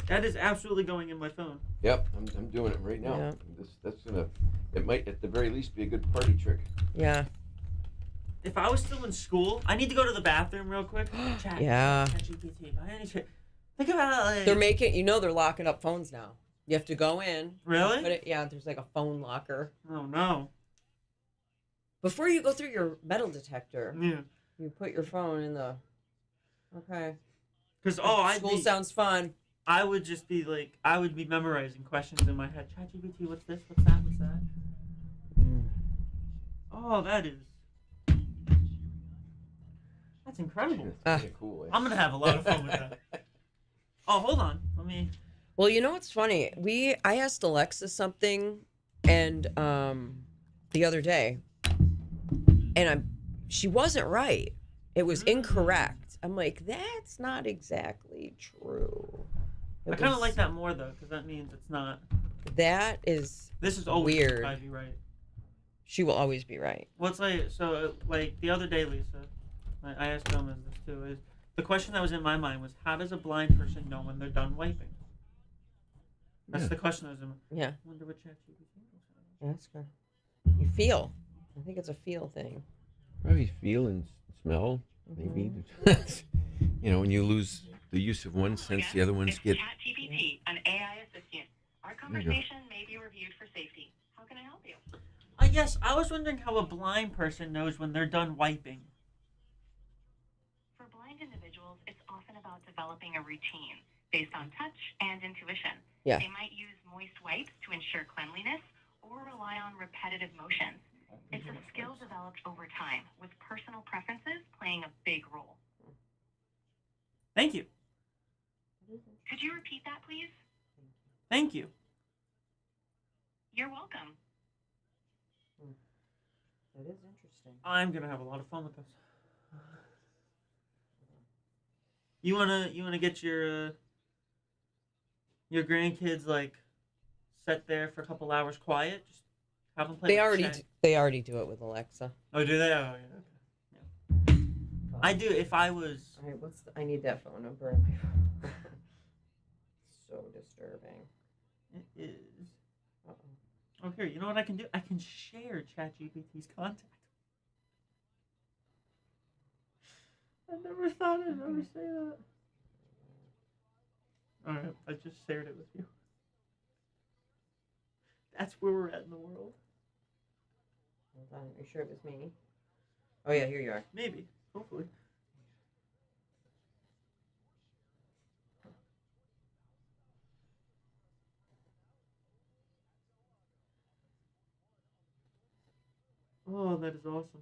That is absolutely going in my phone. Yep, I'm doing it right now. Yeah. That's gonna. It might at the very least be a good party trick. Yeah. If I was still in school, I need to go to the bathroom real quick. Chat. Yeah. ChatGPT. Think about it. They're making. They're locking up phones now. You have to go in. Really? Put it, yeah. There's like a phone locker. Oh no. Before you go through your metal detector. Yeah. You put your phone in the. Okay. Because school sounds fun. I would just be like, I would be memorizing questions in my head. ChatGPT, what's this? What's that? What's that? Oh, that is. That's incredible. That's pretty cool. I'm gonna have a lot of fun with that. Oh, hold on. Let me. Well, you know what's funny? I asked Alexa something, and the other day, and she wasn't right. It was incorrect. I'm like, that's not exactly true. I kind of like that more though, because that means it's not. That is. This is always weird. I'd be right. She will always be right. Well, it's like like the other day, Lisa. I asked Gomez this too. Is the question that was in my mind was, how does a blind person know when they're done wiping? That's the question that was in my. Yeah. I wonder what ChatGPT. That's good. You feel. I think it's a feel thing. Probably feel and smell, maybe. When you lose the use of one sense, the other ones get. ChatGPT, an AI assistant. Our conversation may be reviewed for safety. How can I help you? Yes, I was wondering how a blind person knows when they're done wiping. For blind individuals, it's often about developing a routine based on touch and intuition. Yeah. They might use moist wipes to ensure cleanliness or rely on repetitive motions. It's a skill developed over time, with personal preferences playing a big role. Thank you. Could you repeat that, please? Thank you. You're welcome. That is interesting. I'm gonna have a lot of fun with this. You wanna get your grandkids like set there for a couple hours quiet? Just have them play. They already do it with Alexa. Oh, do they? Oh, yeah. Okay. Yeah. I do. If I was. All right. I need that phone number in my phone. So disturbing. It is. Oh, here. You know what I can do? I can share ChatGPT's contact. I never thought I'd ever say that. Alright, I just shared it with you. That's where we're at in the world. Hold on, are you sure it was me? Oh yeah, here you are. Maybe. Hopefully. Oh, that is awesome.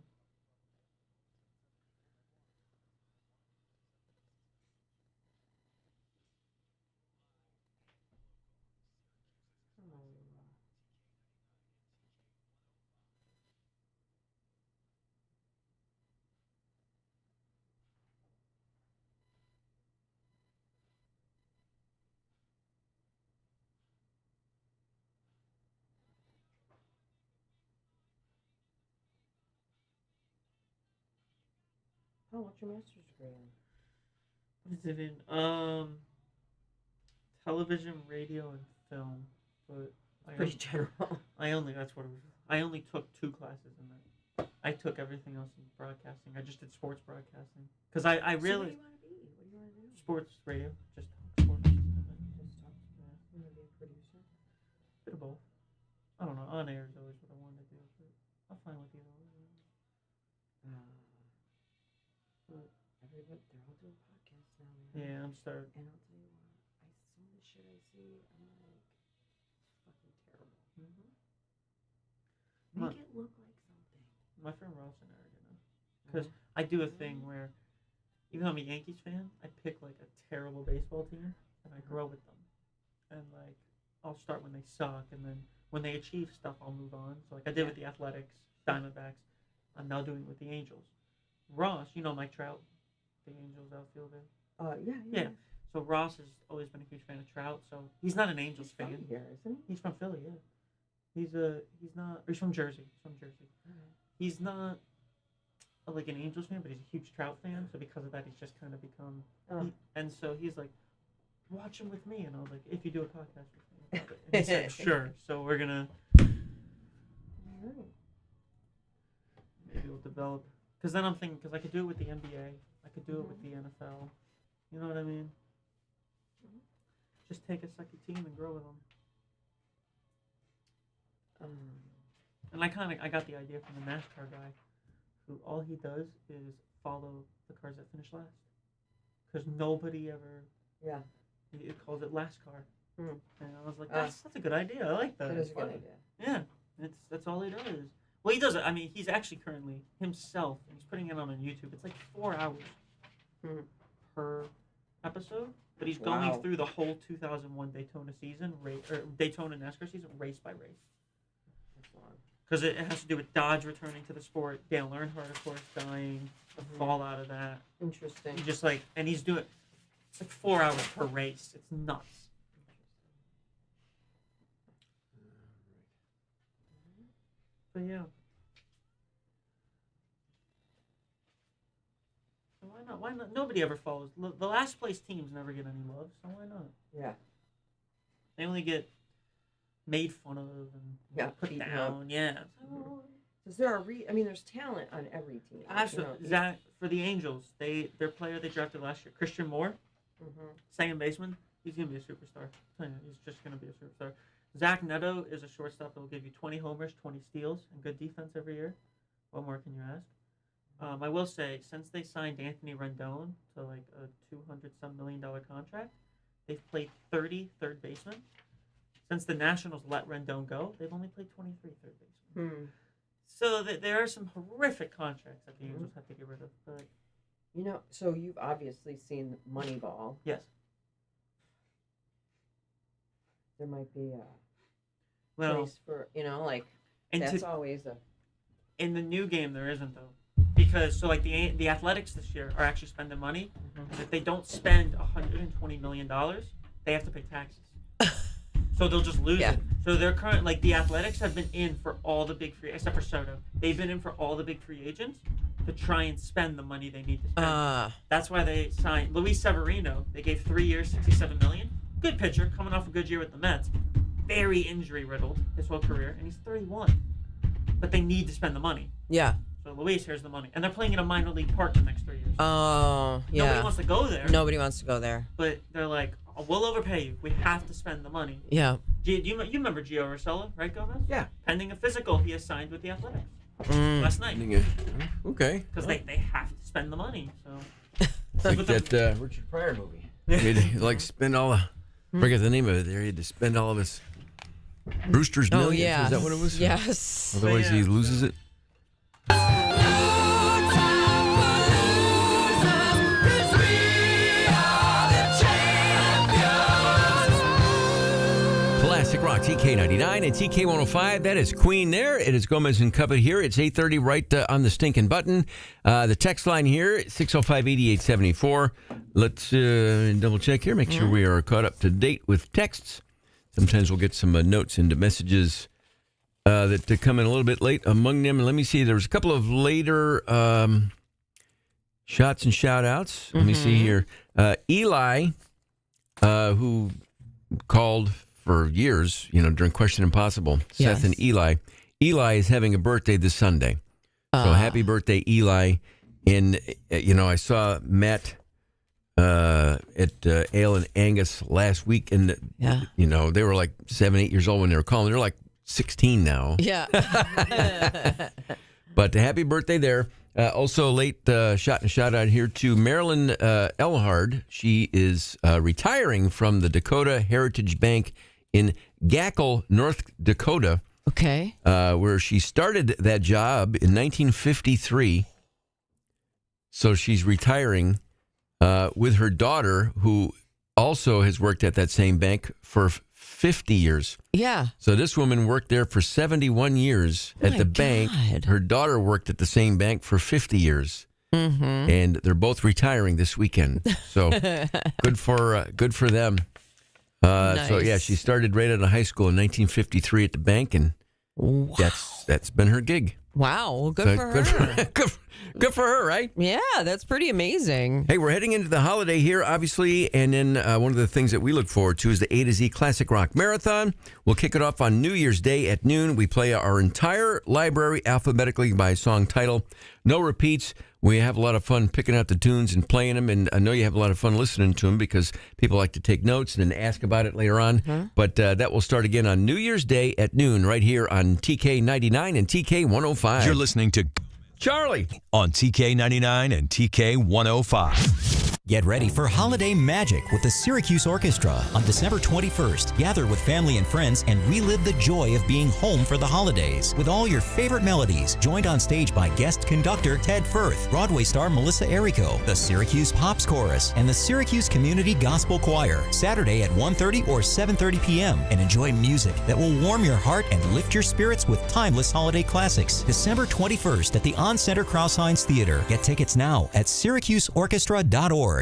Oh, what's your master's degree in? What is it in? Television, radio, and film. But Pretty general. That's what it was. I only took 2 classes in that. I took everything else in broadcasting. I just did sports broadcasting. Because I really. So what do you want to be? What do you want to do? Sports radio. Just sports. Just talk. You want to be a producer? Bit of both. I don't know. On air is always what I wanted to do. But I'm fine with either one. They're all doing podcasts now. Man. Yeah, I'm starting. And I'll tell you what, some of the shit I see, I'm like, it's fucking terrible. Make it look like something. My friend Ross and I are gonna, because I do a thing where, even though I'm a Yankees fan, I pick like a terrible baseball team and I grow with them, and like I'll start when they suck, and then when they achieve stuff, I'll move on. So like I did with the Athletics, Diamondbacks, I'm now doing it with the Angels. Ross, you know Mike Trout, the Angels outfielder. Yeah. So Ross has always been a huge fan of Trout. So he's not an Angels fan. From here, isn't he? He's from Philly, yeah. He's from Jersey. He's not like an Angels fan, but he's a huge Trout fan. So because of that, he's just kind of become. And so he's like, watch him with me, and I was like, if you do a podcast with me, and he said, sure. So we're gonna maybe we'll develop. Because then I'm thinking, because I could do it with the NBA, I could do it with the NFL. You know what I mean? Just take a second team and grow with them. And I got the idea from the NASCAR guy, who all he does is follow the cars that finish last. Because nobody ever, he calls it last car. And I was like, that's a good idea. I like that. That is a good idea. Yeah, that's all he does. Well, he does it. I mean, he's actually currently himself, and he's putting it on YouTube. It's like 4 hours per episode, but he's going through the whole 2001 Daytona season, Daytona NASCAR season, race by race. Because it has to do with Dodge returning to the sport, Dale Earnhardt, of course, dying, the fallout of that. Interesting. He just and he's doing, it's like 4 hours per race. It's nuts. But yeah. So why not? Why not? Nobody ever follows. The last place teams never get any love, so why not? Yeah. They only get made fun of and put down. Yeah. Is there there's talent on every team. Absolutely. Zach, for the Angels, their player they drafted last year, Christian Moore, second baseman, he's gonna be a superstar. He's just gonna be a superstar. Zach Neto is a shortstop that will give you 20 homers, 20 steals, and good defense every year. What more can you ask? I will say, since they signed Anthony Rendon to like a $200-some million contract, they've played 30 third basemen. Since the Nationals let Rendon go, they've only played 23 third basemen. So there are some horrific contracts that the Angels have to get rid of. But so you've obviously seen Moneyball. Yes. There might be a place for, that's always a... In the new game, there isn't, though. Because, the Athletics this year are actually spending money. And if they don't spend $120 million, they have to pay taxes. So they'll just lose it. So they're the Athletics have been in for all the big free, except for Soto. They've been in for all the big free agents to try and spend the money they need to spend. That's why they signed Luis Severino. They gave 3 years, $67 million. Good pitcher, coming off a good year with the Mets. Very injury riddled his whole career, and he's 31. But they need to spend the money. Yeah. So Luis, here's the money, and they're playing in a minor league park the next 3 years. Oh, yeah. Nobody wants to go there. Nobody wants to go there. But they're like, we'll overpay you. We have to spend the money. Yeah. You remember Gio Urshela, right, Gomez? Yeah. Pending a physical, he has signed with the Athletics last night. Okay. Because they have to spend the money. So. It's like that Richard Pryor movie. He spend all the. I forget the name of it. There, he had to spend all of his Brewster's Millions. Yeah. Is that what it was? Yes. Otherwise, he loses it. Classic Rock, TK99 and TK105. That is Queen there. It is Gomez and Cuppet here. It's 8:30 right on the stinking button. The text line here, 605-8874. Let's double check here, make sure we are caught up to date with texts. Sometimes we'll get some notes into messages that come in a little bit late. Among them, let me see, there was a couple of later shots and shout-outs. Let me see here. Eli, who called for years, during Question Impossible. Yes. Seth and Eli. Eli is having a birthday this Sunday. So happy birthday, Eli. And, I saw Matt at Ale and Angus last week. And, they were like 7, 8 years old when they were calling. They're like 16 now. Yeah. But happy birthday there. Also, late shout out here to Marilyn Elhard. She is retiring from the Dakota Heritage Bank in Gackle, North Dakota. Okay. Where she started that job in 1953. So she's retiring with her daughter, who also has worked at that same bank for 50 years. Yeah. So this woman worked there for 71 years at the bank. Her daughter worked at the same bank for 50 years. Mm-hmm. And they're both retiring this weekend. So good for them. Nice. So, yeah, she started right out of high school in 1953 at the bank, and that's been her gig. Wow. Well, good for her. Good for her, right? Yeah, that's pretty amazing. Hey, we're heading into the holiday here, obviously, and then one of the things that we look forward to is the A to Z Classic Rock Marathon. We'll kick it off on New Year's Day at noon. We play our entire library alphabetically by song title. No repeats. We have a lot of fun picking out the tunes and playing them, and I know you have a lot of fun listening to them because people like to take notes and then ask about it later on. Mm-hmm. But that will start again on New Year's Day at noon right here on TK 99 and TK 105. You're listening to Charlie on TK 99 and TK 105. Get ready for holiday magic with the Syracuse Orchestra on December 21st. Gather with family and friends and relive the joy of being home for the holidays with all your favorite melodies, joined on stage by guest conductor Ted Firth, Broadway star Melissa Errico, the Syracuse Pops Chorus, and the Syracuse Community Gospel Choir. Saturday at 1:30 or 7:30 p.m. and enjoy music that will warm your heart and lift your spirits with timeless holiday classics. December 21st at the On Center Crouse-Hines Theater. Get tickets now at syracuseorchestra.org.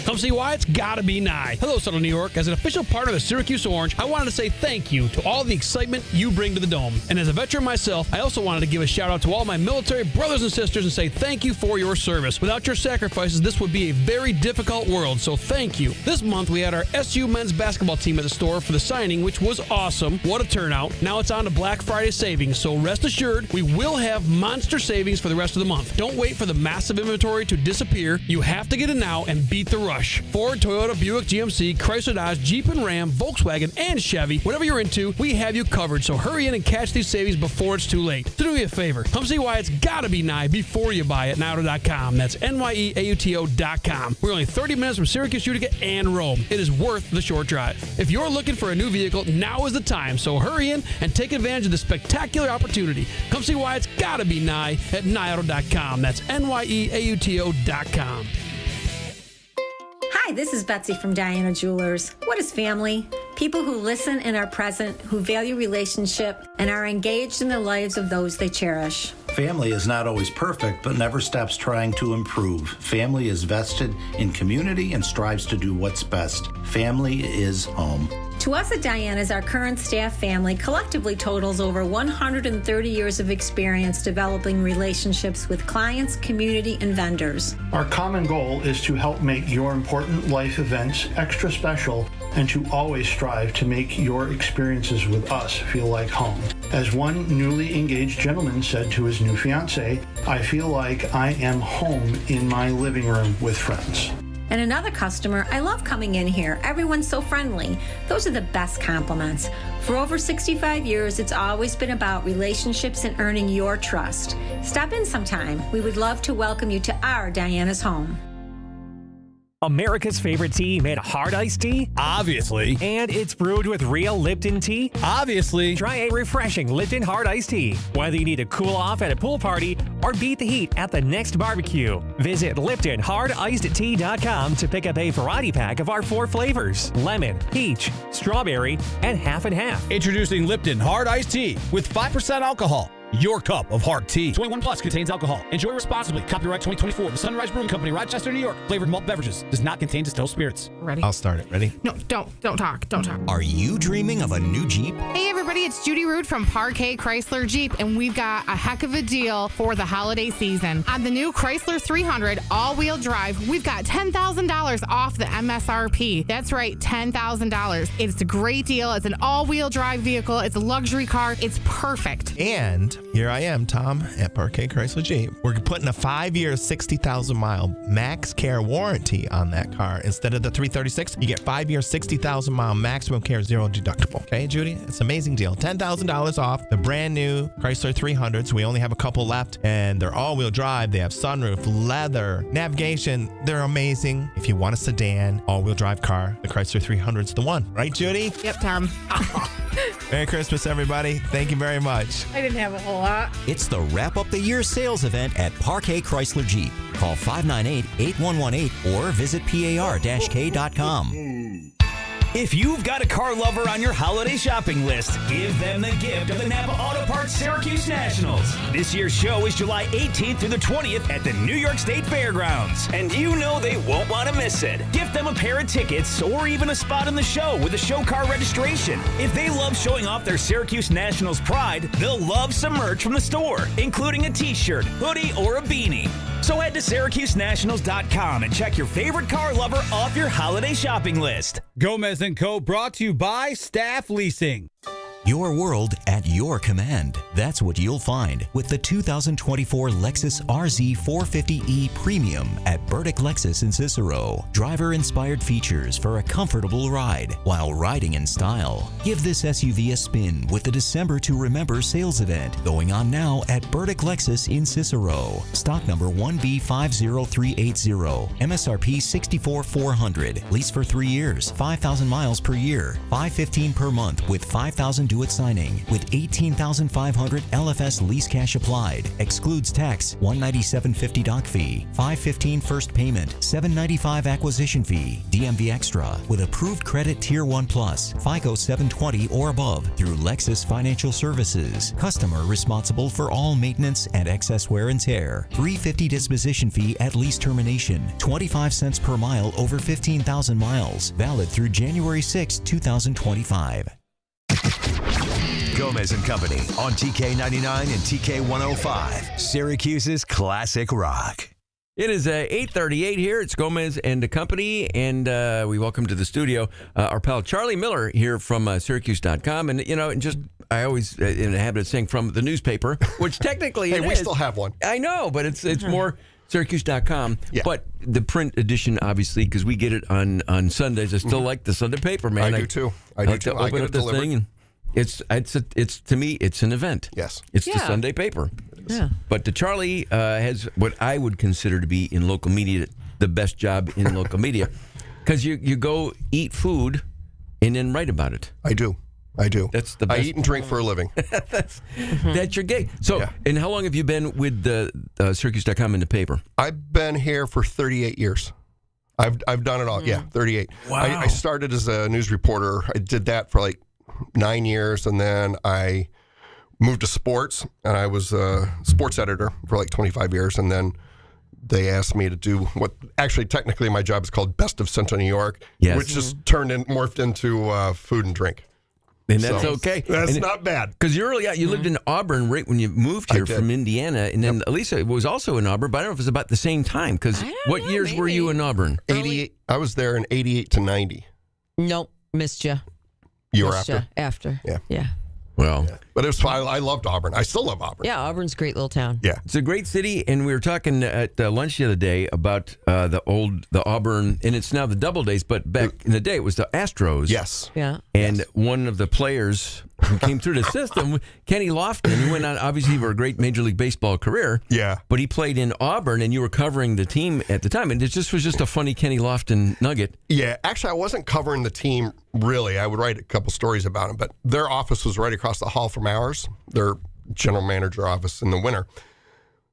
Come see why it's gotta be Nye. Hello, Southern New York. As an official partner of the Syracuse Orange, I wanted to say thank you to all the excitement you bring to the Dome. And as a veteran myself, I also wanted to give a shout out to all my military brothers and sisters and say thank you for your service. Without your sacrifices, this would be a very difficult world, so thank you. This month, we had our SU men's basketball team at the store for the signing, which was awesome. What a turnout. Now it's on to Black Friday savings, so rest assured, we will have monster savings for the rest of the month. Don't wait for the massive inventory to disappear. You have to get it now and beat the rush. Ford, Toyota, Buick, GMC, Chrysler, Dodge, Jeep and Ram, Volkswagen, and Chevy. Whatever you're into, we have you covered. So hurry in and catch these savings before it's too late. So do me a favor. Come see why it's gotta be Nye before you buy it. NyeAuto.com. That's NYEAUTO.com. We're only 30 minutes from Syracuse, Utica, and Rome. It is worth the short drive. If you're looking for a new vehicle, now is the time. So hurry in and take advantage of this spectacular opportunity. Come see why it's gotta be Nye at NyeAuto.com. That's NYEAUTO.com. Hi, this is Betsy from Diana Jewelers. What is family? People who listen and are present, who value relationship, and are engaged in the lives of those they cherish. Family is not always perfect, but never stops trying to improve. Family is vested in community and strives to do what's best. Family is home. To us at Diana's, our current staff family collectively totals over 130 years of experience developing relationships with clients, community, and vendors. Our common goal is to help make your important life events extra special and to always strive to make your experiences with us feel like home. As one newly engaged gentleman said to his new fiancée, I feel like I am home in my living room with friends. And another customer, I love coming in here. Everyone's so friendly. Those are the best compliments. For over 65 years, it's always been about relationships and earning your trust. Stop in sometime. We would love to welcome you to our Diana's home. America's favorite tea made hard iced tea? Obviously. And it's brewed with real Lipton tea? Obviously. Try a refreshing Lipton hard iced tea. Whether you need to cool off at a pool party or beat the heat at the next barbecue, visit LiptonHardIcedTea.com to pick up a variety pack of our 4 flavors: lemon, peach, strawberry, and half and half. Introducing Lipton Hard Iced Tea with 5% alcohol. Your cup of hard tea. 21 plus contains alcohol. Enjoy responsibly. Copyright 2024. The Sunrise Brewing Company, Rochester, New York. Flavored malt beverages. Does not contain distilled spirits. Ready? I'll start it. Ready? No, don't talk. Don't talk. Are you dreaming of a new Jeep? Hey everybody, it's Judy Root from Parquet Chrysler Jeep, and we've got a heck of a deal for the holiday season. On the new Chrysler 300 all-wheel drive, we've got $10,000 off the MSRP. That's right, $10,000. It's a great deal. It's an all-wheel drive vehicle. It's a luxury car. It's perfect. And here I am, Tom, at Parquet Chrysler Jeep. We're putting a 5-year, 60,000-mile max care warranty on that car. Instead of the 336, you get 5-year, 60,000-mile maximum care, zero deductible. Okay, Judy? It's an amazing deal. $10,000 off the brand new Chrysler 300s. We only have a couple left, and they're all-wheel drive. They have sunroof, leather, navigation. They're amazing. If you want a sedan, all-wheel drive car, the Chrysler 300's the one. Right, Judy? Yep, Tom. Merry Christmas, everybody. Thank you very much. I didn't have a whole lot. It's the Wrap Up the Year sales event at Parquet Chrysler Jeep. Call 598-8118 or visit par-k.com. If you've got a car lover on your holiday shopping list, give them the gift of the Napa Auto Parts Syracuse Nationals. This year's show is July 18th through the 20th at the New York State Fairgrounds. And you know they won't want to miss it. Gift them a pair of tickets or even a spot in the show with a show car registration. If they love showing off their Syracuse Nationals pride, they'll love some merch from the store, including a t-shirt, hoodie, or a beanie. So head to SyracuseNationals.com and check your favorite car lover off your holiday shopping list. Gomez & Co. brought to you by Staff Leasing. Your world at your command. That's what you'll find with the 2024 Lexus RZ 450e Premium at Burdick Lexus in Cicero. Driver-inspired features for a comfortable ride while riding in style. Give this SUV a spin with the December to Remember sales event going on now at Burdick Lexus in Cicero. Stock number 1B50380. MSRP $64,400. Lease for 3 years, 5,000 miles per year, $515 per month with 5,000 due at signing with $18,500 LFS lease cash applied. Excludes tax, $197.50 doc fee, $515 first payment, $795 acquisition fee, DMV extra with approved credit Tier 1 Plus, FICO 720 or above through Lexus Financial Services. Customer responsible for all maintenance and excess wear and tear. $350 disposition fee at lease termination. 25 cents per mile over 15,000 miles. Valid through January 6, 2025. Gomez and Company on TK99 and TK105, Syracuse's classic rock. It is 8:38 here. It's Gomez and the Company, and we welcome to the studio our pal Charlie Miller here from Syracuse.com. And, you know, I always in the habit of saying from the newspaper, which technically hey, we still have one. I know, but it's more Syracuse.com. Yeah. But the print edition, obviously, because we get it on Sundays. I still like the Sunday paper, man. I do too. I like to open up this thing and it's to me it's an event. Yes, it's the Sunday paper. Yeah. But the Charlie has what I would consider to be in local media the best job in local media, because you go eat food and then write about it. I do. That's the best. I eat and drink for a living. That's your gig. So, and how long have you been with the Syracuse.com in the paper? I've been here for 38 years. I've done it all. Yeah, 38. Wow. I started as a news reporter. I did that for like 9 years, and then I moved to sports, and I was a sports editor for like 25 years, and then they asked me to do what actually technically my job is called Best of Central New York, which just morphed into food and drink. And that's okay. That's not bad. Because you lived in Auburn right when you moved here from Indiana, and then Elisa was also in Auburn, but I don't know if it was about the same time. Because what years were you in Auburn? 88. I was there in 88 to 90. Nope, missed you. You were after? After. Yeah. Well, but it was fine. I loved Auburn. I still love Auburn. Yeah, Auburn's a great little town. Yeah, it's a great city, and we were talking at lunch the other day about the Auburn, and it's now the Doubledays, but back in the day it was the Astros. Yes. Yeah. And one of the players who came through the system, Kenny Lofton, he went on obviously for a great Major League Baseball career. Yeah. But he played in Auburn, and you were covering the team at the time, and it just was a funny Kenny Lofton nugget. Yeah, actually, I wasn't covering the team really. I would write a couple stories about them, but their office was right across the hall from ours, their general manager office in the winter.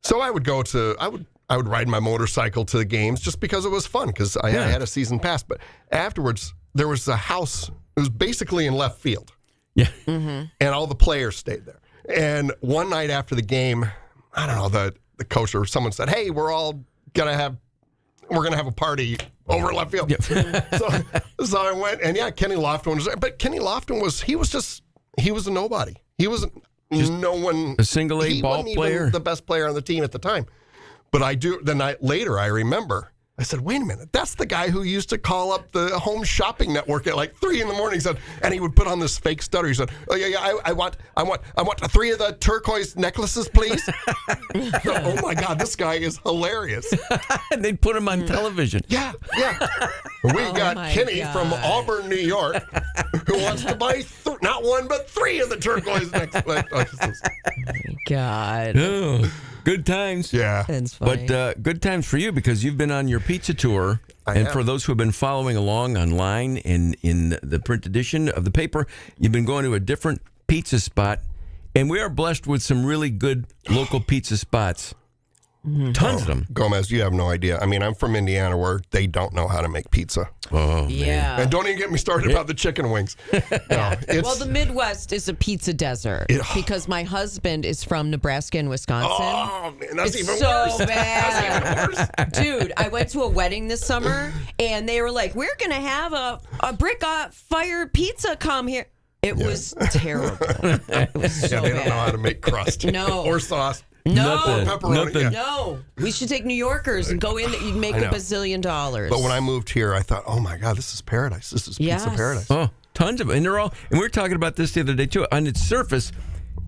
So I would go to, I would ride my motorcycle to the games just because it was fun, because I had a season pass. But afterwards, there was a house, it was basically in left field. Yeah. Mm-hmm. And all the players stayed there. And one night after the game, I don't know, the coach or someone said, hey, we're going to have a party over left field. Yep. so I went, and Kenny Lofton was there. But Kenny Lofton he was a nobody. He was no one. A single A ball player. He wasn't the best player on the team at the time. But the night later, I remember, I said, wait a minute, that's the guy who used to call up the home shopping network at like 3 a.m. He said, and he would put on this fake stutter. He said, oh yeah, I want 3 of the turquoise necklaces, please. Oh my God, this guy is hilarious. And they'd put him on television. Yeah. We got Kenny from Auburn, New York, who wants to buy not 1 but 3 of the turquoise necklaces. God. Oh. Good times. Yeah. That's funny. But good times for you, because you've been on your pizza tour. For those who have been following along online and in the print edition of the paper, you've been going to a different pizza spot. And we are blessed with some really good local pizza spots. Tons of them. Gomez, you have no idea. I mean, I'm from Indiana where they don't know how to make pizza. Oh, Yeah. And don't even get me started about the chicken wings. No, Well, the Midwest is a pizza desert because my husband is from Nebraska and Wisconsin. Oh, man, that's it's even so worse. bad. That's even worse. Dude, I went to a wedding this summer and they were like, we're going to have a brick fire pizza come here. It was terrible. It was so they don't bad. know how to make crust. No. Or sauce. No. Or pepperoni. Yeah. No. We should take New Yorkers and go in. You'd make I know. $1 bazillion. But when I moved here, I thought, oh my God, this is paradise. This is pizza Yes. paradise. Oh, tons of them. And they're all, and we were talking about this the other day too. On its surface,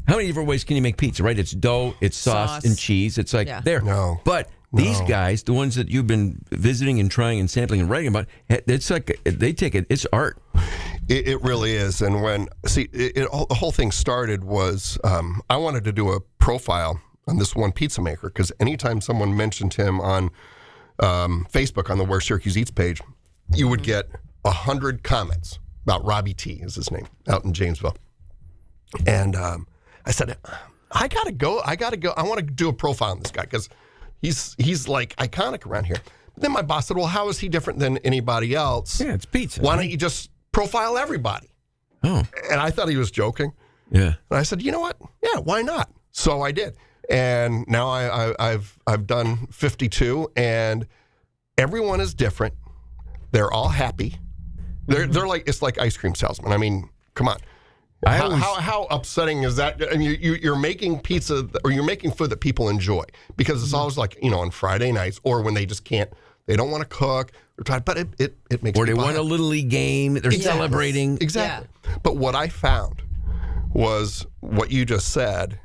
how many different ways can you make pizza, right? It's dough, it's sauce. and cheese. It's like there. No. But these guys, the ones that you've been visiting and trying and sampling and writing about, it's like they take it, it's art. It really is. And when, the whole thing started was I wanted to do a profile on this one pizza maker because anytime someone mentioned him on Facebook on the Where Syracuse Eats page, you would get 100 comments about Robbie T is his name out in Jamesville. And I said, I gotta go. I want to do a profile on this guy because he's like iconic around here. But then my boss said, well, how is he different than anybody else? Yeah, it's pizza. Why don't you just profile everybody? Oh. And I thought he was joking. Yeah. And I said, you know what? Yeah, why not? So I did. And now I've done 52, and everyone is different. They're all happy. They're like, it's like ice cream salesmen. I mean, come on. How upsetting is that? I mean, you're making pizza or you're making food that people enjoy because it's always like, on Friday nights or when they just can't, they don't want to cook or try, but it makes Or they people won a happy. Little League game. They're celebrating. Exactly. But what I found was what you just said.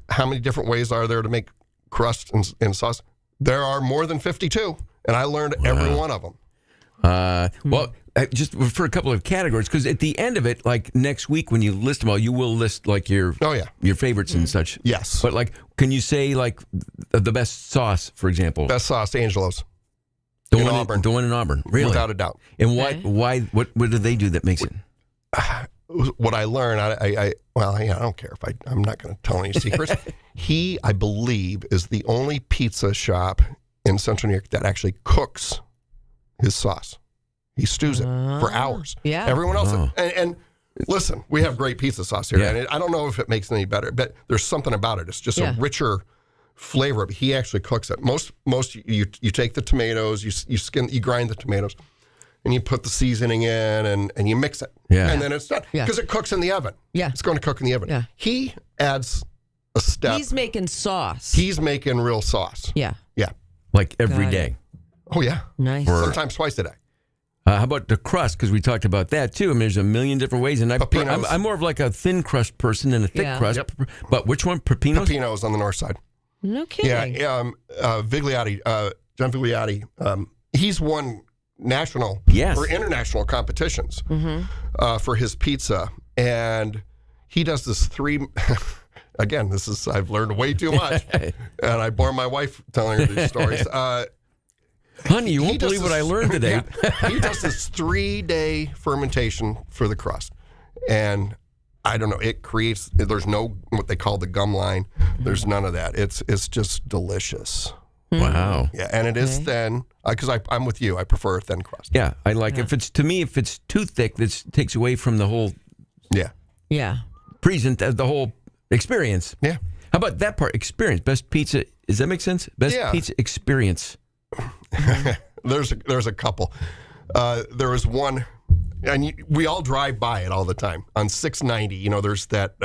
How many different ways are there to make crust and sauce? There are more than 52, and I learned every one of them. Well, just for a couple of categories, because at the end of it, like next week when you list them all, you will list like your your favorites and such. Yes. But like, can you say like the best sauce, for example? Best sauce, Angelo's. The one in Auburn, really, without a doubt. And what do they do that makes it? What I learned, I don't care if I'm not going to tell any secrets. He, I believe, is the only pizza shop in Central New York that actually cooks his sauce. He stews it for hours. Yeah. Everyone else, and listen, we have great pizza sauce here, and I don't know if it makes it any better, but there's something about it. It's just a richer flavor. But he actually cooks it. Most you take the tomatoes, you grind the tomatoes. And you put the seasoning in and you mix it. Yeah. And then it's done. Because it cooks in the oven. Yeah. It's going to cook in the oven. Yeah. He adds a step. He's making sauce. He's making real sauce. Yeah. Yeah. Like every Got day. Oh, yeah. Nice. Sometimes twice a day. How about the crust? Because we talked about that too. I mean, there's a million different ways. And I'm more of like a thin crust person than a thick crust. Yep. But which one? Pepinos? Pepinos on the north side. No kidding. Yeah. Vigliotti, John Vigliotti, he's won national or international competitions for his pizza, and he does this again, I've learned way too much, and I bore my wife telling her these stories. Honey, you won't believe what I learned today. He does this 3-day fermentation for the crust, and I don't know, it creates, there's no what they call the gum line, there's none of that. It's just delicious. Wow. Yeah, and it is thin, because I'm with you. I prefer a thin crust. Yeah, I like if it's too thick, this takes away from the whole Yeah. the whole experience. Yeah. How about that part? Experience. Best pizza. Does that make sense? Best pizza experience. There's a couple. There was one, and we all drive by it all the time on 690. There's that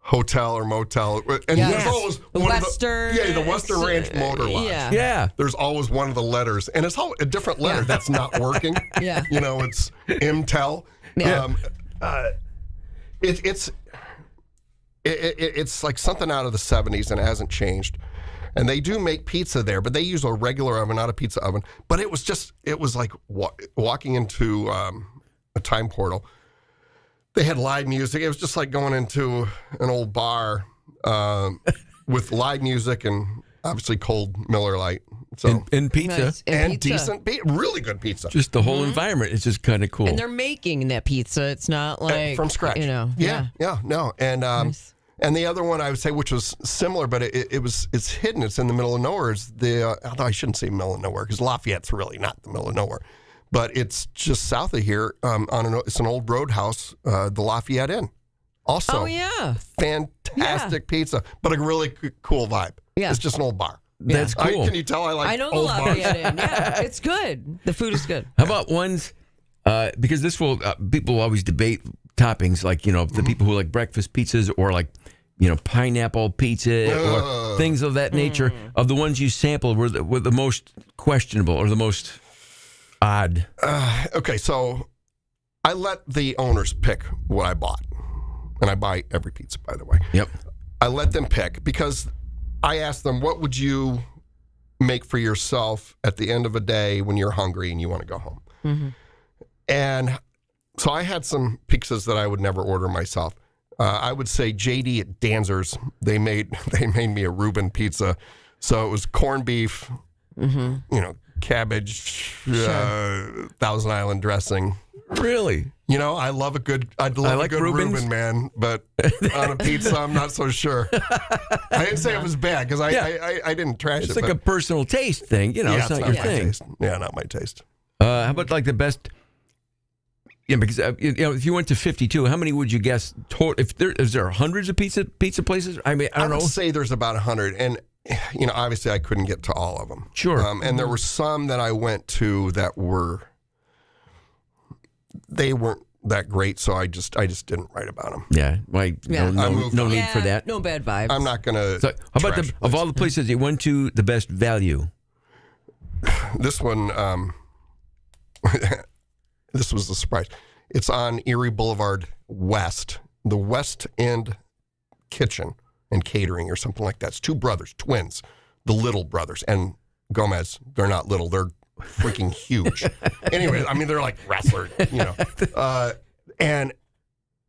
hotel or motel, and there's always the Western. The Western Ranch Motor Lodge. Yeah. There's always one of the letters, and it's a different letter that's not working. Yeah. It's Imtel. Yeah. It's like something out of the 70s, and it hasn't changed. And they do make pizza there, but they use a regular oven, not a pizza oven. But it was like walking into a time portal. They had live music. It was just like going into an old bar with live music and obviously cold Miller Lite. So and pizza. Nice. And pizza. decent, really good pizza. Just the whole environment is just kind of cool. And they're making that pizza. It's not like from scratch. Yeah. No. And And the other one I would say, which was similar, but it's hidden. It's in the middle of nowhere. Is although I shouldn't say middle of nowhere because Lafayette's really not the middle of nowhere, but it's just south of here. It's an old roadhouse, the Lafayette Inn. Also, fantastic pizza, but a really cool vibe. Yeah, it's just an old bar. That's cool. Can you tell I like? I know the old Lafayette bars. Inn. Yeah, it's good. The food is good. How about ones? Because this will people always debate toppings, like the people who like breakfast pizzas or like pineapple pizza or things of that nature. Of the ones you sampled, were the most questionable or the most odd? Okay, so I let the owners pick what I bought, and I buy every pizza, by the way. Yep. I let them pick because I asked them, what would you make for yourself at the end of a day when you're hungry and you want to go home? Mm-hmm. And so I had some pizzas that I would never order myself. I would say JD at Danzer's, they made me a Reuben pizza. So it was corned beef, cabbage, Thousand Island dressing. Really? I love a good Reuben, man, but on a pizza, I'm not so sure. I didn't say it was bad because I didn't trash it. It's like a personal taste thing, it's not your thing. Taste. Yeah, not my taste. How about like the best? Yeah, because if you went to 52, how many would you guess? Is there hundreds of pizza places? I mean, I don't know. I would say there's about 100, and obviously I couldn't get to all of them. Sure. And there were some that I went to that they weren't that great, so I just didn't write about them. Yeah, no need for that. No bad vibes. I'm not gonna. So how about of all the places you went to, the best value? This one. This was a surprise. It's on Erie Boulevard West, the West End Kitchen and Catering or something like that. It's two brothers, twins, the Little brothers. And Gomez, they're not little, they're freaking huge. Anyway, I mean, they're like wrestlers, and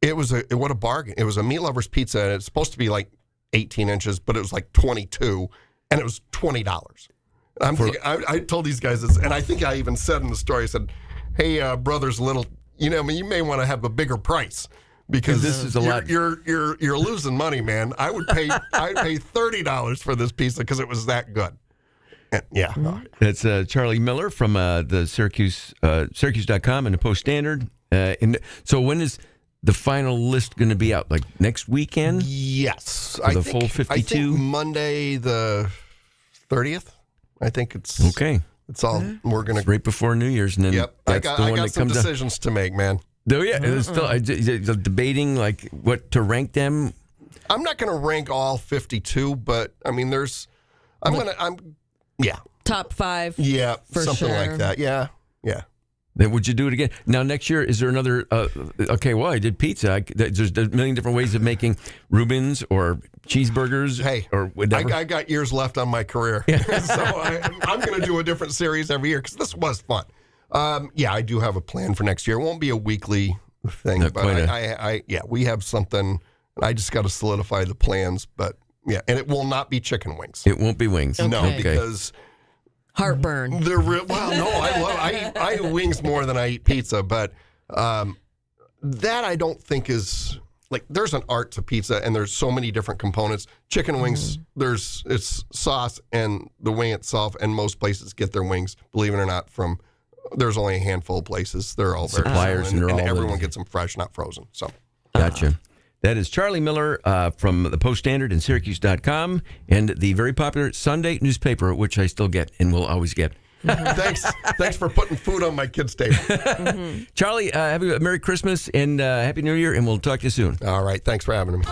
it was what a bargain. It was a meat lover's pizza, and it's supposed to be like 18 inches, but it was like 22, and it was $20. I told these guys this, and I think I even said in the story, I said, hey, brothers, little, you may want to have a bigger price because this is a lot. You're losing money, man. I'd pay $30 for this pizza because it was that good. And, yeah, that's Charlie Miller from the Syracuse.com and the Post Standard. So when is the final list going to be out? Like next weekend? Yes, for the full 52. I think Monday the 30th. I think it's okay. It's all we're gonna right before New Year's, and then that's the one I got that some comes decisions to make, man. Oh yeah, it's still debating like what to rank them. I'm not going to rank all 52, but I mean, top 5. Yeah, for something sure. like that. Yeah. Then would you do it again? Now next year, is there another? Okay, well I did pizza. There's a million different ways of making Reubens or cheeseburgers. Hey, or whatever. I got years left on my career, so I'm going to do a different series every year because this was fun. I do have a plan for next year. It won't be a weekly thing, but we have something. I just got to solidify the plans, but and it will not be chicken wings. It won't be wings. Okay. No, because. Heartburn. They're I eat wings more than I eat pizza, but that I don't think is like there's an art to pizza and there's so many different components. Chicken wings, it's sauce and the wing itself, and most places get their wings, believe it or not, from there's only a handful of places. They're all suppliers and everyone gets them fresh, not frozen. So gotcha. That is Charlie Miller from the Post Standard and Syracuse.com and the very popular Sunday newspaper, which I still get and will always get. Thanks for putting food on my kids' table. Charlie, have a Merry Christmas and Happy New Year, and we'll talk to you soon. All right. Thanks for having me.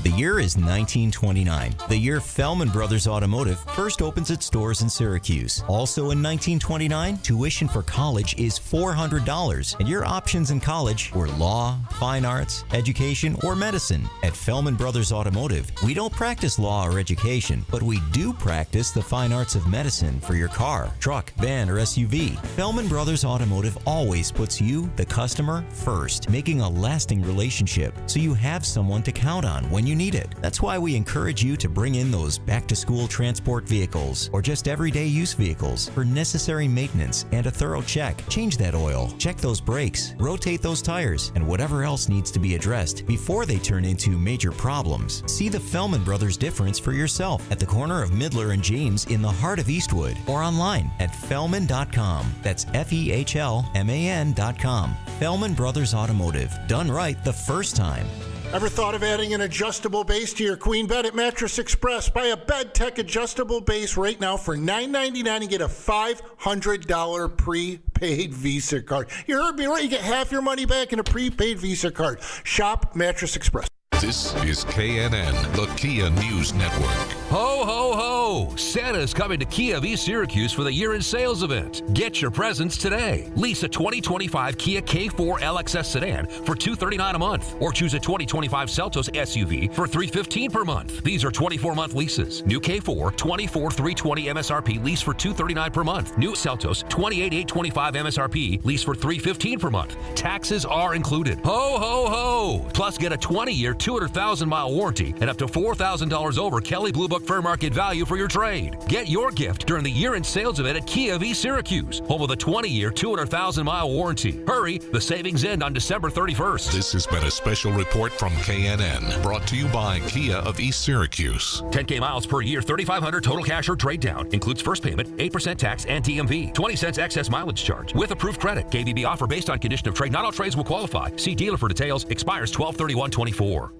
The year is 1929, the year Fellman Brothers Automotive first opens its doors in Syracuse. Also in 1929, tuition for college is $400, and your options in college were law, fine arts, education, or medicine. At Fellman Brothers Automotive, we don't practice law or education, but we do practice the fine arts of medicine for your car, truck, van, or SUV. Fellman Brothers Automotive always puts you, the customer, first, making a lasting relationship so you have someone to count on when you need it. That's why we encourage you to bring in those back-to-school transport vehicles or just everyday use vehicles for necessary maintenance and a thorough check. Change that oil, check those brakes, rotate those tires, and whatever else needs to be addressed before they turn into major problems. See the Fellman Brothers difference for yourself at the corner of Midler and James in the heart of Eastwood or online at Fellman.com. That's FEHLMAN.com. Fellman Brothers Automotive. Done right the first time. Ever thought of adding an adjustable base to your queen bed at Mattress Express? Buy a Bed Tech adjustable base right now for $9.99 and get a $500 prepaid Visa card. You heard me right. You get half your money back in a prepaid Visa card. Shop Mattress Express. This is KNN, the Kia News Network. Ho, ho, ho! Santa's coming to Kia of East Syracuse for the year-end sales event. Get your presents today. Lease a 2025 Kia K4 LXS sedan for $239 a month, or choose a 2025 Seltos SUV for $315 per month. These are 24-month leases. New K4, $24,320 MSRP, lease for $239 per month. New Seltos, $28,825 MSRP, lease for $315 per month. Taxes are included. Ho, ho, ho! Plus, get a 20-year, 200,000-mile warranty and up to $4,000 over Kelley Blue Book fair market value for your trade. Get your gift during the year-end sales event at Kia of East Syracuse, home with a 20-year, 200,000-mile warranty. Hurry, the savings end on December 31st. This has been a special report from KNN, brought to you by Kia of East Syracuse. 10K miles per year, $3,500 total cash or trade down. Includes first payment, 8% tax, and TMV. 20 cents excess mileage charge with approved credit. KBB offer based on condition of trade. Not all trades will qualify. See dealer for details. Expires 12/31/24.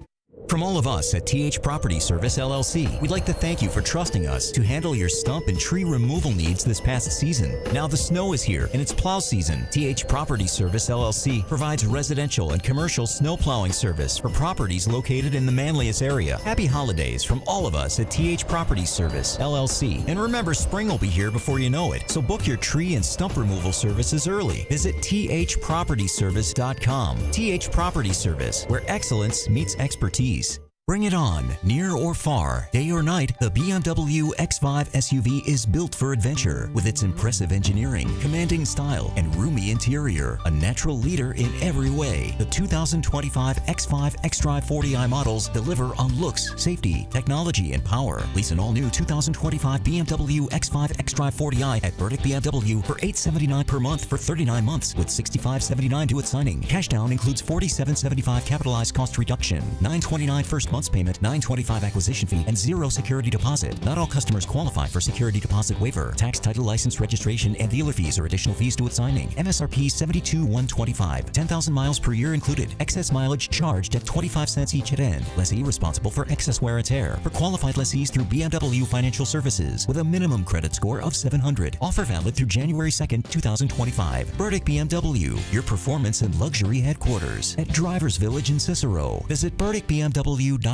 From all of us at TH Property Service LLC, we'd like to thank you for trusting us to handle your stump and tree removal needs this past season. Now the snow is here and it's plow season. TH Property Service LLC provides residential and commercial snow plowing service for properties located in the Manlius area. Happy holidays from all of us at TH Property Service LLC. And remember, spring will be here before you know it, so book your tree and stump removal services early. Visit thpropertyservice.com. TH Property Service, where excellence meets expertise. Bring it on, near or far, day or night, the BMW X5 SUV is built for adventure with its impressive engineering, commanding style, and roomy interior. A natural leader in every way, the 2025 X5 xDrive 40i models deliver on looks, safety, technology, and power. Lease an all-new 2025 BMW X5 xDrive 40i at Burdick BMW for $879 per month for 39 months with $65.79 due at signing. Cash down includes $47.75 capitalized cost reduction, $929 first month's payment, $925 acquisition fee, and $0 security deposit. Not all customers qualify for security deposit waiver. Tax, title, license, registration, and dealer fees or additional fees due at signing. MSRP $72,125. 10,000 miles per year included. Excess mileage charged at 25 cents each at end. Lessee responsible for excess wear and tear. For qualified lessees through BMW Financial Services with a minimum credit score of 700. Offer valid through January 2nd, 2025. Burdick BMW, your performance and luxury headquarters at Drivers Village in Cicero. Visit burdickbmw.com.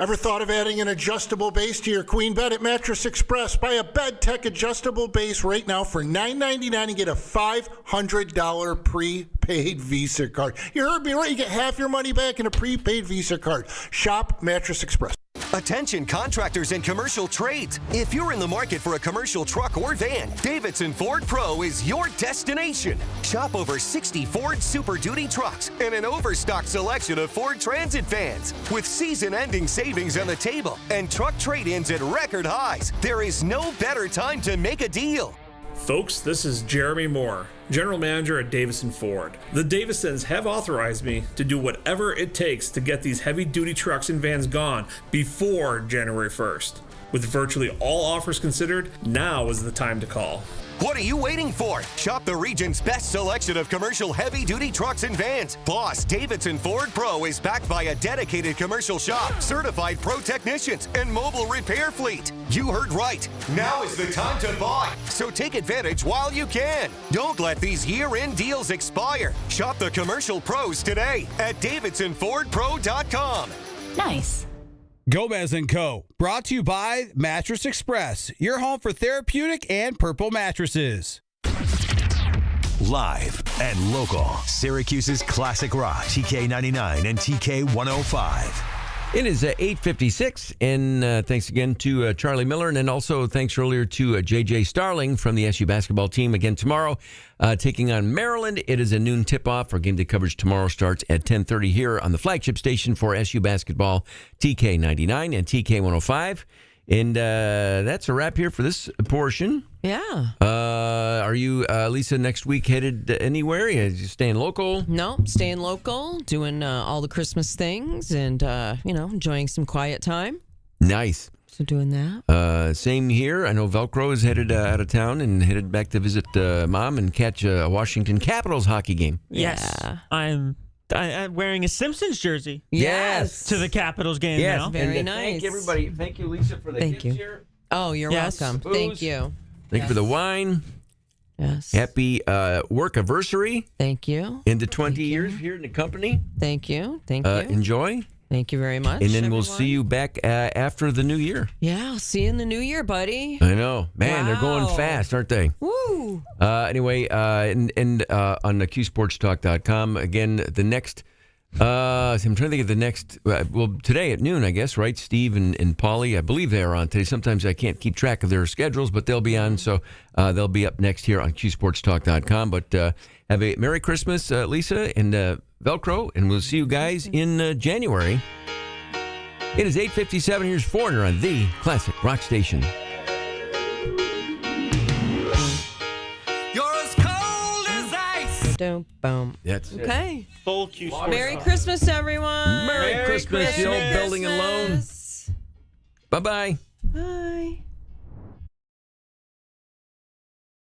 Ever thought of adding an adjustable base to your queen bed at Mattress Express? Buy a Bed Tech adjustable base right now for $9.99 and get a $500 prepaid Visa card. You heard me right. You get half your money back in a prepaid Visa card. Shop Mattress Express. Attention contractors and commercial trades. If you're in the market for a commercial truck or van, Davidson Ford Pro is your destination. Shop over 60 Ford Super Duty trucks and an overstocked selection of Ford Transit vans. With season-ending savings on the table and truck trade-ins at record highs, there is no better time to make a deal. Folks, this is Jeremy Moore, General Manager at Davison Ford. The Davisons have authorized me to do whatever it takes to get these heavy-duty trucks and vans gone before January 1st. With virtually all offers considered, now is the time to call. What are you waiting for? Shop the region's best selection of commercial heavy-duty trucks and vans. Boss Davidson Ford Pro is backed by a dedicated commercial shop, certified pro technicians, and mobile repair fleet. You heard right. Now is the time to buy. So take advantage while you can. Don't let these year-end deals expire. Shop the commercial pros today at DavidsonFordPro.com. Nice. Gomez & Co. Brought to you by Mattress Express, your home for therapeutic and purple mattresses. Live and local. Syracuse's classic rock, TK99 and TK105. It is 8:56, and thanks again to Charlie Miller, and then also thanks earlier to JJ Starling from the SU basketball team. Again tomorrow, taking on Maryland. It is a noon tip-off. Our game day coverage tomorrow starts at 10:30 here on the flagship station for SU basketball, TK99 and TK105. And that's a wrap here for this portion. Yeah. Are you, Lisa, next week headed anywhere? Are you staying local? No, staying local, doing all the Christmas things and, enjoying some quiet time. Nice. So doing that. Same here. I know Velcro is headed out of town and headed back to visit Mom and catch a Washington Capitals hockey game. Yes. Yeah. I'm wearing a Simpsons jersey. Yes. To the Capitals game Yes. now. Very and, nice. Thank everybody. Thank you, Lisa, for the Thank gifts you. here. Oh, you're Yes. welcome. Booze. Thank you. Thank you for the wine. Yes. Happy work-anniversary Thank you. into 20 years here in the company. Thank you. Thank you. Enjoy. Thank you very much. And then we'll everyone. see you back after the new year. Yeah, I'll see you in the new year, buddy. I know. Man, they're going Wow. fast, aren't they? Woo! Anyway, and on the QSportsTalk.com, again, the next... I'm trying to think of the next. Today at noon, I guess, right? Steve and Paulie, I believe they are on today. Sometimes I can't keep track of their schedules, but they'll be on. So they'll be up next here on QSportsTalk.com. But have a Merry Christmas, Lisa and Velcro, and we'll see you guys in January. It is 8:57. Here's Foreigner on the Classic Rock Station. Boom. That's it. Okay. Full Q Sports. Merry Christmas, everyone. Merry Christmas, the old building alone. Bye-bye. Bye.